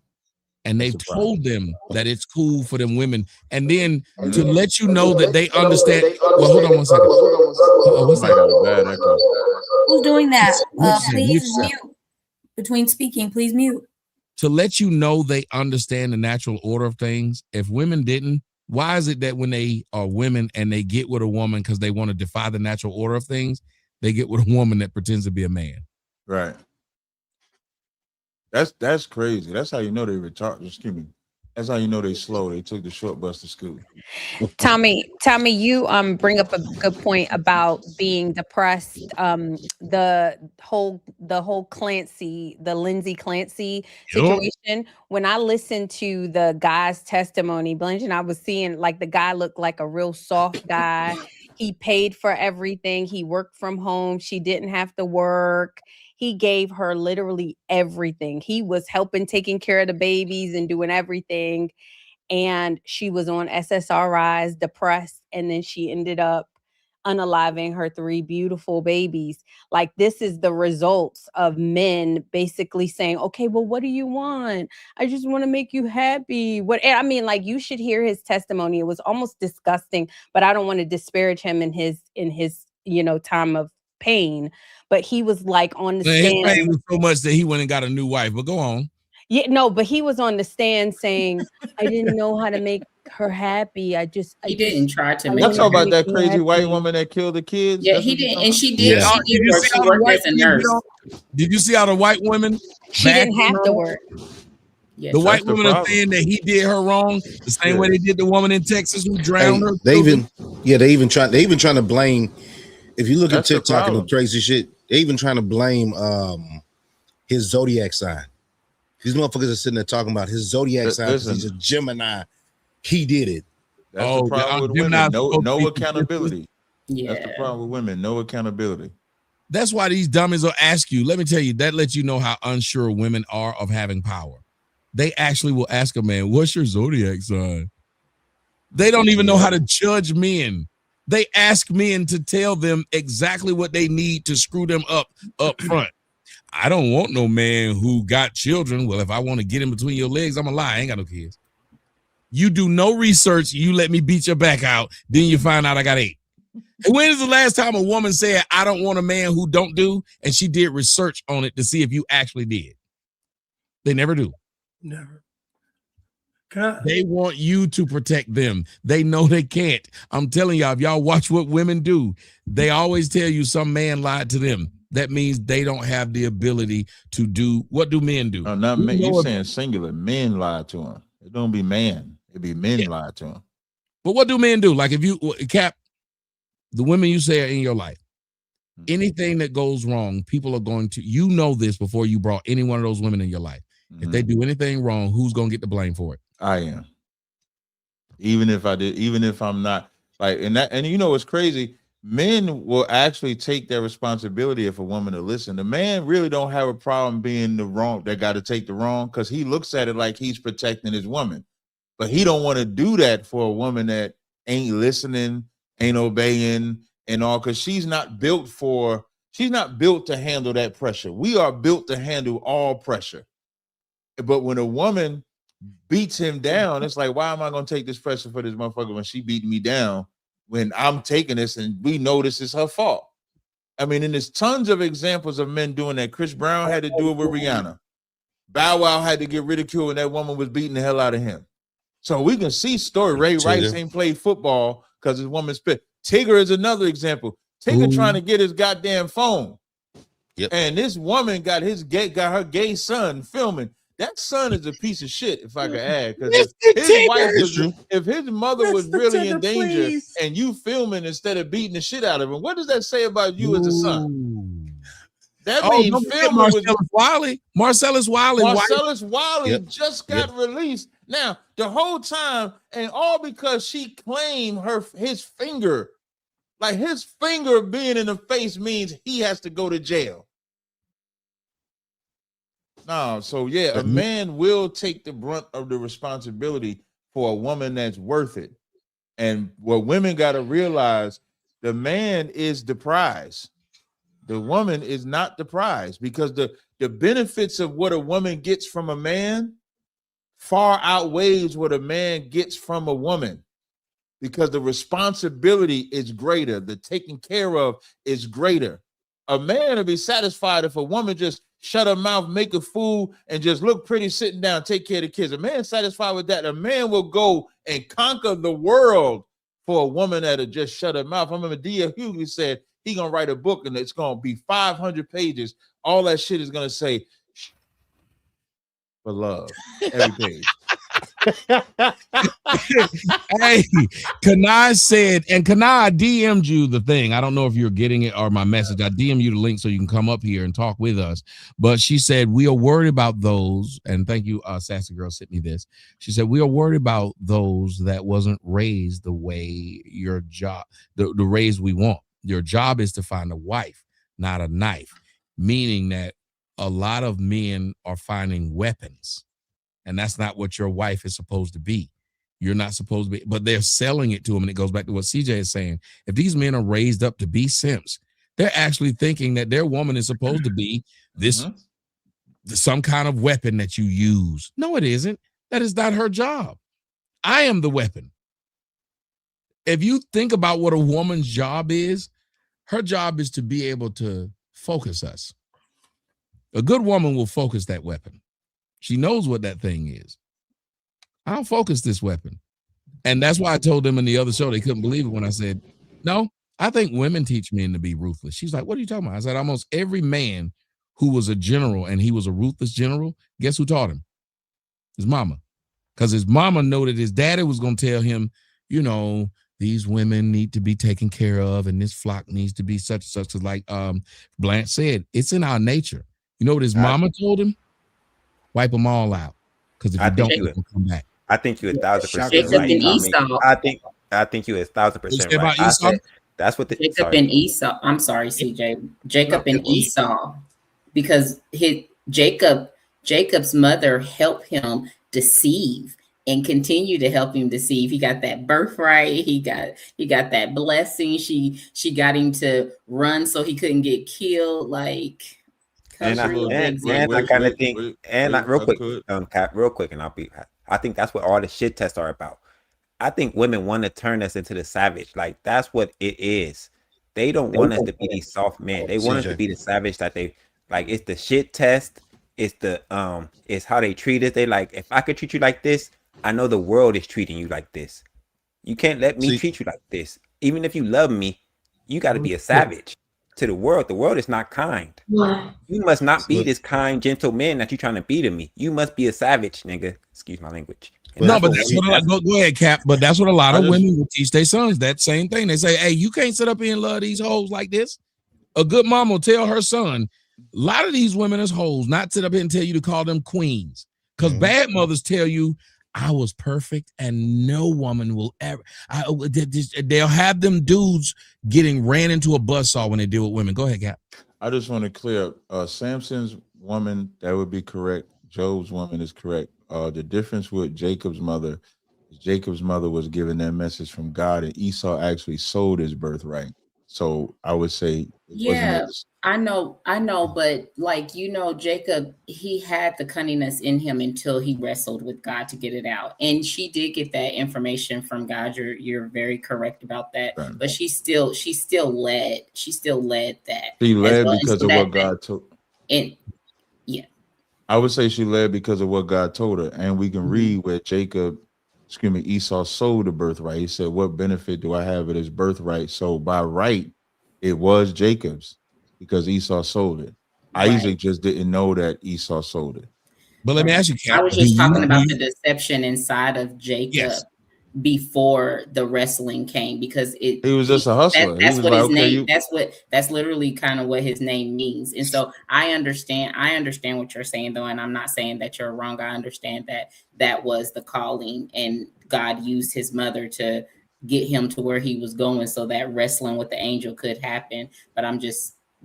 And they've told them that it's cool for them women. And then to let you know that they understand. Well, hold on one second. What's that? Who's doing that? Please mute. Between speaking, please mute. To let you know they understand the natural order of things. If women didn't, why is it that when they are women and they get with a woman because they want to defy the natural order of things, they get with a woman that pretends to be a man? Right. That's crazy. That's how you know they retarded. Excuse me. That's how you know they slow. They took the short bus to school. Tommy, you bring up a good point about being depressed. The whole Clancy, the Lindsay Clancy situation. When I listened to the guy's testimony, Blanche and I was seeing like the guy looked like a real soft guy. He paid for everything. He worked from home. She didn't have to work. He gave her literally everything. He was helping taking care of the babies and doing everything. And she was on SSRIs, depressed. And then she ended up unaliving her 3 beautiful babies. Like, this is the results of men basically saying, okay, well, what do you want? I just want to make you happy. Like, you should hear his testimony. It was almost disgusting, but I don't want to disparage him in his, time of pain. But he was like on the stand. His pain was so much that he went and got a new wife. But go on. Yeah, no, but he was on the stand saying, I didn't know how to make her happy. He didn't try to make her talk about that crazy white woman that killed the kids. Yeah, he didn't, and she did. Yeah. She worked as a nurse. Did you see how the white women? She didn't have to work. The white women are saying that he did her wrong the same way they did the woman in Texas who drowned her. They even trying to blame. If you look at TikTok and the crazy shit, they even trying to blame his zodiac sign. These motherfuckers are sitting there talking about his zodiac sign. He's a Gemini. He did it. That's the problem with women. No accountability. Yeah. That's the problem with women. No accountability. That's why these dummies will ask you. Let me tell you, that lets you know how unsure women are of having power. They actually will ask a man, what's your zodiac sign? They don't even know how to judge men. They ask men to tell them exactly what they need to screw them up front. I don't want no man who got children. Well, if I want to get in between your legs, I'm a lie. I ain't got no kids. You do no research. You let me beat your back out. Then you find out I got 8. And when is the last time a woman said, I don't want a man who don't do, and she did research on it to see if you actually did? They never do. Never. They want you to protect them. They know they can't. I'm telling y'all, if y'all watch what women do, they always tell you some man lied to them. That means they don't have the ability to do. What do men do? No, not men. You're saying singular. Men lie to them. It don't be man. It be men lie to them. But what do men do? Like if you, Cap, the women you say are in your life, anything that goes wrong, people are going to, you know this before you brought any one of those women in your life. If they do anything wrong, who's going to get the blame for it? I am. Even if I did, even if I'm not like, and you know what's crazy? Men will actually take their responsibility if a woman will listen. The man really don't have a problem being the wrong. They got to take the wrong because he looks at it like he's protecting his woman, but he don't want to do that for a woman that ain't listening, ain't obeying, and all. Because she's not built to handle that pressure. We are built to handle all pressure. But when a woman beats him down, it's like, why am I going to take this pressure for this motherfucker when she beat me down when I'm taking this and we know this is her fault? I mean, and there's tons of examples of men doing that. Chris Brown had to do it with Rihanna. Bow Wow had to get ridiculed when that woman was beating the hell out of him. So we can see story. Ray Rice ain't played football because his woman spit. Tigger is another example. Tigger trying to get his goddamn phone. And this woman got her gay son filming. That son is a piece of shit, if I could add. Because if his mother was really in danger and you filming instead of beating the shit out of him, what does that say about you as a son? That means filming Marcellus Wiley just got released. Now, the whole time, and all because she claimed his finger. Like his finger being in the face means he has to go to jail. No, so yeah, a man will take the brunt of the responsibility for a woman that's worth it. And what women got to realize, the man is the prize. The woman is not the prize, because the benefits of what a woman gets from a man far outweighs what a man gets from a woman, because the responsibility is greater. The taking care of is greater. A man will be satisfied if a woman just shut her mouth, make a food, and just look pretty sitting down, take care of the kids. A man satisfied with that. A man will go and conquer the world for a woman that'll just shut her mouth. I remember D.L. Hughley said he gonna write a book and it's gonna be 500 pages. All that shit is gonna say for love, every page. Hey, Kanai said, and Kanai DM'd you the thing. I don't know if you're getting it or my message. I DM'd you the link so you can come up here and talk with us. But she said, we are worried about those, and thank you, Sassy Girl sent me this. She said, we are worried about those that wasn't raised the way your job, the raise we want. Your job is to find a wife, not a knife, meaning that a lot of men are finding weapons. And that's not what your wife is supposed to be. You're not supposed to be, but they're selling it to them. And it goes back to what CJ is saying. If these men are raised up to be simps, they're actually thinking that their woman is supposed to be this, some kind of weapon that you use. No, it isn't. That is not her job. I am the weapon. If you think about what a woman's job is, her job is to be able to focus us. A good woman will focus that weapon. She knows what that thing is. I'll focus this weapon. And that's why I told them in the other show, they couldn't believe it when I said, no, I think women teach men to be ruthless. She's like, what are you talking about? I said, almost every man who was a general and he was a ruthless general, guess who taught him? His mama. Because his mama knew that his daddy was going to tell him, you know, these women need to be taken care of and this flock needs to be such and such. Like Blanche said, it's in our nature. You know what his mama told him? Wipe them all out, because if you don't, they'll come back. I think you're 1,000% right. I think you're 1,000% right. That's what Jacob and Esau. I'm sorry, CJ. Jacob and Esau, because Jacob's mother helped him deceive and continue to help him deceive. He got that birthright. He got that blessing. She got him to run so he couldn't get killed. Like, And I kind of think, real quick, and I think that's what all the shit tests are about. I think women want to turn us into the savage. Like that's what it is. They don't want us to be these soft men. They want us to be the savage that they like. It's the shit test. It's the it's how they treat us. They like, if I could treat you like this, I know the world is treating you like this. You can't let me treat you like this. Even if you love me, you got to be a savage to the world. The world is not kind. You must not be this kind, gentle man that you're trying to be to me. You must be a savage, nigga. Excuse my language. And no, but that's what go ahead, Cap. But that's what a lot of women will teach their sons. That same thing. They say, hey, you can't sit up here and love these hoes like this. A good mom will tell her son, a lot of these women is hoes, not sit up here and tell you to call them queens. Because bad mothers tell you, I was perfect and no woman will ever. They'll have them dudes getting ran into a buzzsaw when they deal with women. Go ahead, Cap. I just want to clear up. Samson's woman, that would be correct. Job's woman is correct. The difference with Jacob's mother was given that message from God, and Esau actually sold his birthright. So I would say, I know, but like, Jacob, he had the cunningness in him until he wrestled with God to get it out. And she did get that information from God. You're very correct about that. Right. But she still led that. She led because of what God told. And yeah. I would say she led because of what God told her. And we can read where Esau sold the birthright. He said, what benefit do I have of this birthright? So by right, it was Jacob's because Esau sold it. Right. Isaac just didn't know that Esau sold it. But let me ask you, Cap, I was just talking about the deception inside of Jacob before the wrestling came, because he was just a hustler. That's what his name. That's literally kind of what his name means. And so I understand what you're saying, though, and I'm not saying that you're wrong. I understand that was the calling, and God used his mother to get him to where he was going, so that wrestling with the angel could happen. But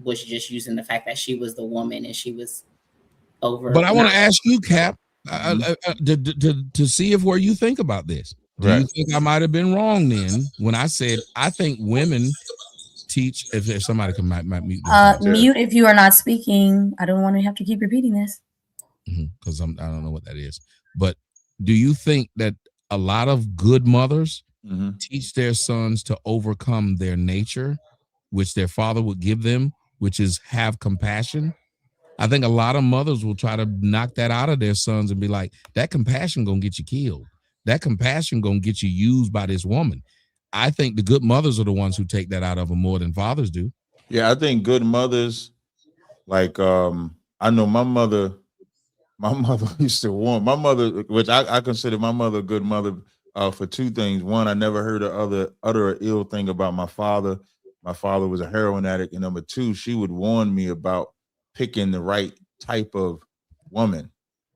was just using the fact that she was the woman and she was over. But I want to ask you, Cap, to see if where you think about this. Do you think I might have been wrong then when I said I think women teach? If somebody can might mute. Mute if you are not speaking. I don't want to have to keep repeating this. Because I don't know what that is. But do you think that a lot of good mothers teach their sons to overcome their nature, which their father would give them, which is have compassion? I think a lot of mothers will try to knock that out of their sons and be like, that compassion gonna get you killed. That compassion gonna get you used by this woman. I think the good mothers are the ones who take that out of them more than fathers do. Yeah, I think good mothers, like I know my mother used to warn my mother, which I consider my mother a good mother for two things. One, I never heard her utter an ill thing about my father. My father was a heroin addict. And number two, she would warn me about picking the right type of woman.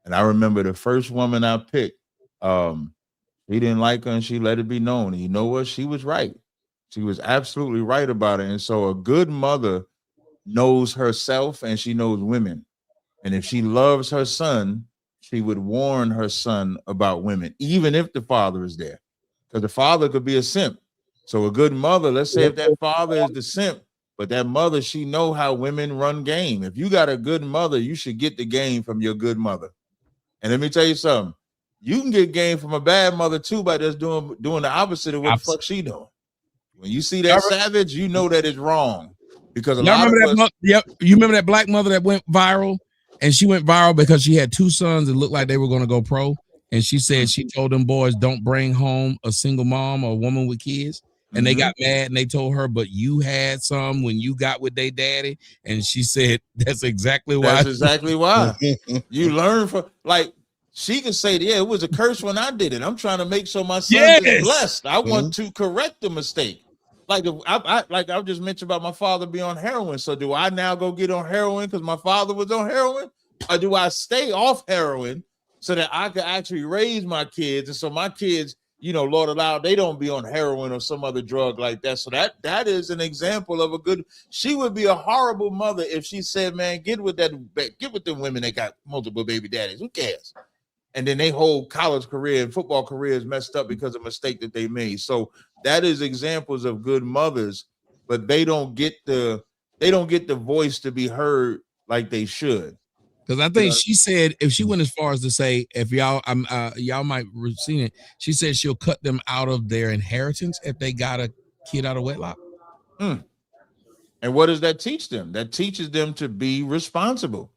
And I remember the first woman I picked, he didn't like her and she let it be known. And you know what? She was right. She was absolutely right about it. And so a good mother knows herself and she knows women. And if she loves her son, she would warn her son about women, even if the father is there, because the father could be a simp. So a good mother, let's say if that father is the simp, but that mother, she know how women run game. If you got a good mother, you should get the game from your good mother. And let me tell you something. You can get game from a bad mother too by just doing the opposite of what the fuck she doing. When you see that savage, you know that it's wrong. Because a lot of us, you remember that black mother that went viral? And she went viral because she had two sons that looked like they were going to go pro. And she said she told them boys, don't bring home a single mom or a woman with kids. And they got mad and they told her, but you had some when you got with their daddy. And she said, that's exactly why. That's exactly why. You learn from, like, she can say, yeah, it was a curse when I did it. I'm trying to make sure my son is blessed. I want to correct the mistake. Like I just mentioned about my father being on heroin. So do I now go get on heroin because my father was on heroin? Or do I stay off heroin so that I can actually raise my kids? And so my kids, you know, Lord allow, they don't be on heroin or some other drug like that. So that is an example of a good, she would be a horrible mother if she said, man, get with the women that got multiple baby daddies. Who cares? And then their whole college career and football career is messed up because of a mistake that they made. So that is examples of good mothers, but they don't get the voice to be heard like they should. Because I think she said if she went as far as to say if y'all might have seen it, she said she'll cut them out of their inheritance if they got a kid out of wedlock. And what does that teach them? That teaches them to be responsible.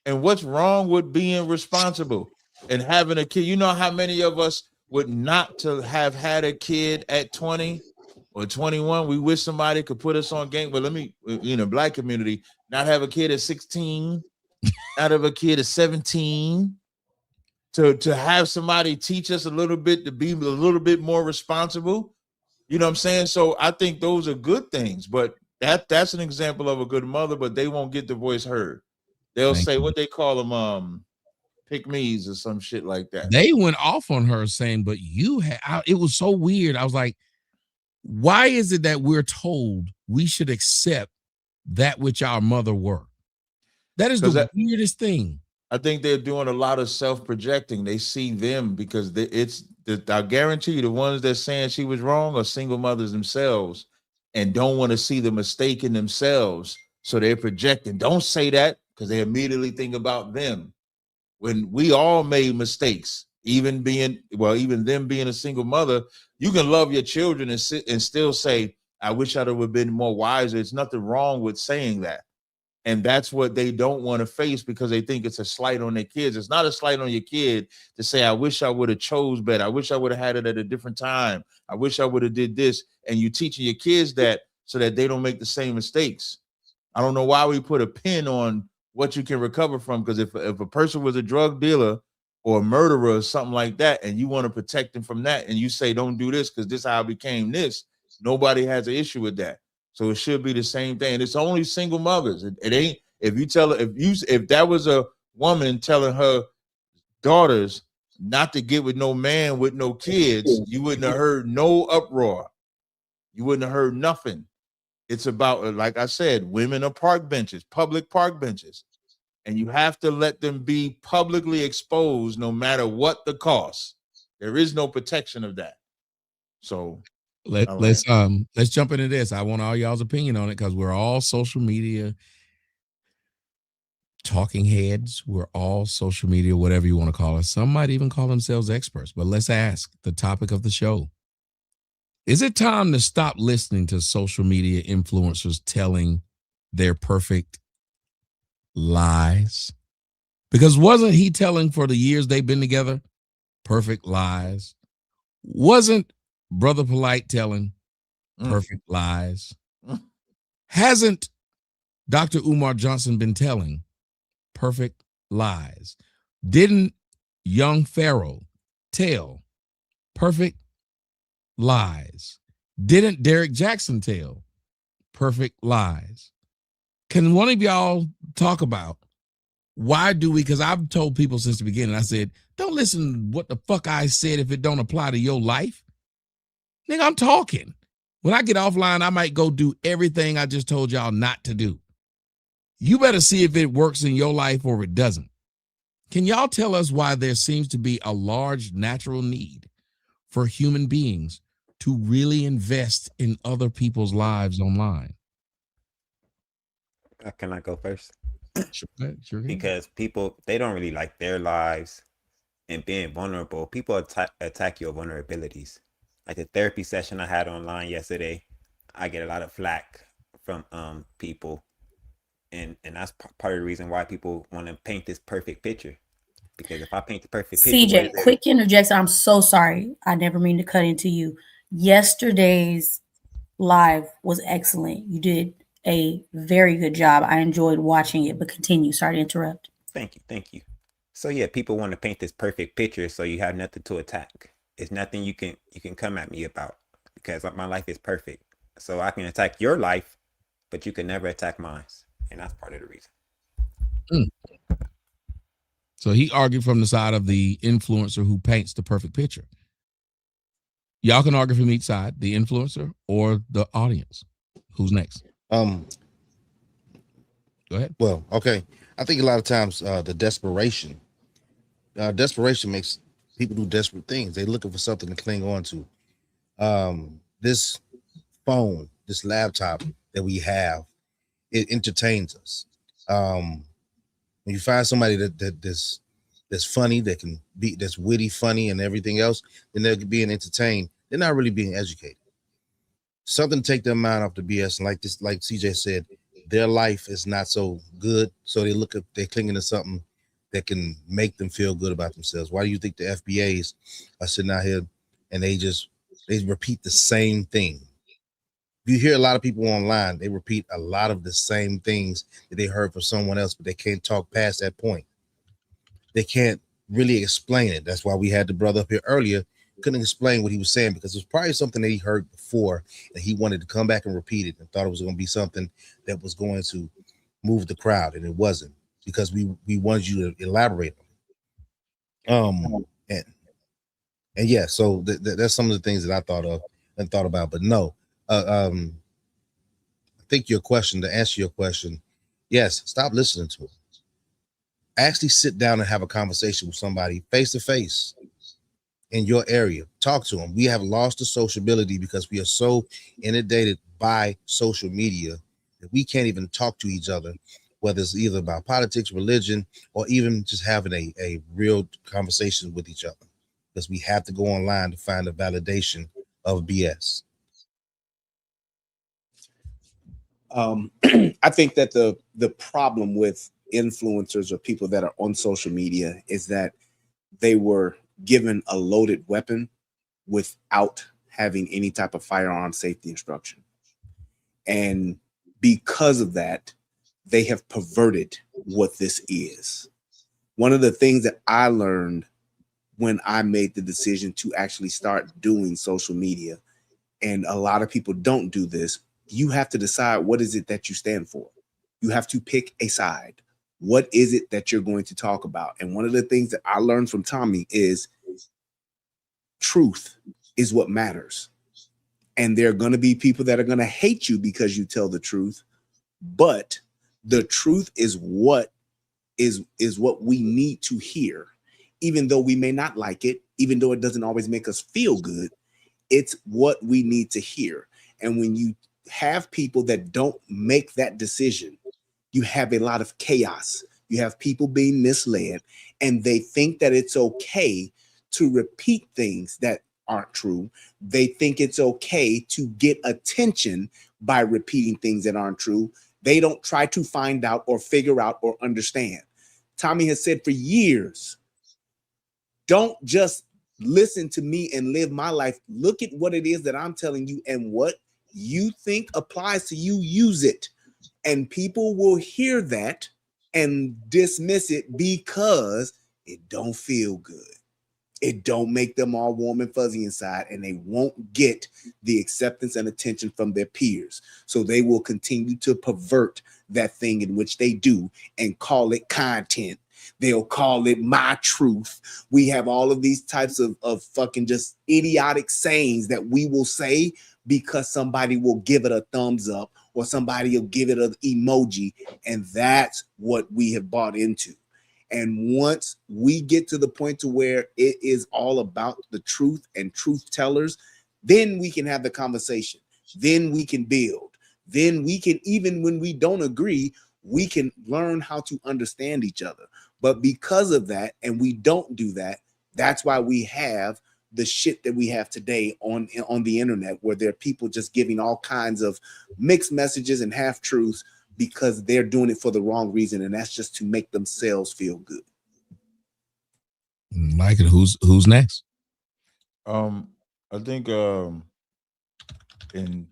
And what's wrong with being responsible and having a kid? You know how many of us would not to have had a kid at 20 or 21? We wish somebody could put us on game. But let me, in the Black community, not have a kid at 16, not have a kid at 17, to have somebody teach us a little bit, to be a little bit more responsible. You know what I'm saying? So I think those are good things, but that's an example of a good mother, but they won't get the voice heard. They'll say what they call them, pick-me's or some shit like that. They went off on her saying, but you had, it was so weird. I was like, why is it that we're told we should accept that which our mother were? That is the weirdest thing. I think they're doing a lot of self-projecting. They see them because I guarantee you the ones that saying she was wrong are single mothers themselves and don't want to see the mistake in themselves. So they're projecting. Don't say that because they immediately think about them. When we all made mistakes, even them being a single mother, you can love your children and still say, I wish I would have been more wiser. It's nothing wrong with saying that. And that's what they don't want to face because they think it's a slight on their kids. It's not a slight on your kid to say, I wish I would have chose better. I wish I would have had it at a different time. I wish I would have did this. And you teaching your kids that so that they don't make the same mistakes. I don't know why we put a pin on what you can recover from, because if a person was a drug dealer or a murderer or something like that, and you want to protect them from that, and you say, don't do this because this is how I became this, nobody has an issue with that. So it should be the same thing. It's only single mothers. It ain't, if that was a woman telling her daughters not to get with no man with no kids, you wouldn't have heard no uproar. You wouldn't have heard nothing. It's about, like I said, women are park benches, public park benches. And you have to let them be publicly exposed no matter what the cost. There is no protection of that. So let's jump into this. I want all y'all's opinion on it because we're all social media talking heads. We're all social media, whatever you want to call us. Some might even call themselves experts, but let's ask the topic of the show. Is it time to stop listening to social media influencers telling their perfect lies? Because wasn't he telling for the years they've been together perfect lies? Wasn't Brother Polite telling perfect lies? Hasn't Dr. Umar Johnson been telling perfect lies? Didn't young Pharaoh tell perfect lies? Didn't Derek Jackson tell perfect lies? Can one of y'all talk about why do we, because I've told people since the beginning, I said, don't listen to what the fuck I said if it don't apply to your life. Nigga, I'm talking. When I get offline, I might go do everything I just told y'all not to do. You better see if it works in your life or it doesn't. Can y'all tell us why there seems to be a large natural need for human beings to really invest in other people's lives online? Can I go first? Sure. Because people, they don't really like their lives and being vulnerable. People attack your vulnerabilities. Like the therapy session I had online yesterday, I get a lot of flack from people. And that's part of the reason why people want to paint this perfect picture. Because if I paint the perfect picture, CJ, quick interjection. I'm so sorry. I never mean to cut into you. Yesterday's live was excellent. You did a very good job. I enjoyed watching it, but continue. Sorry to interrupt. Thank you. So yeah, people want to paint this perfect picture so you have nothing to attack. It's nothing you can come at me about because my life is perfect. So I can attack your life, but you can never attack mine. And that's part of the reason. So he argued from the side of the influencer who paints the perfect picture. Y'all can argue from each side, the influencer or the audience. Who's next? Go ahead. Well, okay. I think a lot of times the desperation makes people do desperate things. They're looking for something to cling on to. This phone, this laptop that we have, it entertains us. When you find somebody that's funny, that's witty, funny, and everything else, then they're being entertained. They're not really being educated. Something to take their mind off the BS. And like CJ said, their life is not so good, so they're clinging to something that can make them feel good about themselves. Why do you think the FBAs are sitting out here and they repeat the same thing? You hear a lot of people online, they repeat a lot of the same things that they heard from someone else, but they can't talk past that point. They can't really explain it. That's why we had the brother up here earlier, couldn't explain what he was saying because it was probably something that he heard before and he wanted to come back and repeat it and thought it was going to be something that was going to move the crowd, and it wasn't, because we wanted you to elaborate on it. And yeah, so that's some of the things that I thought of and thought about, but no. I think to answer your question, yes, stop listening to them. Actually sit down and have a conversation with somebody face to face in your area. Talk to them. We have lost the sociability because we are so inundated by social media that we can't even talk to each other, whether it's either about politics, religion, or even just having a real conversation with each other, because we have to go online to find the validation of BS. I think that the problem with influencers or people that are on social media is that they were given a loaded weapon without having any type of firearm safety instruction. And because of that, they have perverted what this is. One of the things that I learned when I made the decision to actually start doing social media, and a lot of people don't do this, you have to decide what is it that you stand for. You have to pick a side. What is it that you're going to talk about? And one of the things that I learned from Tommy is truth is what matters. And there are going to be people that are going to hate you because you tell the truth, but the truth is what we need to hear. Even though we may not like it, even though it doesn't always make us feel good, it's what we need to hear. And when you have people that don't make that decision, you have a lot of chaos. You have people being misled, and they think that it's okay to repeat things that aren't true. They think it's okay to get attention by repeating things that aren't true. They don't try to find out or figure out or understand. Tommy has said for years, don't just listen to me and live my life. Look at what it is that I'm telling you, and what you think applies to you, use it. And people will hear that and dismiss it because it don't feel good. It don't make them all warm and fuzzy inside, and they won't get the acceptance and attention from their peers. So they will continue to pervert that thing in which they do and call it content. They'll call it my truth. We have all of these types of fucking just idiotic sayings that we will say because somebody will give it a thumbs up or somebody will give it an emoji. And that's what we have bought into. And once we get to the point to where it is all about the truth and truth tellers, then we can have the conversation. Then we can build. Then we can, even when we don't agree, we can learn how to understand each other. But because of that, and we don't do that, that's why we have the shit that we have today on the internet, where there are people just giving all kinds of mixed messages and half truths because they're doing it for the wrong reason, and that's just to make themselves feel good. Mike, who's next? I think in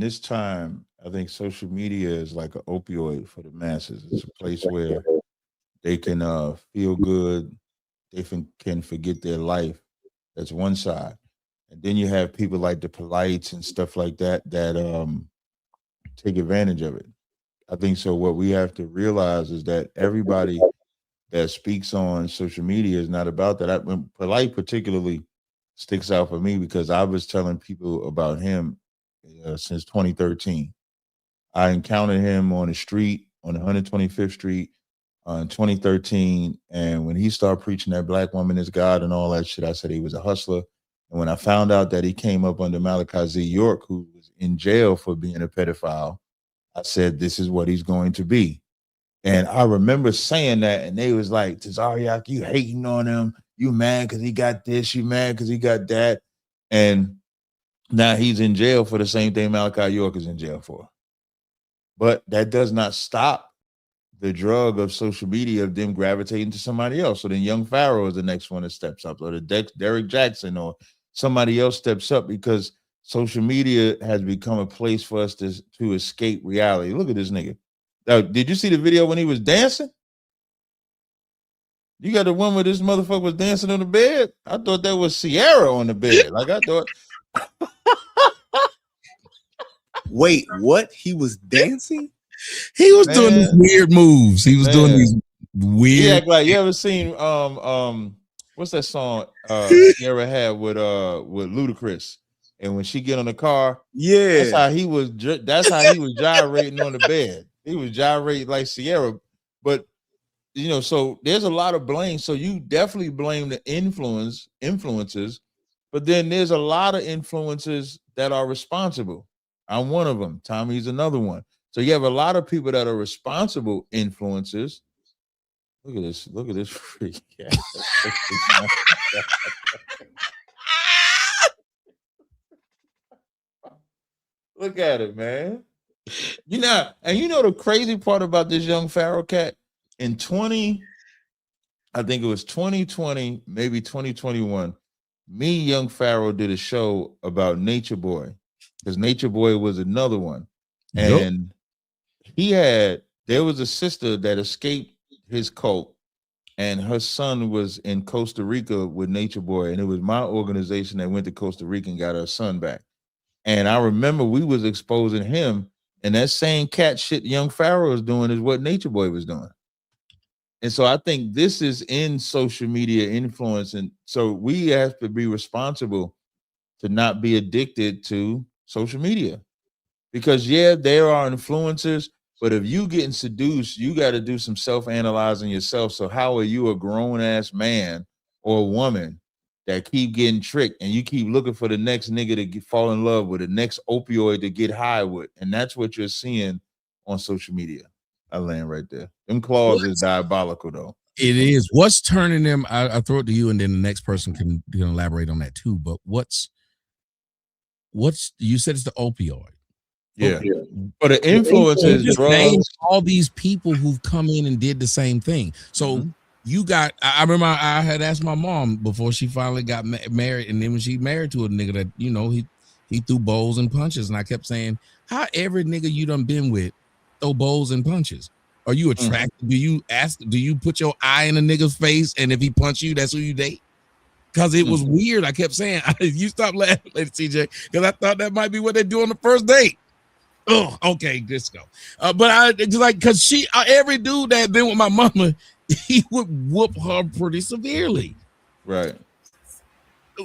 this time, I think social media is like an opioid for the masses. It's a place where they can feel good, they can forget their life. That's one side. And then you have people like the Polites and stuff like that take advantage of it. I think so. What we have to realize is that everybody that speaks on social media is not about that. Polite particularly sticks out for me because I was telling people about him since 2013. I encountered him on the street on 125th Street in 2013. And when he started preaching that black woman is God and all that shit, I said he was a hustler. And when I found out that he came up under Malachi Z. York, who was in jail for being a pedophile, I said, this is what he's going to be. And I remember saying that, and they was like, Tazariak, you hating on him. You mad because he got this. You mad because he got that. And now he's in jail for the same thing Malachi York is in jail for. But that does not stop the drug of social media of them gravitating to somebody else. So then Young Pharaoh is the next one that steps up, or the Derek Jackson, or somebody else steps up, because social media has become a place for us to escape reality. Look at this nigga. Did you see the video when he was dancing? You got the one where this motherfucker was dancing on the bed? I thought that was Sierra on the bed. Like, I thought. Wait, what? He was dancing? He was doing these weird moves. He was doing these weird. Yeah, like, you ever seen what's that song Sierra had with Ludacris? And when she get on the car, that's how he was gyrating on the bed. He was gyrating like Sierra. But you know, so there's a lot of blame. So you definitely blame the influencers, but then there's a lot of influencers that are responsible. I'm one of them. Tommy's another one. So you have a lot of people that are responsible influencers. Look at this freak. Look at it, man. You know the crazy part about this Young Pharaoh cat? In I think it was 2020, maybe 2021, me, Young Pharaoh, did a show about Nature Boy, because Nature Boy was another one. And there was a sister that escaped his cult, and her son was in Costa Rica with Nature Boy, and it was my organization that went to Costa Rica and got her son back. And I remember we was exposing him, and that same cat shit Young Pharaoh is doing is what Nature Boy was doing. And so I think this is in social media influence. And so we have to be responsible to not be addicted to social media, because there are influencers, but if you getting seduced, you got to do some self-analyzing yourself. So how are you a grown-ass man or a woman that keep getting tricked, and you keep looking for the next nigga to fall in love with, the next opioid to get high with? And that's what you're seeing on social media. I land right there. Them claws is diabolical, though. It is. What's turning them? I throw it to you, and then the next person can elaborate on that too. But what's you said it's the opioid. Yeah. But the influences, all these people who've come in and did the same thing. So you got. I remember I had asked my mom before she finally got married, and then when she married to a nigga that he threw bowls and punches, and I kept saying, how every nigga you done been with throw bowls and punches? Are you attracted? Do you put your eye in a nigga's face, and if he punch you, that's who you date? Because it was weird. I kept saying, you stop laughing, Lady CJ, because I thought that might be what they do on the first date. Oh, okay, let's go. But because every dude that had been with my mama, he would whoop her pretty severely. Right.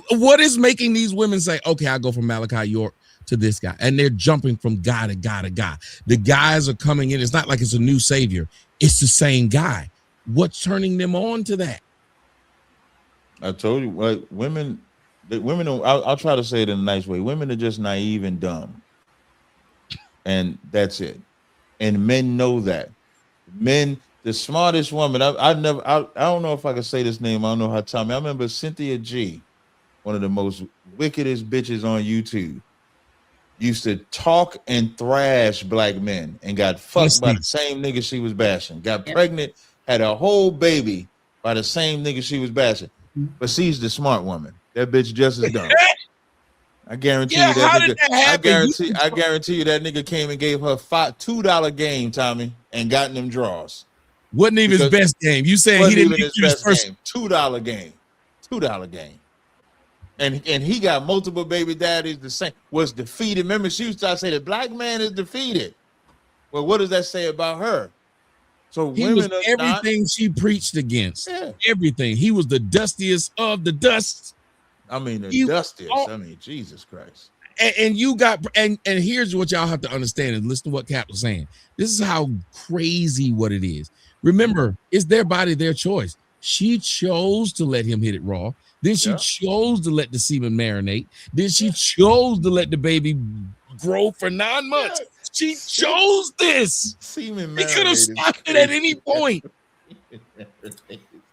What is making these women say, okay, I'll go from Malachi York to this guy, and they're jumping from guy to guy to guy? The guys are coming in. It's not like it's a new savior. It's the same guy. What's turning them on to that? I told you, like, women, I'll try to say it in a nice way. Women are just naive and dumb, and that's it. And men know that. Men, the smartest woman, I don't know if I can say this name. I don't know how to tell me. I remember Cynthia G, one of the most wickedest bitches on YouTube, used to talk and thrash black men and got fucked by the same nigga she was bashing. Got pregnant, had a whole baby by the same nigga she was bashing. But she's the smart woman. That bitch just as dumb. I guarantee you that nigga. I guarantee you that nigga came and gave her $2 game, Tommy, and got them draws. Wasn't even his best game. You said he didn't his best game. $2 game. $2 game. And he got multiple baby daddies. The same was defeated. Remember, she used to say the black man is defeated. Well, what does that say about her? So he was everything she preached against. Yeah. Everything. He was the dustiest of the dust. I mean, the dustiest. I mean, Jesus Christ. And you got and here's what y'all have to understand and listen to what Cap was saying. This is how crazy what it is. Remember, it's their body, their choice. She chose to let him hit it raw. Then she chose to let the semen marinate. Then she chose to let the baby grow for 9 months. She chose this. Semen He could have marinated. stopped it at any point.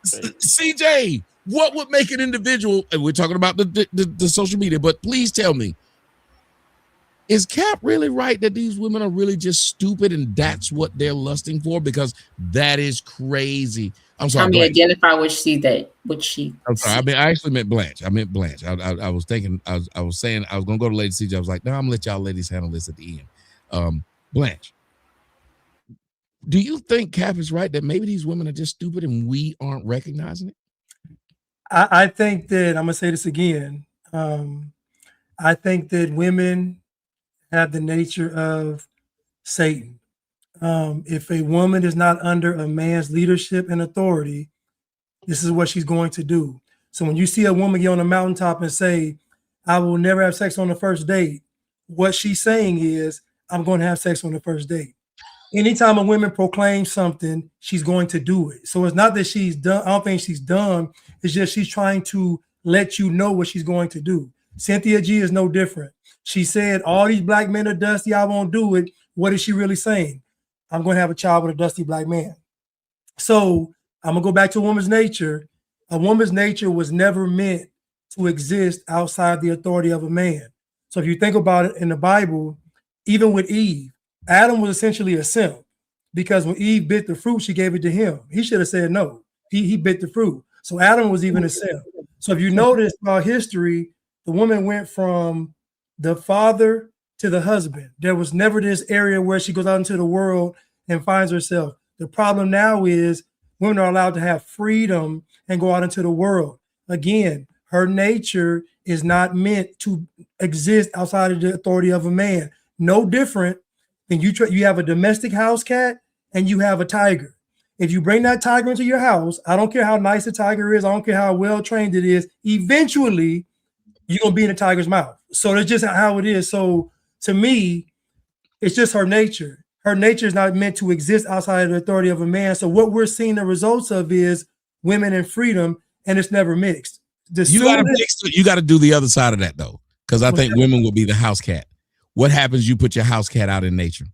CJ, what would make an individual, and we're talking about the social media, but please tell me, is Cap really right that these women are really just stupid and that's what they're lusting for? Because that is crazy. I'm sorry. Tommy, identify which she. I'm sorry. I actually meant Blanche. I meant Blanche. I was thinking. I was saying I was gonna go to Lady CJ. I was like, no, I'm gonna let y'all ladies handle this at the end. Blanche, do you think Cap is right that maybe these women are just stupid and we aren't recognizing it? I think that I'm gonna say this again. I think that women have the nature of Satan. If a woman is not under a man's leadership and authority, this is what she's going to do. So when you see a woman get on a mountaintop and say, I will never have sex on the first date, what she's saying is, I'm going to have sex on the first date. Anytime a woman proclaims something, she's going to do it. So it's not that she's done. I don't think she's done. It's just she's trying to let you know what she's going to do. Cynthia G is no different. She said, all these black men are dusty. I won't do it. What is she really saying? I'm going to have a child with a dusty black man. So I'm going to go back to a woman's nature. A woman's nature was never meant to exist outside the authority of a man. So if you think about it in the Bible, even with Eve, Adam was essentially a simp because when Eve bit the fruit, she gave it to him. He should have said no. He bit the fruit. So Adam was even a simp. So if you notice about history, the woman went from the father to the husband. There was never this area where she goes out into the world and finds herself. The problem now is women are allowed to have freedom and go out into the world. Again, her nature is not meant to exist outside of the authority of a man. No different than you have a domestic house cat and you have a tiger. If you bring that tiger into your house, I don't care how nice the tiger is, I don't care how well trained it is, eventually you're gonna be in the tiger's mouth. So that's just how it is. So to me, it's just her nature. Her nature is not meant to exist outside of the authority of a man. So what we're seeing the results of is women and freedom, and it's never mixed. You got to do the other side of that though, because I think women will be the house cat. What happens? You put your house cat out in nature.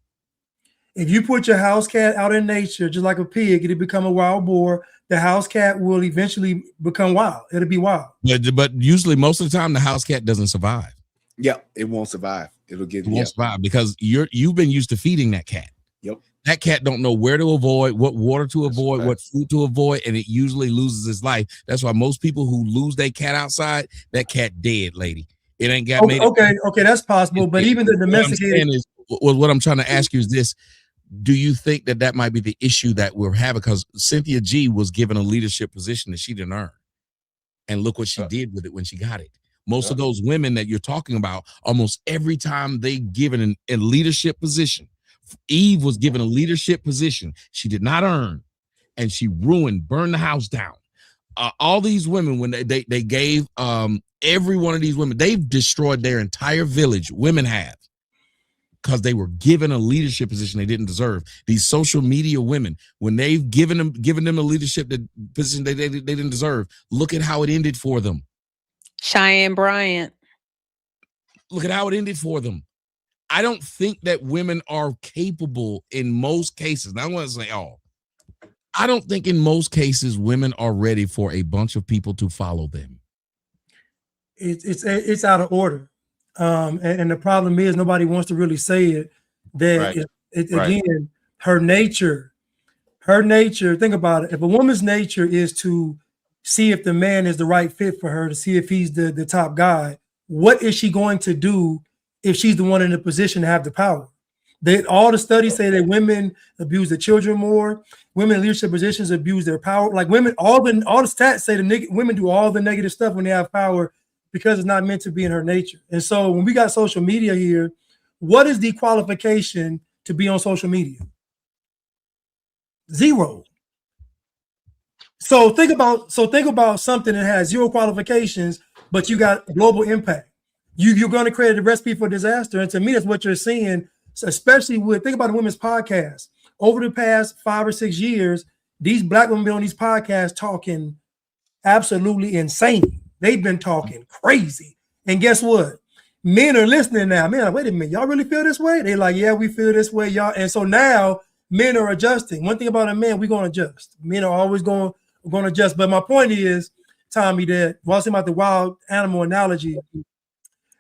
If you put your house cat out in nature, just like a pig, it'll become a wild boar. The house cat will eventually become wild. It'll be wild. But usually, most of the time, the house cat doesn't survive. Yeah, it won't survive. It won't survive because you've been used to feeding that cat. Yep. That cat don't know where to avoid, what water to avoid, what food to avoid, and it usually loses its life. That's why most people who lose their cat outside, that cat dead, lady. It ain't got made. Okay, that's possible. But even the domesticated. What I'm trying to ask you is this: do you think that might be the issue that we're having? Because Cynthia G was given a leadership position that she didn't earn, and look what she did with it when she got it. Most of those women that you're talking about, almost every time they given a leadership position, Eve was given a leadership position she did not earn, and she burned the house down. All these women, when they gave every one of these women, they've destroyed their entire village. Women have, because they were given a leadership position they didn't deserve. These social media women, when they've given them a leadership position they didn't deserve, look at how it ended for them. Cheyenne Bryant. Look at how it ended for them. I don't think that women are capable in most cases. Now, I want to say all. I don't think in most cases women are ready for a bunch of people to follow them. It's out of order. And the problem is nobody wants to really say it. That again, her nature, think about it. If a woman's nature is to see if the man is the right fit for her, to see if he's the top guy, what is she going to do if she's the one in the position to have the power? All the studies say that women abuse the children more. Women in leadership positions abuse their power. Like women, all the stats say women do all the negative stuff when they have power because it's not meant to be in her nature. And so when we got social media here, what is the qualification to be on social media? Zero. So think about something that has zero qualifications, but you got global impact. You're going to create a recipe for disaster. And to me, that's what you're seeing, especially think about the women's podcast. Over the past 5 or 6 years, these black women on these podcasts talking absolutely insane. They've been talking crazy. And guess what? men are listening now. Men are like, wait a minute, y'all really feel this way? They like, yeah, we feel this way, y'all. And so now men are adjusting. One thing about a man, we're going to adjust. Men are always going to adjust. But my point is, Tommy, that while I was talking about the wild animal analogy,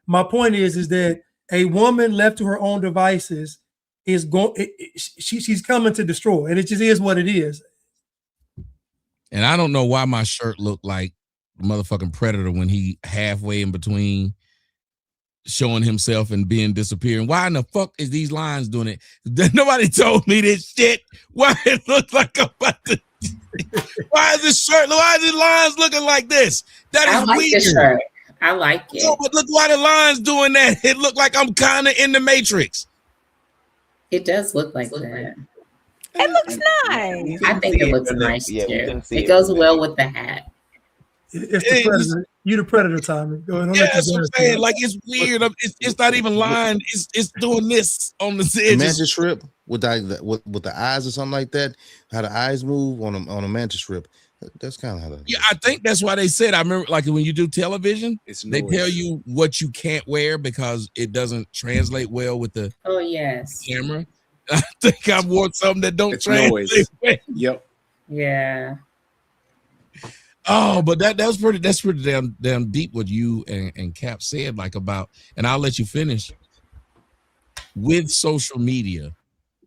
my point is that a woman left to her own devices is going. She's coming to destroy, and it just is what it is. And I don't know why my shirt looked like the motherfucking Predator when he halfway in between showing himself and being disappearing. Why in the fuck is these lines doing it? Nobody told me this shit. Why it look like I'm about to... Why is this shirt? Why are the lines looking like this? That is weird. This shirt. I like it. No, but look why the lines doing that. It look like I'm kind of in the Matrix. It does look like that. It looks nice. I think it looks nice too. It goes well with the hat. It's the Predator. You the Predator, Tommy. Go ahead. Yeah, that's what I'm saying. Like, it's weird. It's not even lined. It's doing this on the edges. Mantis strip with the eyes or something like that. How the eyes move on a mantis strip. That's kind of how that. Yeah, I think that's why they said. I remember, like when you do television, they tell you what you can't wear because it doesn't translate well with the camera. I think I wore something that don't translate well. Yep. Yeah. Oh, but that's pretty damn deep what you and Cap said, like about, and I'll let you finish. With social media,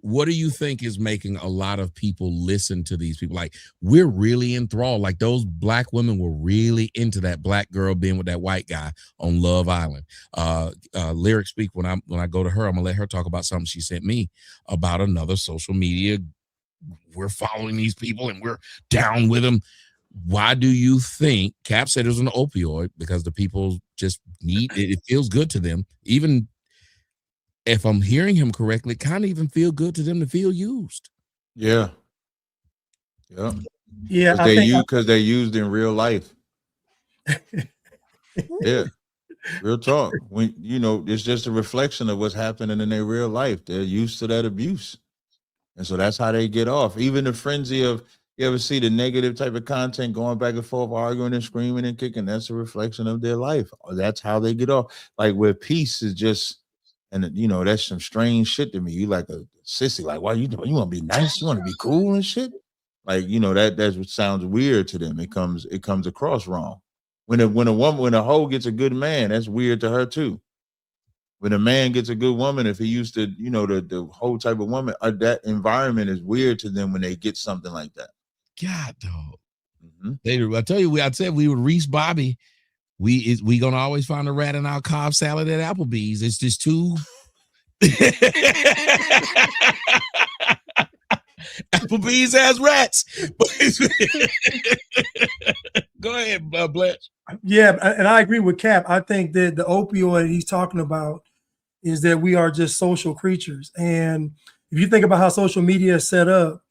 what do you think is making a lot of people listen to these people? Like, we're really enthralled. Like, those black women were really into that black girl being with that white guy on Love Island. Lyric Speak, when I go to her, I'm gonna let her talk about something she sent me about another social media. We're following these people and we're down with them. Why do you think Cap said it was an opioid? Because the people just need it. It feels good to them. Even if I'm hearing him correctly, it kind of even feel good to them to feel used. Yeah. Yeah. Yeah. Because they're used in real life. Yeah. Real talk. When it's just a reflection of what's happening in their real life. They're used to that abuse. And so that's how they get off. Even the frenzy of, you ever see the negative type of content going back and forth, arguing and screaming and kicking? That's a reflection of their life. That's how they get off. Like, where peace is just, and that's some strange shit to me. You like a sissy, like, why you want to be nice? You want to be cool and shit? Like, that's what sounds weird to them. It comes across wrong. When a hoe gets a good man, that's weird to her too. When a man gets a good woman, if he used to, the whole type of woman, that environment is weird to them when they get something like that. God, dog. Mm-hmm. I tell you, I said we would Reese Bobby. We gonna always find a rat in our Cobb salad at Applebee's. It's just too. Applebee's has rats. Go ahead, Bletch. Yeah, and I agree with Cap. I think that the opioid he's talking about is that we are just social creatures. And if you think about how social media is set up,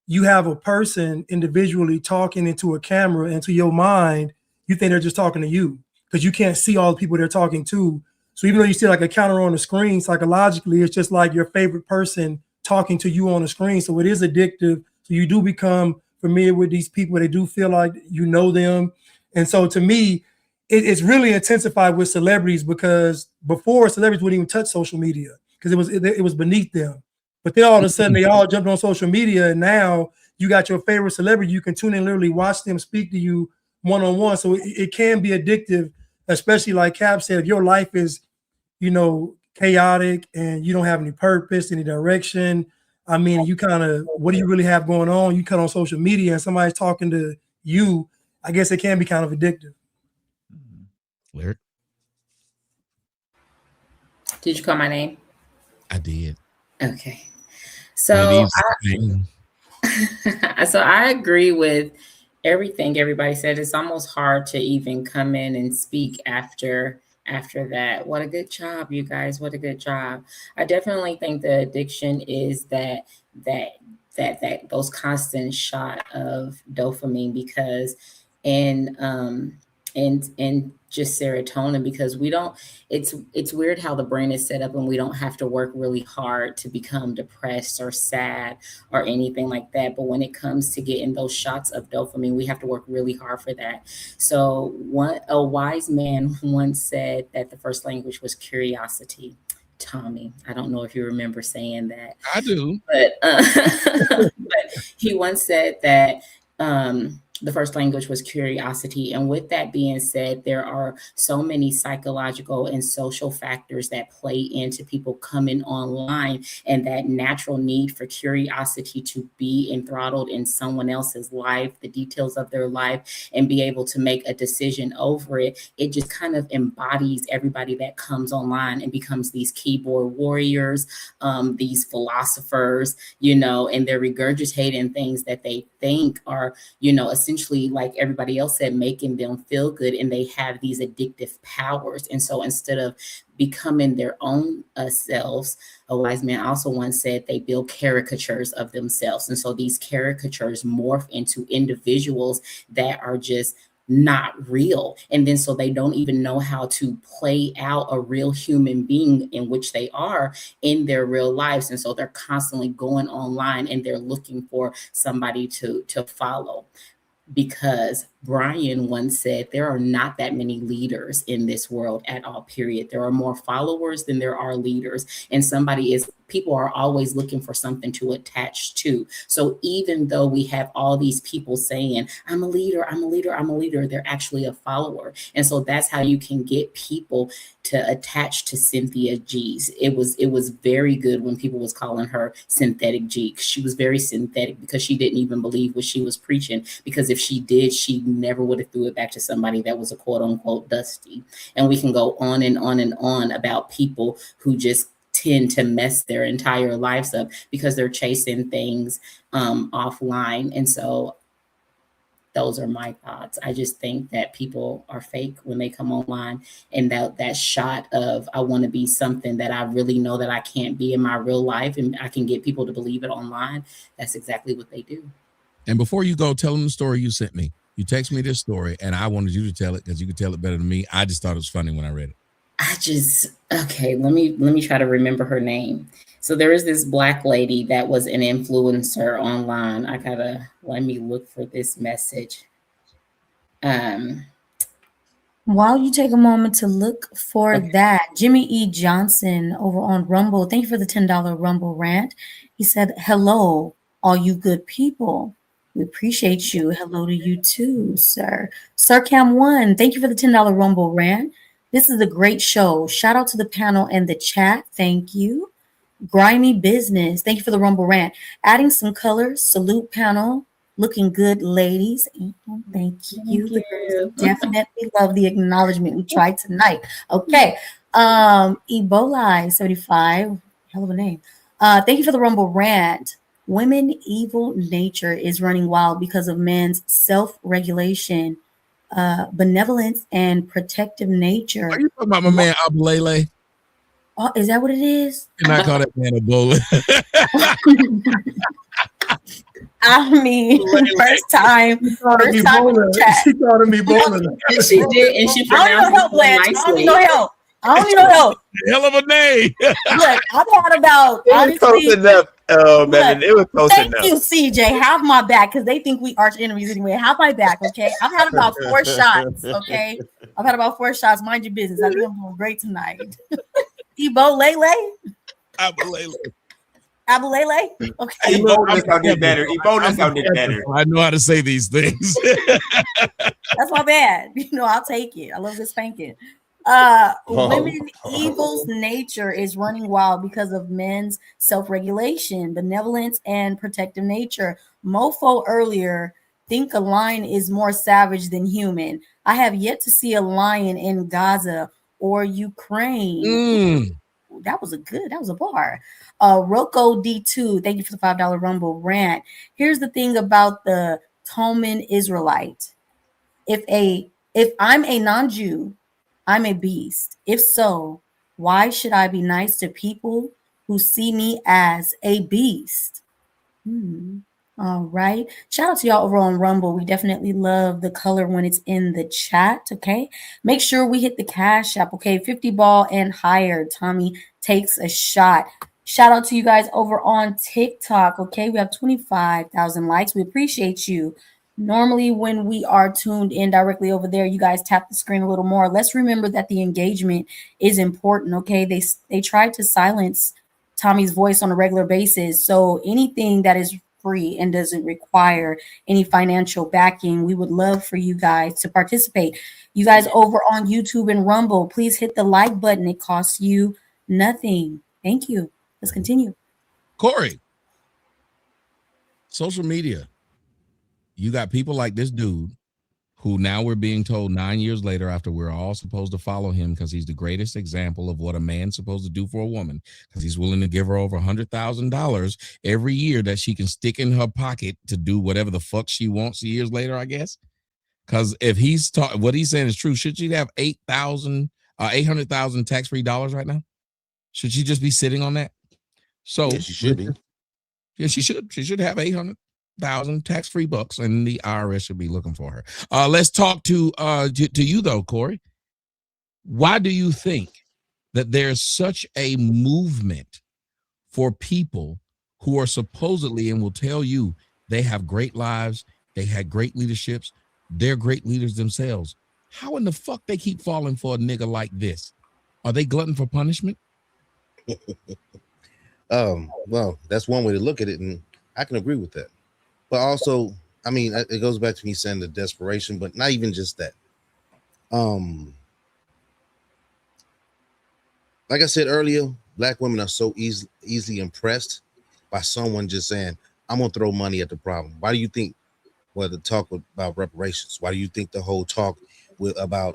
you have a person individually talking into a camera, and to your mind, you think they're just talking to you because you can't see all the people they're talking to. So even though you see like a counter on the screen, psychologically, it's just like your favorite person talking to you on the screen. So it is addictive. So you do become familiar with these people. They do feel like you know them. And so to me, it's really intensified with celebrities, because before, celebrities wouldn't even touch social media because it was beneath them. But then all of a sudden they all jumped on social media, and now you got your favorite celebrity. You can tune in, literally watch them speak to you one-on-one. So it can be addictive, especially like Cap said, if your life is, chaotic and you don't have any purpose, any direction. I mean, you kind of, what do you really have going on? You cut on social media and somebody's talking to you. I guess it can be kind of addictive. Lyric. Did you call my name? I did. Okay. So I agree with everything everybody said. It's almost hard to even come in and speak after that. What a good job, you guys. What a good job. I definitely think the addiction is that those constant shot of dopamine, because in and just serotonin, because we don't, it's weird how the brain is set up, and we don't have to work really hard to become depressed or sad or anything like that. But when it comes to getting those shots of dopamine, we have to work really hard for that. So a wise man once said that the first language was curiosity. Tommy, I don't know if you remember saying that. I do. But, but he once said that the first language was curiosity. And with that being said, there are so many psychological and social factors that play into people coming online, and that natural need for curiosity to be enthralled in someone else's life, the details of their life, and be able to make a decision over it. It just kind of embodies everybody that comes online and becomes these keyboard warriors, these philosophers, and they're regurgitating things that they think are, essentially, like everybody else said, making them feel good, and they have these addictive powers. And so instead of becoming their own selves, a wise man also once said they build caricatures of themselves. And so these caricatures morph into individuals that are just not real. And then so they don't even know how to play out a real human being in which they are in their real lives. And so they're constantly going online and they're looking for somebody to follow. Because Brian once said there are not that many leaders in this world at all, period. There are more followers than there are leaders. And people are always looking for something to attach to. So even though we have all these people saying, I'm a leader, I'm a leader, I'm a leader, they're actually a follower. And so that's how you can get people to attach to Cynthia G's. It was very good when people was calling her Synthetic G. She was very synthetic because she didn't even believe what she was preaching. Because if she did, she never would have threw it back to somebody that was a quote unquote dusty. And we can go on and on and on about people who just tend to mess their entire lives up because they're chasing things offline. And so those are my thoughts. I just think that people are fake when they come online, and that shot of I want to be something that I really know that I can't be in my real life, and I can get people to believe it online. That's exactly what they do. And before you go, tell them the story you sent me. You text me this story, and I wanted you to tell it because you could tell it better than me. I just thought it was funny when I read it. Okay, let me try to remember her name. So there is this Black lady that was an influencer online. Let me look for this message. While you take a moment to look for that, Jimmy E. Johnson over on Rumble, thank you for the $10 Rumble rant. He said, hello, all you good people. We appreciate you. Hello to you too, sir. Sir Cam One, thank you for the $10 Rumble rant. This is a great show. Shout out to the panel and the chat. Thank you. Grimy Business, thank you for the Rumble rant. Adding some colors. Salute panel. Looking good, ladies. Thank you. The girls definitely love the acknowledgement we tried tonight. Okay. Ebola 75. Hell of a name. Thank you for the Rumble rant. Women evil nature is running wild because of men's self-regulation, benevolence, and protective nature. Are you talking about my man Abalele? Oh, is that what it is? Can I call that man Ebola? I mean, first time in the chat. She called him Ebola. She did, and she pronounced it nicely. I don't need no help. I don't need no help. Hell of a name. Look, I've had about close enough. Oh man, it was close enough. Thank you, CJ. Have my back because they think we arch enemies anyway. Have my back, okay? I've had about 4 shots, okay? I've had about 4 shots. Mind your business. I think I'm doing great tonight. Ebo-Lele? Abalele? Okay. Ebola sounded better. Ebola sounded better. I know how to say these things. That's my bad. I'll take it. I love this spanking. Women evil's nature is running wild because of men's self-regulation, benevolence, and protective nature. Mofo earlier, think a lion is more savage than human. I have yet to see a lion in Gaza or Ukraine. That was a bar. Rocco D2, thank you for the $5 Rumble rant. Here's the thing about the Talmud Israelite. If I'm a non-Jew, I'm a beast. If so, why should I be nice to people who see me as a beast? All right. Shout out to y'all over on Rumble. We definitely love the color when it's in the chat. Okay. Make sure we hit the Cash App. Okay. 50 ball and higher. Tommy takes a shot. Shout out to you guys over on TikTok. Okay. We have 25,000 likes. We appreciate you. Normally, when we are tuned in directly over there, you guys tap the screen a little more. Let's remember that the engagement is important. Okay. They tried to silence Tommy's voice on a regular basis. So anything that is free and doesn't require any financial backing, we would love for you guys to participate. You guys over on YouTube and Rumble, please hit the like button. It costs you nothing. Thank you. Let's continue. Corey, social media. You got people like this dude who now we're being told 9 years later, after we're all supposed to follow him because he's the greatest example of what a man's supposed to do for a woman, because he's willing to give her over $100,000 every year that she can stick in her pocket to do whatever the fuck she wants years later, I guess. Because if he's what he's saying is true, should she have 800,000 tax-free dollars right now? Should she just be sitting on that? So yeah, she should be. Yeah, she should. She should have 800,000 tax-free bucks, and the IRS should be looking for her. Let's talk to you though, Corey. Why do you think that there's such a movement for people who are supposedly and will tell you they have great lives, they had great leaderships, they're great leaders themselves? How in the fuck they keep falling for a nigga like this? Are they glutton for punishment? Well, that's one way to look at it, and I can agree with that. But also, I mean, it goes back to me saying the desperation, but not even just that. Like I said earlier, black women are so easily impressed by someone just saying, I'm going to throw money at the problem. Why do you think, the talk about reparations? Why do you think the whole talk about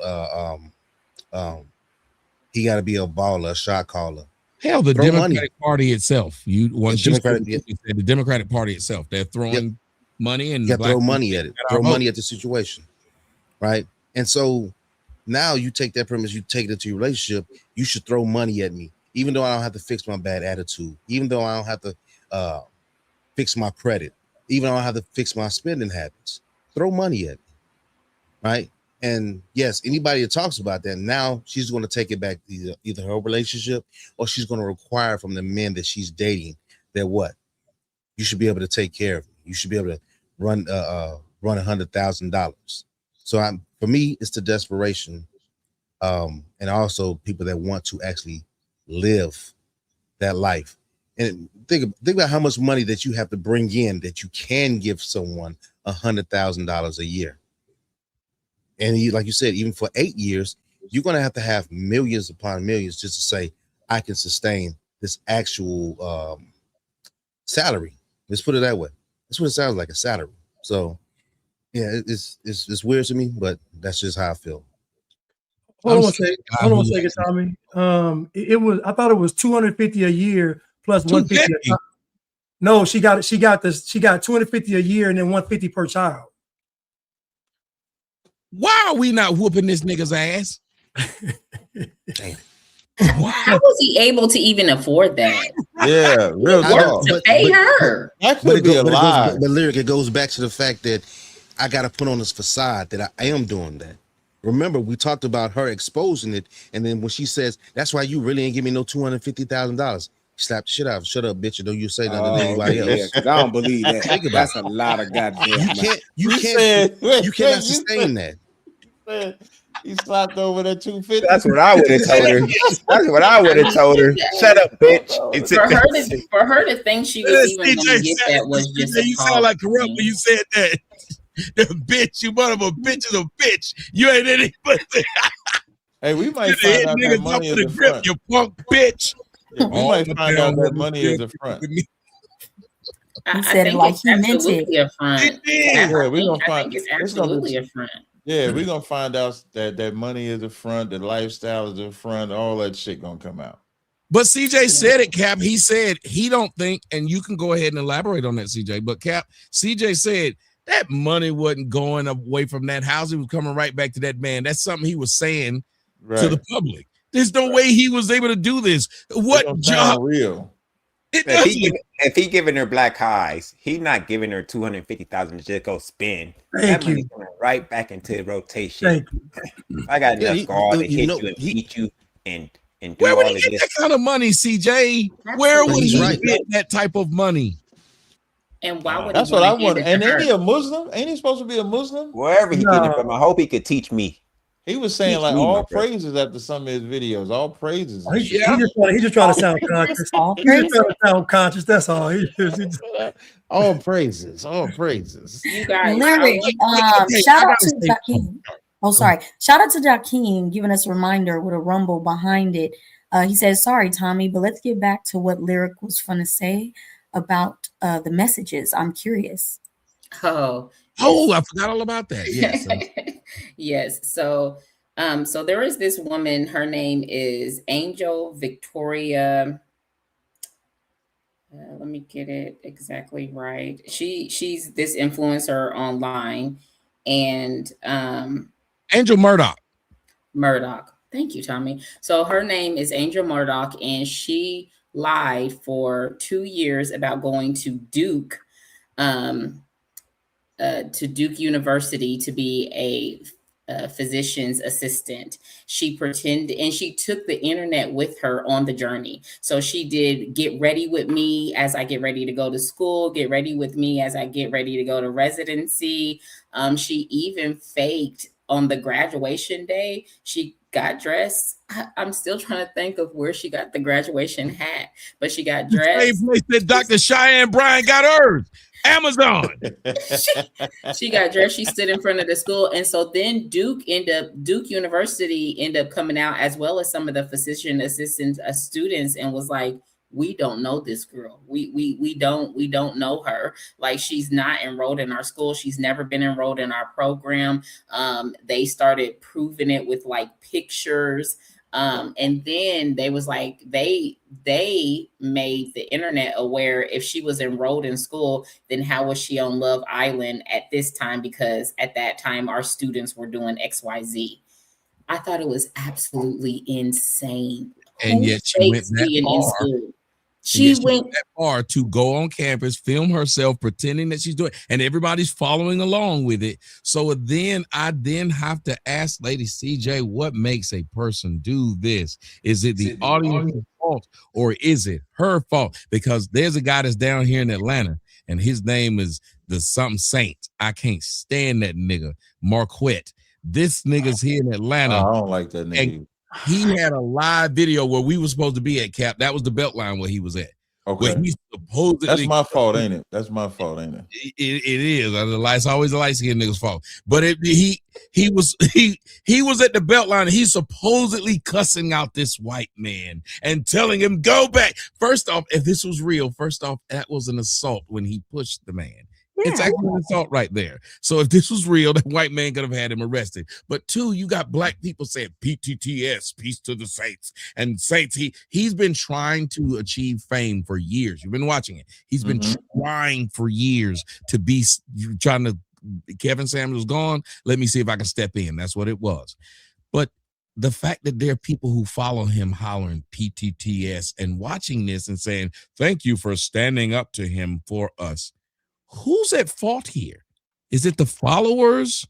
he got to be a baller, a shot caller? Hell, the Democratic Party itself. The Democratic Party itself, they're throwing money, and you throw money at it. Throw money at the situation, right? And so now you take that premise, you take it to your relationship. You should throw money at me, even though I don't have to fix my bad attitude, even though I don't have to fix my credit, even though I don't have to fix my spending habits. Throw money at me, right? And yes, anybody that talks about that, now she's going to take it back to either her relationship, or she's going to require from the men that she's dating that you should be able to take care of me. You should be able to run $100,000. So for me, it's the desperation, and also people that want to actually live that life. And think about how much money that you have to bring in that you can give someone $100,000 a year. And like you said, even for 8 years, you're going to have millions upon millions just to say, I can sustain this actual salary. Let's put it that way. That's what it sounds like, a salary. So, yeah, it's weird to me, but that's just how I feel. Hold on a second, Tommy. I thought it was 250 a year plus 150. No, she got 250 a year and then 150 per child. Why are we not whooping this nigga's ass? Damn. How was he able to even afford that? Yeah, real talk. To pay her. That could be a lie. But Lyric, it goes back to the fact that I got to put on this facade that I am doing that. Remember, we talked about her exposing it, and then when she says, "That's why you really ain't give me no $250,000," slap the shit out of her. Shut up, bitch! And don't you say nothing to anybody else? I don't believe that. Think about that's a lot of goddamn. You cannot sustain that. He slapped over that 250. That's what I would have told her. That's what I would have told her. Shut up, bitch. For her to think she was even going to get that was just you sound like corrupt when you said that. The bitch, you mother of a bitch is a bitch. You ain't anything. Hey, we might find out that money is a front. You punk bitch. Yeah, we might find out that money is a front. I said it like he meant it. A front. Yeah, we're gonna find. It's absolutely a front. Yeah, we're gonna find out that money is a front, the lifestyle is a front, all that shit gonna come out. But CJ said it, Cap. He said he don't think, and you can go ahead and elaborate on that, CJ. But Cap, CJ said that money wasn't going away from that house. It was coming right back to that man. That's something he was saying to the public. There's no way he was able to do this. What job? Real. If he giving her black eyes, he not giving her 250,000 to just go spend. That money's going right back into rotation. I got enough guard to hit you and beat you and do where would all he of get this. that kind of money, CJ? Where would he get that type of money? And why would that's he what I want want? to And hand ain't it he to a Muslim? Ain't he supposed to be a Muslim? Wherever he getting it from, I hope he could teach me. He was saying Teach like me, all my brother. praises after some of his videos. All praises. He just trying to sound conscious. He just trying to sound conscious. That's all. All praises. All praises. You guys, Lyric, shout out to Dakeem. Oh, sorry. Shout out to Dakeem giving us a reminder with a rumble behind it. He says, sorry, Tommy, but let's get back to what Lyric was going to say about the messages. I'm curious. Oh, I forgot all about that. Yes. Yes. So there is this woman, her name is Angel Victoria. Let me get it exactly right. She's this influencer online, and Angel Murdoch. Thank you, Tommy. So her name is Angel Murdoch, and she lied for 2 years about going to Duke University to be a physician's assistant. She pretended, and she took the internet with her on the journey. So she did get ready with me as I get ready to go to school, get ready with me as I get ready to go to residency. She even faked on the graduation day. She got dressed. I'm still trying to think of where she got the graduation hat, but she got dressed. Same place that Dr. Cheyenne Bryant got hers. Amazon. She got dressed. She stood in front of the school, and so then Duke University ended up coming out, as well as some of the physician assistant students, and was like, "We don't know this girl. We don't know her. Like, she's not enrolled in our school. She's never been enrolled in our program." They started proving it with like pictures. And then they was like, they made the internet aware if she was enrolled in school, then how was she on Love Island at this time? Because at that time, our students were doing XYZ. I thought it was absolutely insane. And yet she went that far. She went that far to go on campus, film herself, pretending that she's doing, and everybody's following along with it. So then I have to ask Lady CJ, what makes a person do this? Is it the audience's fault, or is it her fault? Because there's a guy that's down here in Atlanta, and his name is the something Saint. I can't stand that nigga, Marquette. This nigga's here in Atlanta. I don't like that nigga. He had a live video where we were supposed to be at, Cap. That was the Beltline where he was at. Okay. Where he supposedly, that's my fault, ain't it? That's my fault, ain't it? It is. It's always a light-skinned nigga's fault. But he was at the Beltline, and he's supposedly cussing out this white man and telling him, go back. First off, if this was real, that was an assault when he pushed the man. Yeah. It's actually an assault right there. So if this was real, that white man could have had him arrested. But two, you got black people saying PTTS, peace to the saints. And saints, he's been trying to achieve fame for years. You've been watching it. He's been trying for years to be trying to. Kevin Samuels gone. Let me see if I can step in. That's what it was. But the fact that there are people who follow him hollering PTTS and watching this and saying, thank you for standing up to him for us. Who's at fault here? Is it the followers,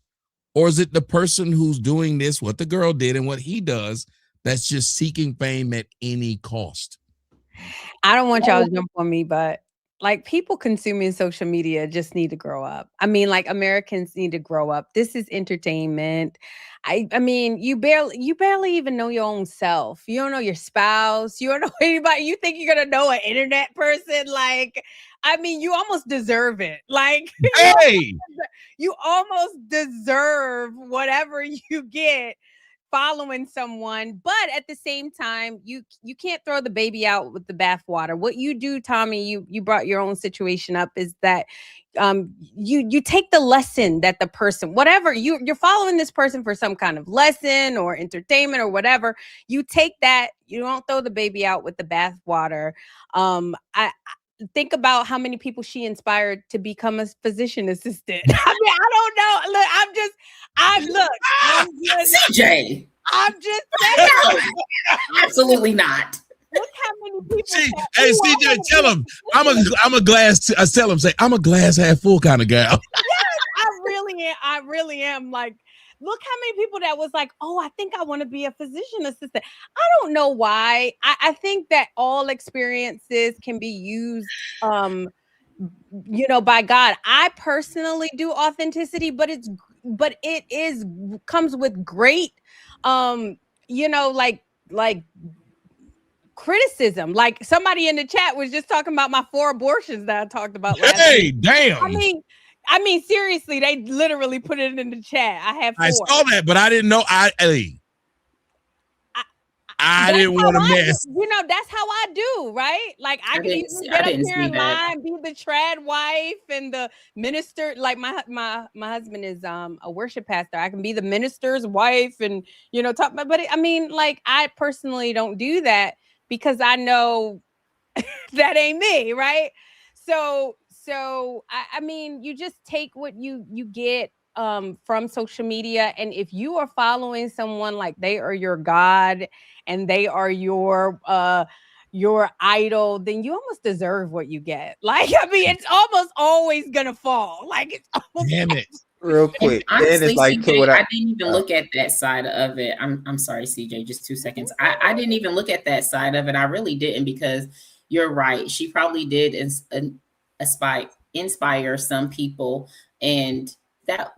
or is it the person who's doing this, what the girl did and what he does, that's just seeking fame at any cost? I don't want y'all to jump on me, but like, people consuming social media just need to grow up. I mean, like, Americans need to grow up. This is entertainment. I mean, you barely even know your own self. You don't know your spouse. You don't know anybody. You think you're gonna know an internet person? Like, I mean, you almost deserve it. Like, hey, you almost deserve whatever you get following someone. But at the same time, you can't throw the baby out with the bathwater. What you do, Tommy, you brought your own situation up, is that you take the lesson that the person, whatever, you're following this person for some kind of lesson or entertainment or whatever. You take that, you don't throw the baby out with the bathwater. I think about how many people she inspired to become a physician assistant. I mean, I don't know. Look, I'm just CJ. I'm just saying. Absolutely not. Look how many people. See, hey, CJ, tell him I'm a glass. I tell him, say I'm a glass half full kind of gal. Yes, I really am. Like, look how many people that was like, oh, I think I want to be a physician assistant. I don't know why. I think that all experiences can be used, by God. I personally do authenticity, but it is comes with great, like criticism. Like somebody in the chat was just talking about my 4 abortions that I talked about last week. Damn. I mean, seriously, they literally put it in the chat. I have 4. I saw that, but I didn't know. I didn't want to mess. That's how I do, right? Like I can even get up here and lie and be the trad wife and the minister. Like my husband is a worship pastor. I can be the minister's wife and talk about. But I personally don't do that because I know that ain't me, right? So I mean, you just take what you get from social media, and if you are following someone like they are your God and they are your idol, then you almost deserve what you get. Like, I mean, it's almost always gonna fall. Like, it's almost damn it. Real quick, honestly, it's like CJ, I didn't even look at that side of it. I'm sorry, CJ, just 2 seconds. I didn't even look at that side of it. I really didn't, because you're right. She probably did inspire some people, and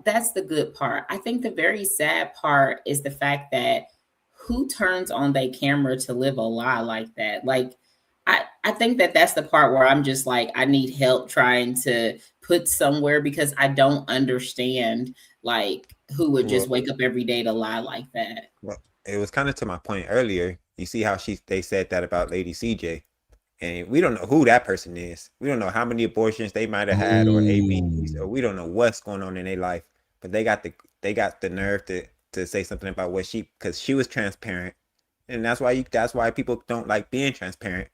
that's the good part. I think the very sad part is the fact that who turns on their camera to live a lie like that? Like, I think that's the part where I'm just like, I need help trying to put somewhere, because I don't understand like who would just wake up every day to lie like that. Well, it was kind of to my point earlier. You see how they said that about Lady CJ, and we don't know who that person is. We don't know how many abortions they might have had, or ABs, or we don't know what's going on in their life. But they got the nerve to say something about because she was transparent, and that's why people don't like being transparent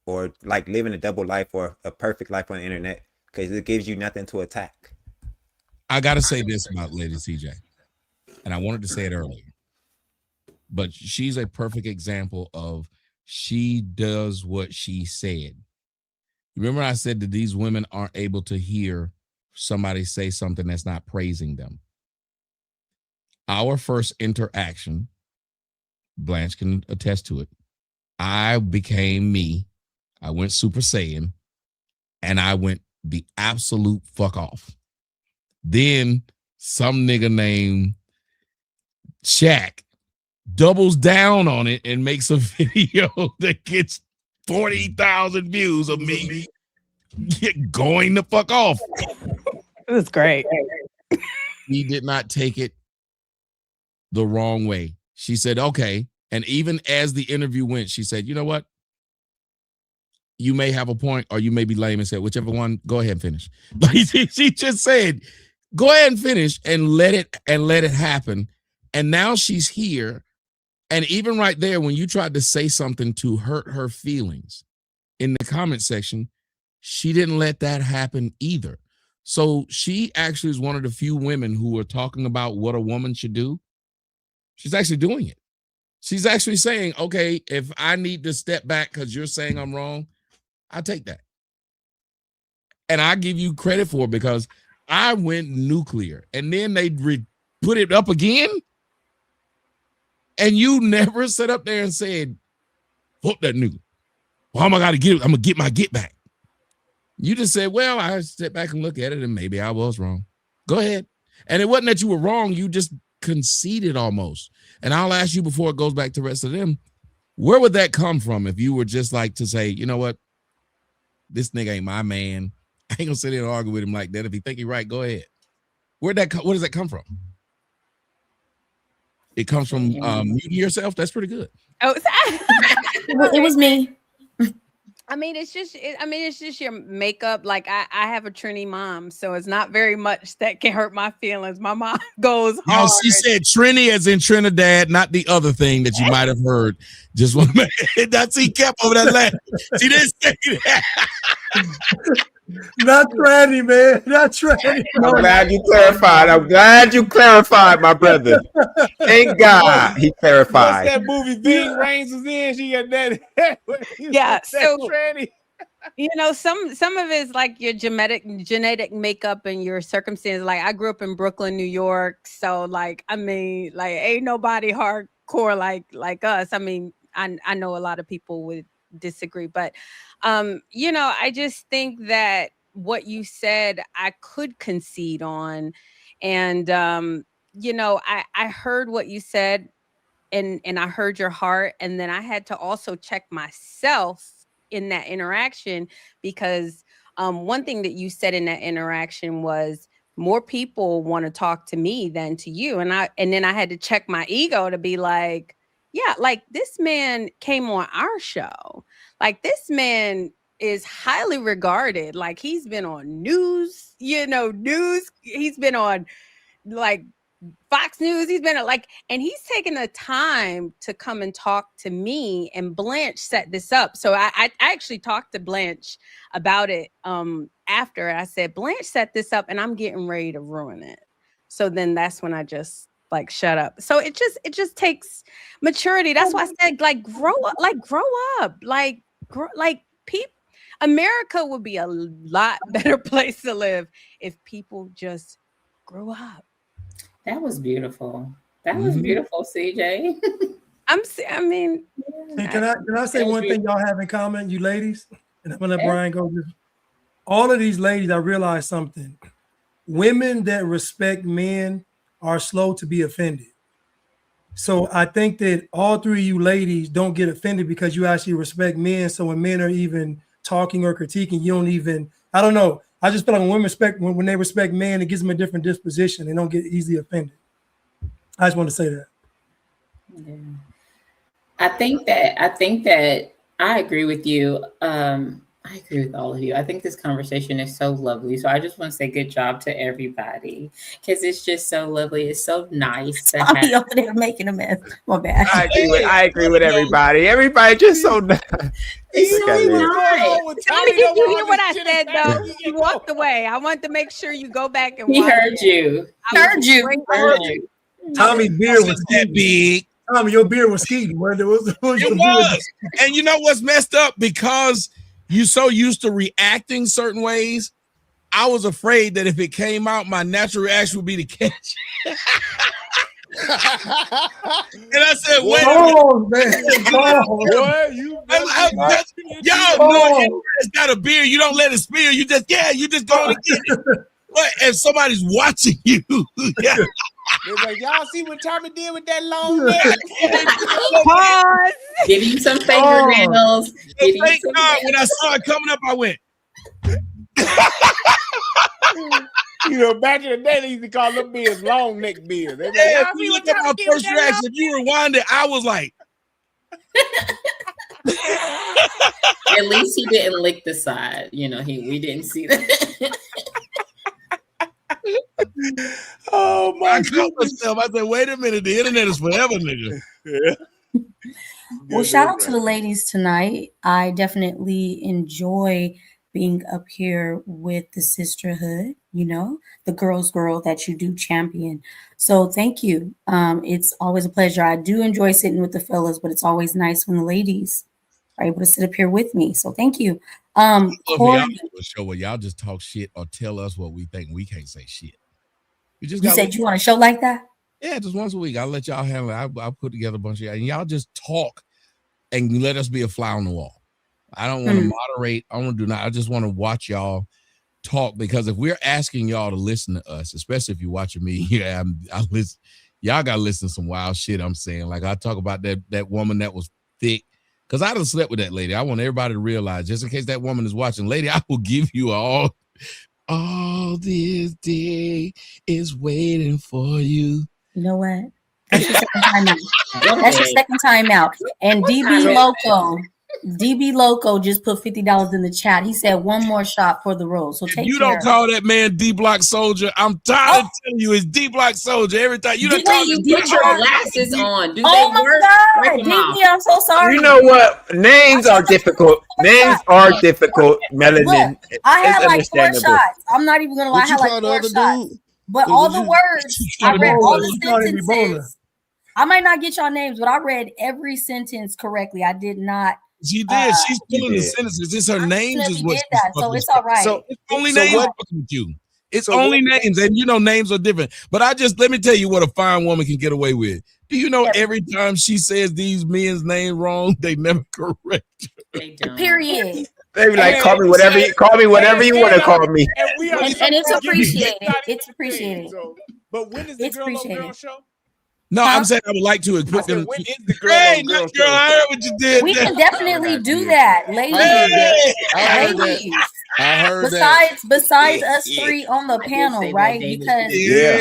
or like living a double life or a perfect life on the internet, because it gives you nothing to attack. I gotta say this about Lady CJ, and I wanted to say it earlier, but she's a perfect example of she does what she said. Remember I said that these women aren't able to hear somebody say something that's not praising them. Our first interaction, Blanche can attest to it, I became me. I went Super Saiyan, and I went the absolute fuck off. Then some nigga named Shaq doubles down on it and makes a video that gets 40,000 views of me going the fuck off. It was great. He did not take it the wrong way. She said, okay. And even as the interview went, she said, you know what? You may have a point, or you may be lame, and said, whichever one, go ahead and finish. But she just said, go ahead and finish and let it happen. And now she's here. And even right there, when you tried to say something to hurt her feelings in the comment section, she didn't let that happen either. So she actually is one of the few women who are talking about what a woman should do. She's actually doing it. She's actually saying, okay, if I need to step back because you're saying I'm wrong, I take that. And I give you credit for it, because I went nuclear, and then they put it up again. And you never sat up there and said, fuck that nigga. Well, I'm going to get my get back. You just said, well, I sit back and look at it, and maybe I was wrong. Go ahead. And it wasn't that you were wrong. You just conceded almost. And I'll ask you before it goes back to the rest of them, where would that come from if you were just like to say, you know what? This nigga ain't my man. I ain't gonna sit there and argue with him like that. If he think he's right, go ahead. Where does that come from? It comes from muting yourself. That's pretty good. Oh, it was me. I mean, it's just your makeup. Like I have a Trini mom, so it's not very much that can hurt my feelings. My mom goes hard. No, she said Trini as in Trinidad, not the other thing that you might have heard. Just one minute. That's he kept over that last. She didn't say that. Not tranny, man. Not tranny. I'm glad you clarified. I'm glad you clarified, my brother. Thank God he What's clarified. that movie Ving Rhames was in? She got that. Yeah, that so tranny. you know, some of it's like your genetic makeup and your circumstances. Like I grew up in Brooklyn, New York, so like I mean, like ain't nobody hardcore like us. I mean, I know a lot of people would disagree, but you know, I just think that what you said I could concede on, and you know, I heard what you said, and I heard your heart, and then I had to also check myself in that interaction, because one thing that you said in that interaction was more people want to talk to me than to you, and then I had to check my ego to be like, yeah, like this man came on our show, like this man is highly regarded, like he's been on news, you know, he's been on like Fox News, he's been like, and he's taken the time to come and talk to me, and Blanche set this up. So I actually talked to Blanche about it after. I said, Blanche set this up and I'm getting ready to ruin it. So then that's when I just like shut up. So it just takes maturity. That's why I said like grow up. America would be a lot better place to live if people just grew up. That was beautiful. That was beautiful, CJ. I mean, Hey, can I say one thing y'all have in common, you ladies? And I'm gonna let Brian go. All of these ladies, I realized something. Women that respect men are slow to be offended. So I think that all three of you ladies don't get offended because you actually respect men. So when men are even talking or critiquing, you don't even, I don't know. I just feel like when women when they respect men, it gives them a different disposition. They don't get easily offended. I just want to say that. Yeah. I think that I agree with you. I agree with all of you. I think this conversation is so lovely. So I just want to say good job to everybody, because it's just so lovely. It's so nice to have. Tommy over there making a mess. My bad. I agree with everybody. Everybody just so nice. It's so nice. Tommy, did you hear what I said though? You walked away. I want to make sure you go back and He watch heard it. you. Heard you. Tommy's beard was that big. Tommy, your beard was skeeting. Where there was, It was. And you know what's messed up? Because you're so used to reacting certain ways, I was afraid that if it came out, my natural reaction would be to catch. And I said, wait a minute. Y'all, it's got a beard. You don't let it spill. You just go and get it. But if somebody's watching you, yeah. They're like, y'all see what Tommy did with that long neck? Pause. Give you some fingernails. Thank God, when I saw it coming up, I went. You know, back in the day, they used to call them beards long neck beards. Like, Yeah, y'all if see you what look at my Tommy did with first that reaction, if you rewind it, I was like, At least he didn't lick the side. You know, we didn't see that. Oh my God! I said, wait a minute, the internet is forever, nigga. Yeah. Well, shout out to the ladies tonight. I definitely enjoy being up here with the sisterhood, you know, the girl that you do champion. So thank you. It's always a pleasure. I do enjoy sitting with the fellas, but it's always nice when the ladies are able to sit up here with me. So thank you. Corey, Y'all do a show where y'all just talk shit or tell us what we think. We can't say shit. you said you want a show like that? Yeah, just once a week. I'll let y'all handle it. I'll put together a bunch of y'all, and y'all just talk and let us be a fly on the wall. I don't want to moderate. I want to do not. I just want to watch y'all talk, because if we're asking y'all to listen to us, especially if you're watching me, yeah, I listen. Y'all got to listen to some wild shit I'm saying. Like I talk about that woman that was thick, because I done slept with that lady. I want everybody to realize, just in case that woman is watching, lady, I will give you all this day is waiting for you. You know what? That's your second time out. That's your second time out. And DB Loco, DB Loco just put $50 in the chat. He said one more shot for the rose. So If take you care. don't call that man D Block Soldier, I'm tired of telling you it's D Block Soldier every time. You don't call You him put your glasses on. Do Oh they my work? God, Rip 'em off. DB, I'm so sorry. You know what? Names are difficult. Names are difficult. Melanin. Look, I had It's like 4 understandable. shots. I'm not even gonna lie. I What you had like call the 4 other shots. dude? But What all did the you- words, I read all the You called him Ebola. sentences. I might not get y'all names, but I read every sentence correctly. I did not. She did. She's You filling the did. sentences. It's her names is Definitely what did she's that, so fucking it's all right. So- It's only so names what- fucking with you. It's so only what- names, and you know names are different. But let me tell you what a fine woman can get away with. Do you know every time she says these men's names wrong, they never correct her. They don't. Period. They be like, call me whatever you want to call me. And we are And it's appreciated. It's appreciated. But when is the It's Girl on Girl appreciated. show? No, I'm saying I would like to I equip said, them. when is the Girl Hey, on Girl look, girl, show? I heard what you did. We there. can definitely do that, ladies. I heard that. Ladies. I heard that. Besides us three on the I did say panel, that, right? David. Because Yeah.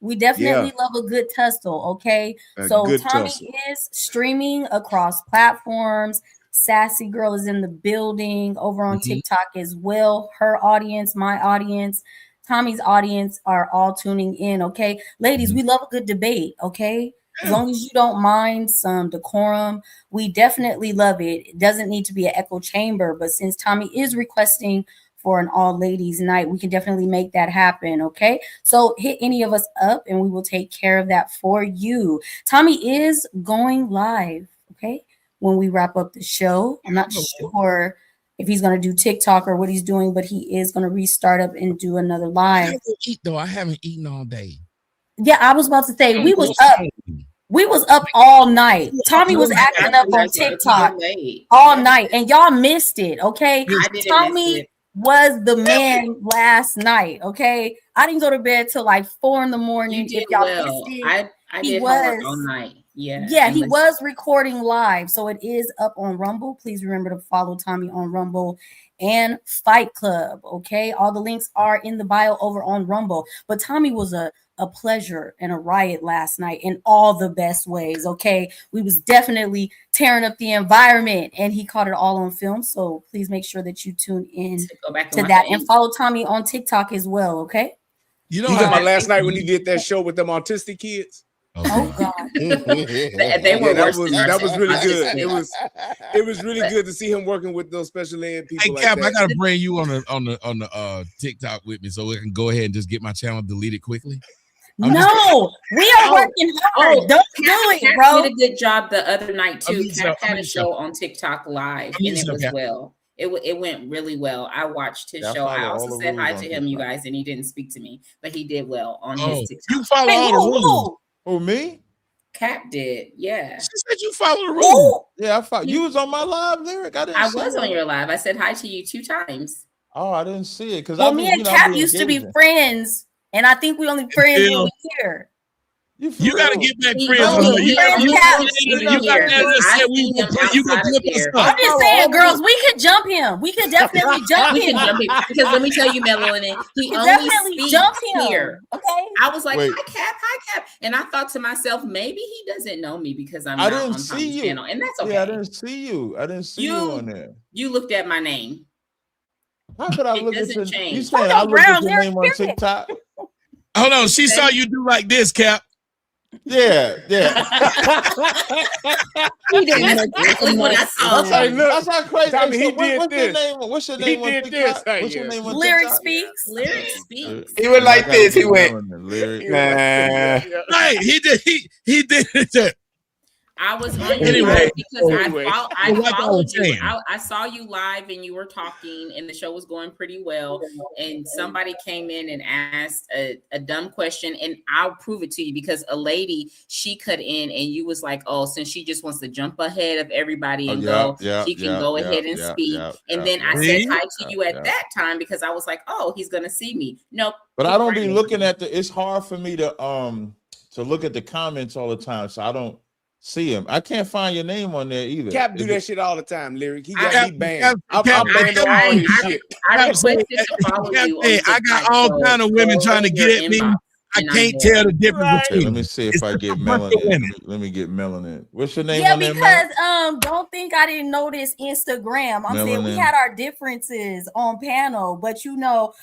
we definitely love a good tussle. Okay, so good Tommy tussle. is streaming across platforms. Sassy Girl is in the building over on TikTok as well. Her audience, my audience, Tommy's audience are all tuning in. Okay, ladies, we love a good debate. Okay, as long as you don't mind some decorum, we definitely love it. It doesn't need to be an echo chamber, but since Tommy is requesting for an all ladies night, we can definitely make that happen. Okay, so hit any of us up and we will take care of that for you. Tommy is going live. Okay, when we wrap up the show, I'm not sure if he's going to do TikTok or what he's doing, but he is going to restart up and do another I live. haven't eaten, though. I haven't eaten all day. Yeah, I was about to say we was up. We was up all night. Tommy was acting up on TikTok all night, and y'all missed it. Okay, I didn't miss Tommy it. was the man last night. Okay, I didn't go to bed till like 4 in the morning. You did If y'all well. missed it, I he did homework was. all night. Yeah. Yeah, and he listen. was recording live, so it is up on Rumble. Please remember to follow Tommy on Rumble and Fight Club. Okay, all the links are in the bio over on Rumble. But Tommy was a pleasure and a riot last night in all the best ways. Okay, we was definitely tearing up the environment, and he caught it all on film. So please make sure that you tune in Go back to watch that it. and follow Tommy on TikTok as well. Okay. You You know talking how about last night when he did that show with them autistic kids? Oh God. They were Yeah, worse than that was really us. good. It was really good to see him working with those special ed people. Hey like Cap, I that. gotta bring you on the TikTok with me so we can go ahead and just get my channel deleted quickly. No, we are working hard. Don't do it, Kat bro. did a good job the other night I too. mean, Kat so- had a show on TikTok live, I mean, and it so, was Kat. well. It went really well. I watched his Yeah, I show. I follow all also the said hi rules to on him, you TikTok. guys, and he didn't speak to me, but he did well on Oh, his TikTok. you follow Hey, all the rules. Who, me? Cap did, yeah. She said you follow the rules. Ooh. Yeah, you was on my live lyric. I didn't. I see was it. on your live. I said hi to you 2 times. Oh, I didn't see it because Well, me and Cap used to be friends, and I think we only friends when we here. You gotta get back He- friends oh, with her. he- You gotta he- you he- gotta- he- you gotta here. just I say we seen him you gonna outside of clip us here. up. I'm just saying, girls, we could jump him. We could definitely jump We him. can jump him because let me tell you, Melanie, he We only definitely speaks jump him. here. Okay. I was like, Wait. hi Cap, and I thought to myself, maybe he doesn't know me because I'm I not didn't on see Tommy's you. channel, and that's okay. Yeah, I didn't see you. I didn't see you on there. You looked at my name. How could I It look at doesn't your? change. You saying Hold I on, look at Brown, your there- name on period. TikTok? Hold on, she saw you do like this, Cap. Yeah. He didn't look exactly what I saw. That's like, look, that's not crazy. Tommy, Hey, he so what- did what's your this. name? What's your He name on did TikTok? this. What's your name on Lyric TikTok? speaks. Lyric speaks. He went like this. He went, Lyric. nah. Right, he did it. I was on your Anyway. live because Anyway. I Like I followed was you. saying. I saw you live and you were talking, and the show was going pretty well. And somebody came in and asked a dumb question, and I'll prove it to you because a lady, she cut in and you was like, oh, since she just wants to jump ahead of everybody and go, she can go ahead and speak. And then I said hi to you at that time because I was like, oh, he's gonna see me. Nope. But he I don't be ran. looking at the. It's hard for me to look at the comments all the time, so I don't see him. I can't find your name on there either. Cap do Is that it- shit all the time, Lyric. He I- got me banned. I'm Cap- banned on all his shit. I requested to follow you. Hey, on I got TikTok, all so kind of women go trying to in get your at me. inbox. I can't tell the difference Okay, between. let me see if It's I just get a bunch of melanin. women. Let me get melanin. What's your name Yeah, on there, because don't think I didn't notice Instagram. I'm saying we Melanin. had our differences on panel, but you know,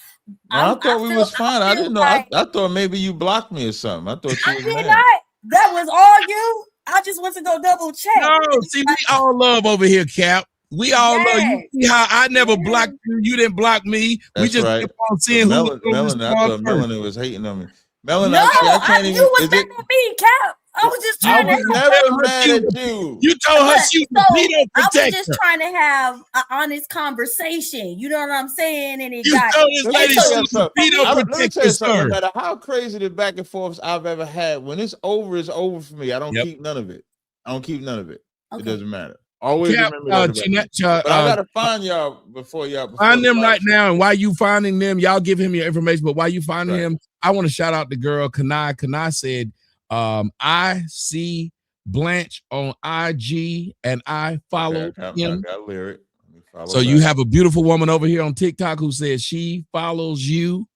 I thought we was fine. I didn't know. like I thought maybe you blocked me or something. I thought you was did mad. not. That was all you. I just went to go double check. No, see, we all love over here, Cap. We all love you. See how I never blocked you, you didn't block me. We That's just right. kept on seeing who was gonna Melanin. I respond thought first. Melanin was hating on me. Melanin, No, I can't even. you was Is mad it? at me, Cap. I was just I trying was to never mad at you. You told her she was a pedo I was protector. just trying to have an honest conversation. You know what I'm saying? And it You got told this lady she was a pedo Let me protector, tell you something. No sir. matter how crazy the back and forths I've ever had, when it's over for me. I don't Yep. keep none of it. I don't keep none of it. Okay. It doesn't matter. Always Cap, remember that. About me. But I gotta find y'all before y'all. Find the them live right show. now, and while you finding them, y'all give him your information. But while you finding Right. him, I want to shout out the girl Kanai. Kanai said, "I see Blanche on IG, and I follow I him." got lyric. Let me follow So back. you have a beautiful woman over here on TikTok who says she follows you.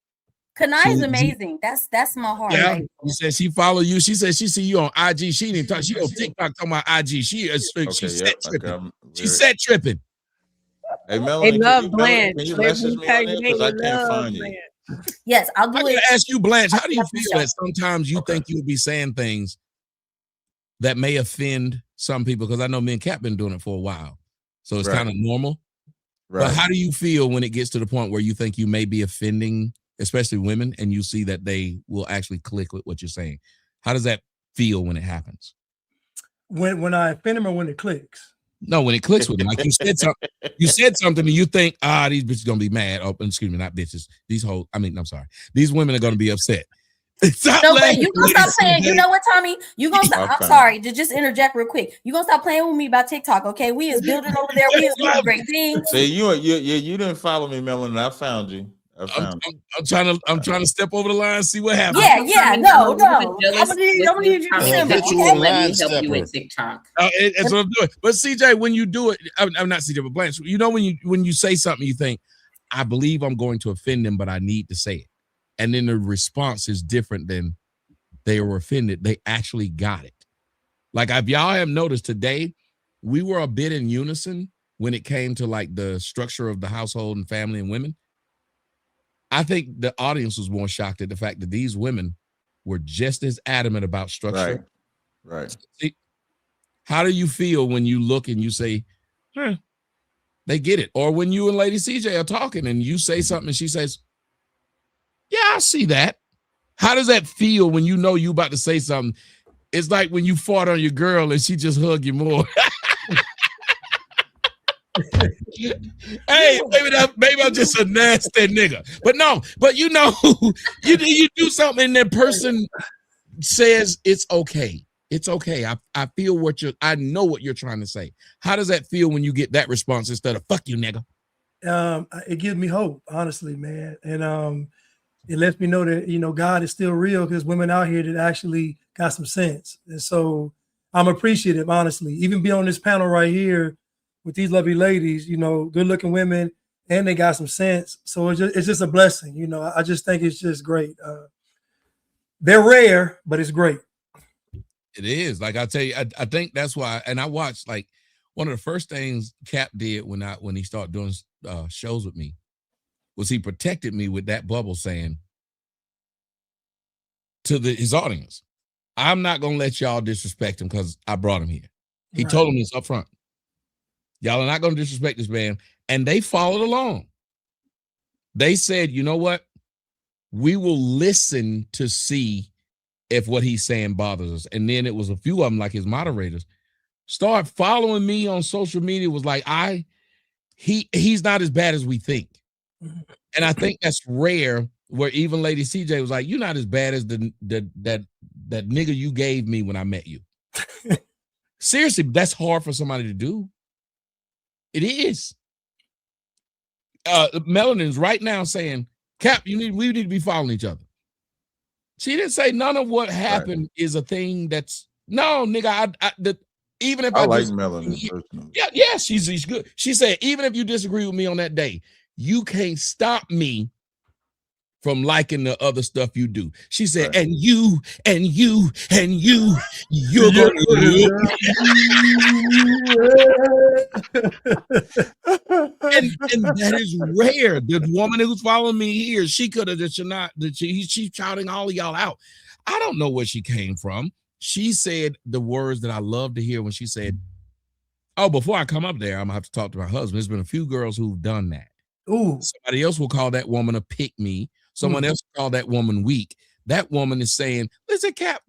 Kanai is She- amazing. That's my heart. Yeah, Right? you said she follow you. She said she see you on IG. She didn't talk. She on TikTok talking about IG. She is she set tripping. She set tripping. Hey, Melanie, love Blanche. can you Let message me me tell on you, there they because I can't love find you. Yes, I'll do I it. gotta ask you, Blanche, how do you After the feel show. that sometimes you think you'll be saying things that may offend some people? Because I know me and Cap been doing it for a while, so it's Right. kind of normal. Right. But how do you feel when it gets to the point where you think you may be offending, especially women, and you see that they will actually click with what you're saying? How does that feel when it happens? When I offend him or when it clicks? No, when it clicks with them, like you said something, and you think, these bitches gonna be mad. Oh, excuse me, not bitches. These whole, I'm sorry. These women are gonna be upset. Stop No, but laughing, you gonna stop ladies. playing. You know what, Tommy? You gonna stop. I'm fine. sorry to just interject real quick. You gonna stop playing with me about TikTok, okay? We is building over there. We is doing great things. See, you didn't follow me, Melanie. I found you. I'm trying to step over the line, see what happens. Yeah. No. I'm Jealous gonna need you to Tommy, simmer, let okay? me help you with TikTok. That's what I'm doing. But CJ, when you do it, I'm not CJ, but Blanche. You know when you say something, you think, I believe I'm going to offend them, but I need to say it, and then the response is different than they were offended. They actually got it. Like if y'all have noticed today, we were a bit in unison when it came to like the structure of the household and family and women. I think the audience was more shocked at the fact that these women were just as adamant about structure. Right. See, how do you feel when you look and you say, they get it? Or when you and Lady CJ are talking and you say something and she says, yeah, I see that. How does that feel when you know you about to say something? It's like when you fought on your girl and she just hug you more. Hey, maybe I'm just a nasty nigga. But no, you know, you do something and that person says it's okay. It's okay. I feel I know what you're trying to say. How does that feel when you get that response instead of fuck you, nigga? It gives me hope, honestly, man. And it lets me know that, God is still real because women out here that actually got some sense. And so I'm appreciative, honestly. Even be on this panel right here with these lovely ladies, good looking women, and they got some sense. So it's just a blessing. I just think it's just great. They're rare, but it's great. It is. Like I tell you, I think that's why. And I watched like one of the first things Cap did when he started doing shows with me was he protected me with that bubble saying to his audience, I'm not going to let y'all disrespect him because I brought him here. He told him this up front. Y'all are not going to disrespect this man. And they followed along. They said, you know what? We will listen to see if what he's saying bothers us. And then it was a few of them, like his moderators, start following me on social media, was like, he's not as bad as we think. And I think that's rare, where even Lady CJ was like, you're not as bad as that nigga you gave me when I met you. Seriously, that's hard for somebody to do. It is. Melanin's right now saying, Cap, we need to be following each other. She didn't say none of what happened is a thing that's no, nigga. Even if I I like disagree- Melanin personally. yeah, she's good. She said, even if you disagree with me on that day, you can't stop me from liking the other stuff you do. She said, and you, and you, and you, you're going and that is rare. The woman who's following me here, she could have just not, she's shouting all of y'all out. I don't know where she came from. She said the words that I love to hear when she said, oh, before I come up there, I'm gonna have to talk to my husband. There's been a few girls who've done that. Ooh. Somebody else will call that woman a pick me. Someone else will call that woman weak. That woman is saying, listen, Cap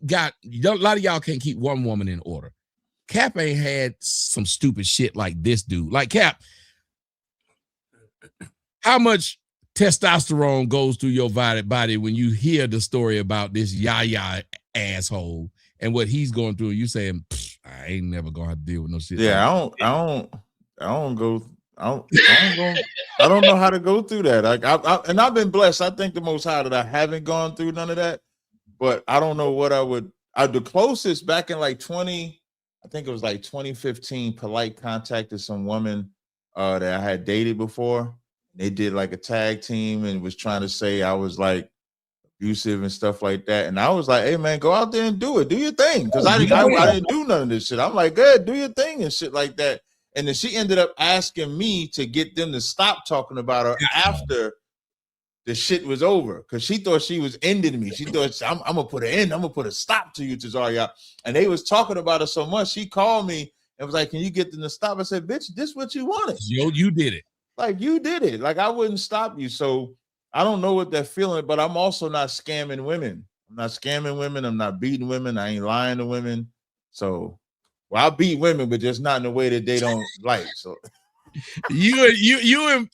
got, a lot of y'all can't keep one woman in order. Cap ain't had some stupid shit like this dude. Like, Cap, how much testosterone goes through your body when you hear the story about this Yaya asshole and what he's going through? You saying, I ain't never gonna have to deal with no shit. Yeah, like I don't know how to go through that. Like, and I've been blessed. I thank the Most High that I haven't gone through none of that. But I don't know what I would. The closest back in like 2015, Polite contacted some woman that I had dated before. They did like a tag team and was trying to say I was like abusive and stuff like that. And I was like, hey man, go out there and do it. Do your thing. Because I didn't do none of this shit. I'm like, good, do your thing and shit like that. And then she ended up asking me to get them to stop talking about her after the shit was over. Because she thought she was ending me. She thought, I'm going to put an end. I'm going to put a stop to you, Tazaria. And they was talking about her so much. She called me and was like, can you get them to stop? I said, bitch, this is what you wanted. Yo, you did it. Like, you did it. Like, I wouldn't stop you. So I don't know what they're feeling, but I'm also not scamming women. I'm not scamming women. I'm not beating women. I ain't lying to women. So, well, I beat women, but just not in a way that they don't like. So you and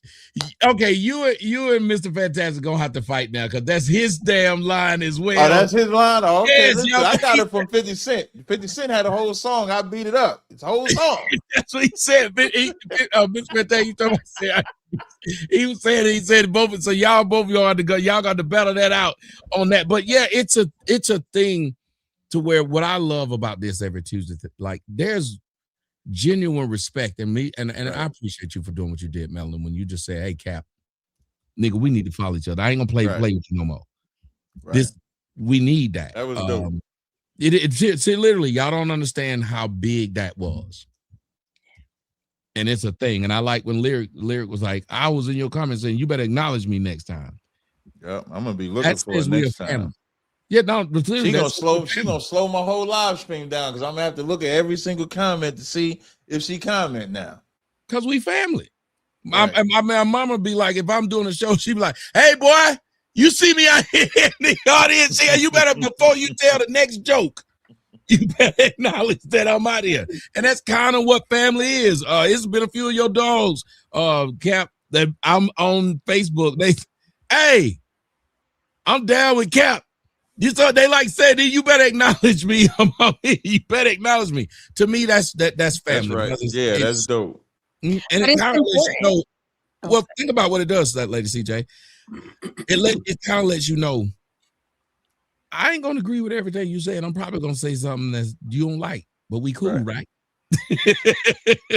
Mr. Fantastic gonna have to fight now because that's his damn line as well. Oh, that's his line? Oh, okay. Yes, Listen, I got it from 50 Cent. 50 Cent had a whole song. I beat it up. It's a whole song. That's what he said. Mr. Fantastic, you talking about, he said both. So y'all both got to go. Y'all got to battle that out on that. But yeah, it's a thing to where what I love about this every Tuesday, like there's genuine respect in me, and I appreciate you for doing what you did, Melon, when you just say, hey Cap, nigga, we need to follow each other. I ain't gonna play with you no more. This, we need that. That was dope. It's literally, y'all don't understand how big that was. And it's a thing. And I like when Lyric was like, I was in your comments saying, you better acknowledge me next time. Yeah, I'm gonna be looking for it next time. Yeah, no, she gonna slow my whole live stream down because I'm gonna have to look at every single comment to see if she comment now. Because we family. Right. My mama be like, if I'm doing a show, she be like, hey boy, you see me out here in the audience here, you better, before you tell the next joke, you better acknowledge that I'm out here. And that's kind of what family is. It's been a few of your dogs, Cap, that I'm on Facebook. Hey, I'm down with Cap. You thought they like said, you better acknowledge me. You better acknowledge me. To me, that's family. That's right. Yeah, that's dope. And it kind of lets you know. Well, think about what it does, that lady CJ. It kind of lets you know. I ain't gonna agree with everything you say, and I'm probably gonna say something that you don't like, but we cool, right?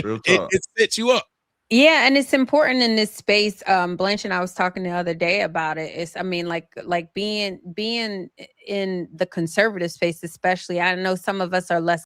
Real talk. It sets you up. Yeah, and it's important in this space. Blanche and I was talking the other day about it. It's, I mean, like being in the conservative space, especially. I know some of us are less